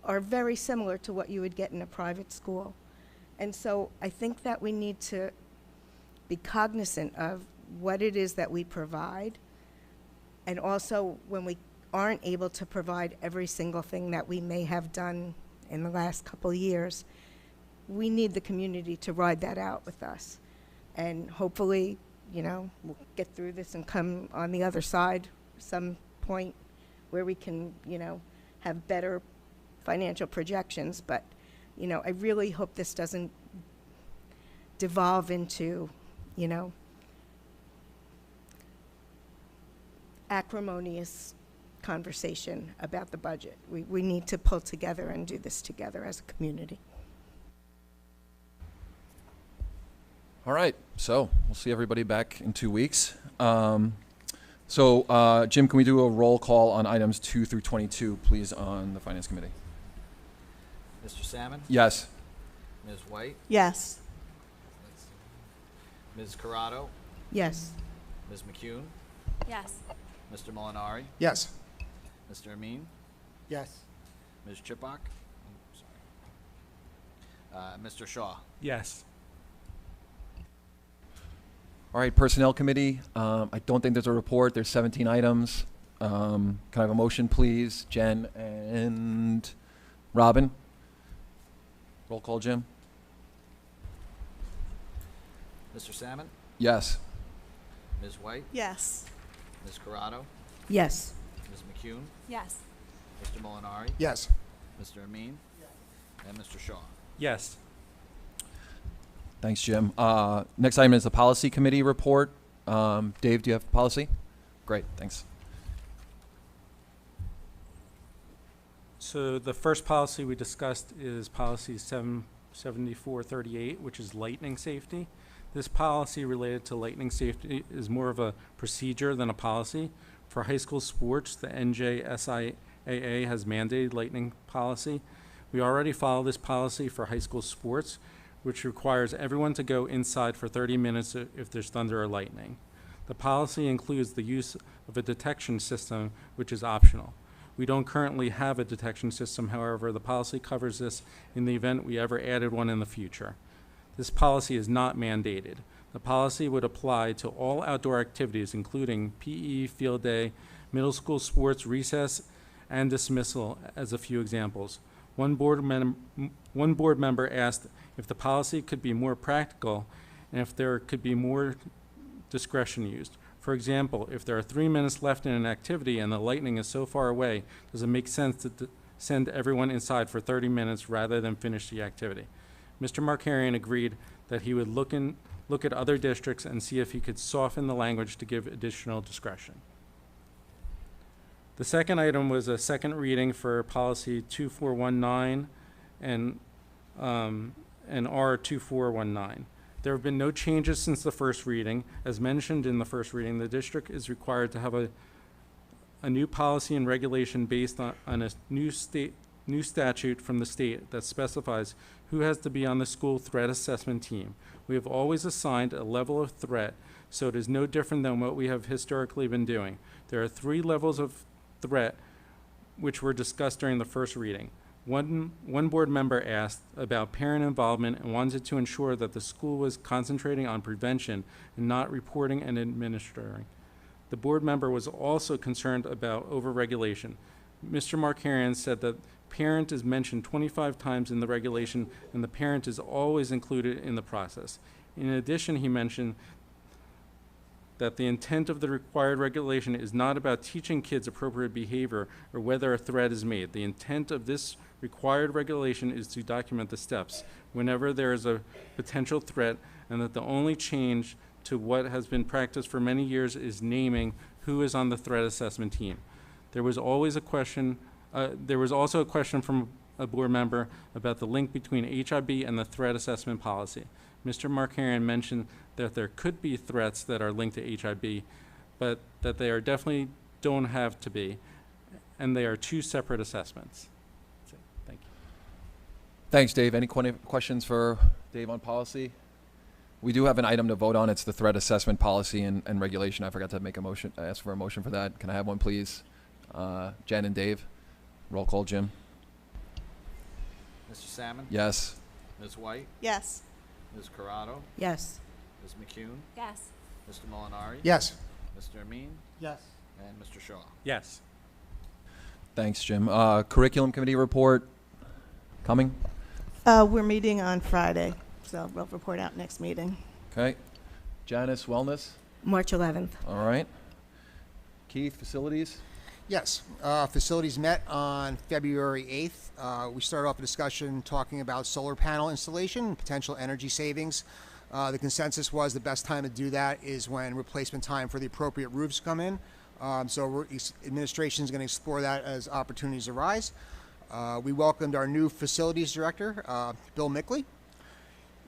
are very similar to what you would get in a private school. And so I think that we need to be cognizant of what it is that we provide, and also when we aren't able to provide every single thing that we may have done in the last couple of years, we need the community to ride that out with us. And hopefully, you know, we'll get through this and come on the other side some point where we can, you know, have better financial projections. But, you know, I really hope this doesn't devolve into, you know, acrimonious conversation about the budget. We need to pull together and do this together as a community. All right, so we'll see everybody back in 2 weeks. Jim, can we do a roll call on items 2 through 22, please, on the Finance Committee? Mr. Salmon? Yes. Ms. White? Yes. Ms. Corrado? Yes. Ms. McCune? Yes. Mr. Molinari? Yes. Mr. Amin? Yes. Ms. Chipok? Mr. Shaw? Yes. All right, Personnel Committee, I don't think there's a report. There's 17 items. Can I have a motion, please? Jen and Robin? Roll call, Jim? Mr. Salmon? Yes. Ms. White? Yes. Ms. Corrado? Yes. Ms. McCune? Yes. Mr. Molinari? Yes. Mr. Amin? And Mr. Shaw? Yes. Thanks, Jim. Next item is the Policy Committee report. Dave, do you have policy? Great, thanks. So the first policy we discussed is policy 7438, which is lightning safety. This policy related to lightning safety is more of a procedure than a policy. For high school sports, the NJSIAA has mandated lightning policy. We already follow this policy for high school sports, which requires everyone to go inside for 30 minutes if there's thunder or lightning. The policy includes the use of a detection system, which is optional. We don't currently have a detection system, however, the policy covers this in the event we ever added one in the future. This policy is not mandated. The policy would apply to all outdoor activities, including PE, field day, middle school sports, recess, and dismissal, as a few examples. One board member asked if the policy could be more practical and if there could be more discretion used. For example, if there are 3 minutes left in an activity and the lightning is so far away, does it make sense to send everyone inside for 30 minutes rather than finish the activity? Mr. Markarian agreed that he would look at other districts and see if he could soften the language to give additional discretion. The second item was a second reading for policy 2419 and R2419. There have been no changes since the first reading. As mentioned in the first reading, the district is required to have a new policy and regulation based on a new statute from the state that specifies who has to be on the school threat assessment team. We have always assigned a level of threat, so it is no different than what we have historically been doing. There are 3 levels of threat which were discussed during the first reading. One board member asked about parent involvement and wanted to ensure that the school was concentrating on prevention and not reporting and administering. The board member was also concerned about overregulation. Mr. Markarian said that parent is mentioned 25 times in the regulation and the parent is always included in the process. In addition, he mentioned that the intent of the required regulation is not about teaching kids appropriate behavior or whether a threat is made. The intent of this required regulation is to document the steps whenever there is a potential threat, and that the only change to what has been practiced for many years is naming who is on the threat assessment team. There was also a question from a board member about the link between HIB and the threat assessment policy. Mr. Markarian mentioned that there could be threats that are linked to HIB, but that they are definitely don't have to be, and they are two separate assessments. That's it. Thank you. Thanks, Dave. Any questions for Dave on policy? We do have an item to vote on. It's the threat assessment policy and regulation. I forgot to make a motion, ask for a motion for that. Can I have one, please? Jen and Dave. Roll call, Jim. Mr. Salmon? Yes. Ms. White? Yes. Ms. Corrado? Yes. Ms. McCune? Yes. Mr. Molinari? Yes. Mr. Amin? Yes. And Mr. Shaw? Yes. Thanks, Jim. Curriculum committee report coming? We're meeting on Friday, so we'll report out next meeting. Okay. Janice, wellness? March 11th. All right. Keith, facilities? Yes, facilities met on February 8th. We started off a discussion talking about solar panel installation and potential energy savings. The consensus was the best time to do that is when replacement time for the appropriate roofs come in. So administration is going to explore that as opportunities arise. We welcomed our new facilities director, Bill Mickley.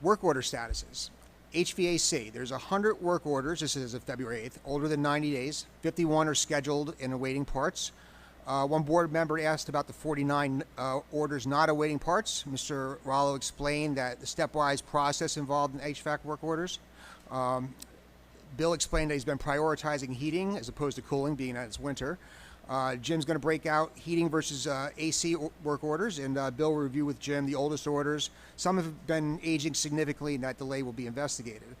Work order statuses. HVAC, there's 100 work orders, this is as of February 8th, older than 90 days. 51 are scheduled and awaiting parts. One board member asked about the 49 orders not awaiting parts. Mr. Rollo explained that the stepwise process involved in HVAC work orders. Bill explained that he's been prioritizing heating as opposed to cooling, being that it's winter. Jim's going to break out heating versus AC work orders, and Bill will review with Jim the oldest orders. Some have been aging significantly, and that delay will be investigated.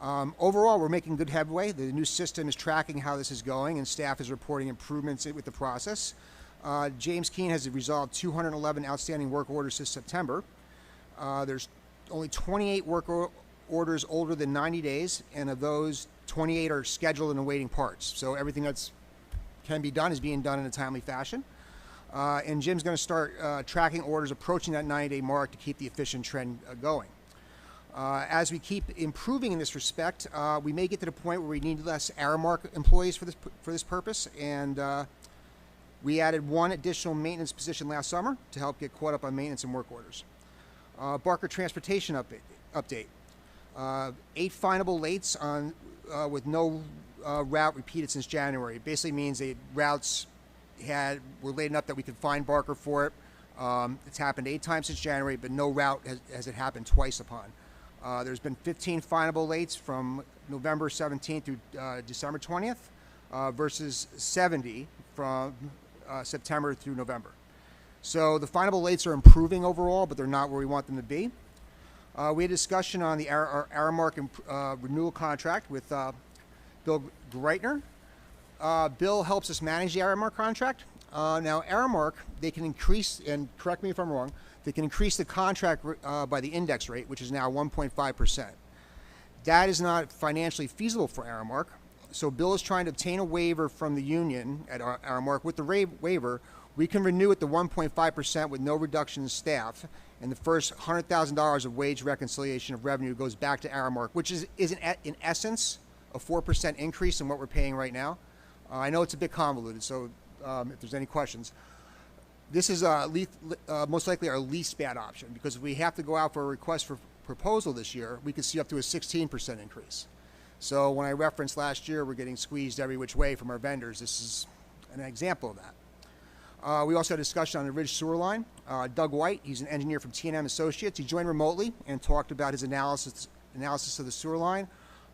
Overall, we're making good headway. The new system is tracking how this is going, and staff is reporting improvements with the process. James Keene has resolved 211 outstanding work orders since September. There's only 28 work orders older than 90 days, and of those, 28 are scheduled and awaiting parts. So everything that's can be done is being done in a timely fashion. And Jim's going to start tracking orders approaching that 90-day mark to keep the efficient trend going. As we keep improving in this respect, we may get to the point where we need less Aramark employees for this purpose, and we added one additional maintenance position last summer to help get caught up on maintenance and work orders. Barker Transportation update. 8 finable lates on with no route repeated since January. It basically means the routes were laid enough that we could find Barker for it. It's happened 8 times since January, but no route has it happened twice upon. There's been 15 finable lates from November 17th through December 20th versus 70 from September through November. So the finable lates are improving overall, but they're not where we want them to be. We had a discussion on the our Aramark renewal contract with Bill Greitner. Bill helps us manage the Aramark contract. Now, Aramark, they can increase, and correct me if I'm wrong, they can increase the contract by the index rate, which is now 1.5%. That is not financially feasible for Aramark. So Bill is trying to obtain a waiver from the union at Aramark. With the waiver, we can renew at the 1.5% with no reduction in staff, and the first $100,000 of wage reconciliation of revenue goes back to Aramark, which is in essence a 4% increase in what we're paying right now. I know it's a bit convoluted, so if there's any questions. This is most likely our least bad option, because if we have to go out for a request for proposal this year, we could see up to a 16% increase. So when I referenced last year, we're getting squeezed every which way from our vendors. This is an example of that. We also had a discussion on the Ridge Sewer Line. Doug White, he's an engineer from T&M Associates. He joined remotely and talked about his analysis of the sewer line.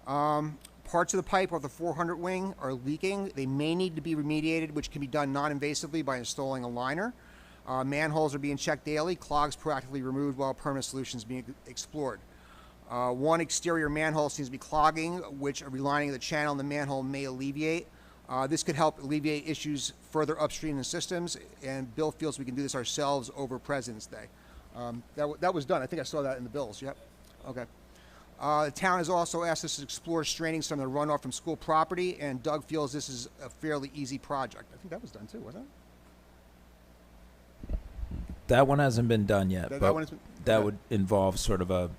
Parts of the pipe of the 400 wing are leaking. They may need to be remediated, which can be done non-invasively by installing a liner. Manholes are being checked daily, clogs proactively removed while permanent solutions being explored. One exterior manhole seems to be clogging, which a relining of the channel in the manhole may alleviate. This could help alleviate issues further upstream in the systems, and Bill feels we can do this ourselves over President's Day. That was done. I think I saw that in the bills. Yep. Okay. The town has also asked us to explore straining some of the runoff from school property, and Doug feels this is a fairly easy project. I think that was done too, wasn't it? That one hasn't been done yet, but that okay. would involve sort of a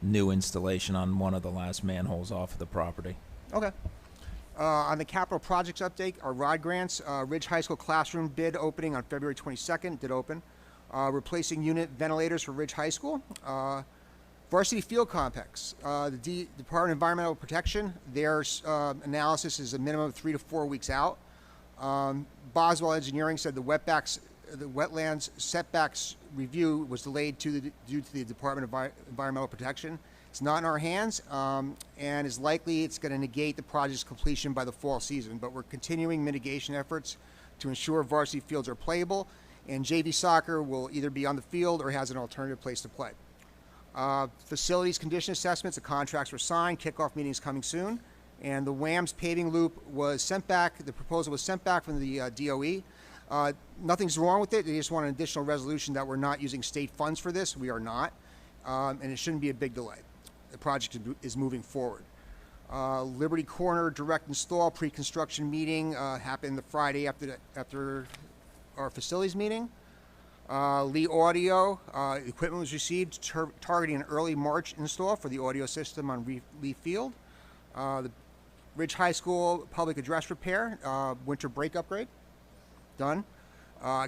new installation on one of the last manholes off of the property. Okay. On the capital projects update, our ROD grants, Ridge High School classroom bid opening on February 22nd, did open. Replacing unit ventilators for Ridge High School. Varsity Field Complex. The Department of Environmental Protection, their analysis is a minimum of 3 to 4 weeks out. Boswell Engineering said the wetlands setbacks review was delayed due to the Department of Environmental Protection. It's not in our hands, and is likely it's going to negate the project's completion by the fall season, but we're continuing mitigation efforts to ensure varsity fields are playable, and JV soccer will either be on the field or has an alternative place to play. Facilities condition assessments, the contracts were signed, kickoff meetings coming soon, and the WAMS paving loop was sent back, the proposal was sent back from the DOE. Nothing's wrong with it, they just want an additional resolution that we're not using state funds for this. We are not, and it shouldn't be a big delay. The project is moving forward. Liberty Corner direct install pre-construction meeting happened the Friday after our facilities meeting. Lee Audio, equipment was received targeting an early March install for the audio system on Lee Field. The Ridge High School public address repair, winter break upgrade, done.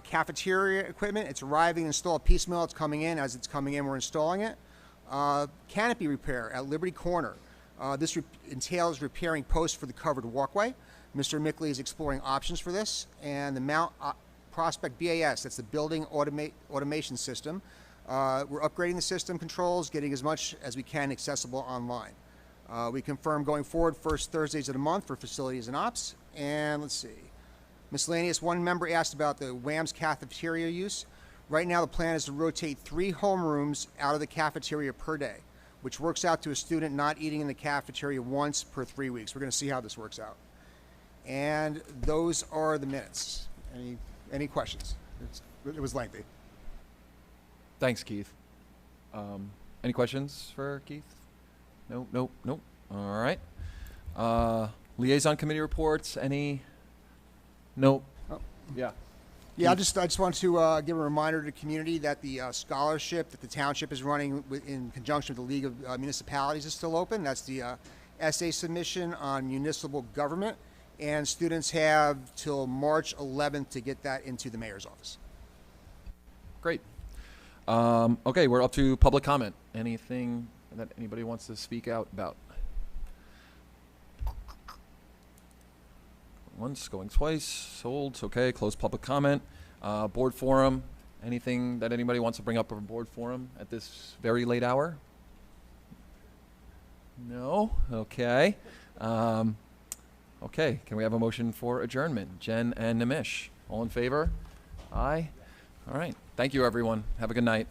Cafeteria equipment, it's arriving, installed piecemeal, it's coming in. As it's coming in, we're installing it. Canopy repair at Liberty Corner. This entails repairing posts for the covered walkway. Mr. Mickley is exploring options for this. And the Mount Prospect BAS, that's the building automation system. We're upgrading the system controls, getting as much as we can accessible online. We confirm going forward first Thursdays of the month for facilities and ops. And let's see. Miscellaneous, one member asked about the WAMS cafeteria use. Right now the plan is to rotate 3 homerooms out of the cafeteria per day, which works out to a student not eating in the cafeteria once per 3 weeks. We're going to see how this works out. And those are the minutes. Any questions? It was lengthy. Thanks, Keith. Any questions for Keith? Nope. All right. Liaison committee reports. Any? Nope. Oh. Yeah. Yeah, I just want to give a reminder to the community that the scholarship that the township is running in conjunction with the League of Municipalities is still open. That's the essay submission on municipal government, and students have till March 11th to get that into the mayor's office. Great. Okay, we're up to public comment. Anything that anybody wants to speak out about? Once, going twice, sold. Okay, close public comment. Board forum. Anything that anybody wants to bring up for board forum at this very late hour? No? Okay. Okay, can we have a motion for adjournment? Jen and Nimish, all in favor? Aye. All right. Thank you, everyone. Have a good night.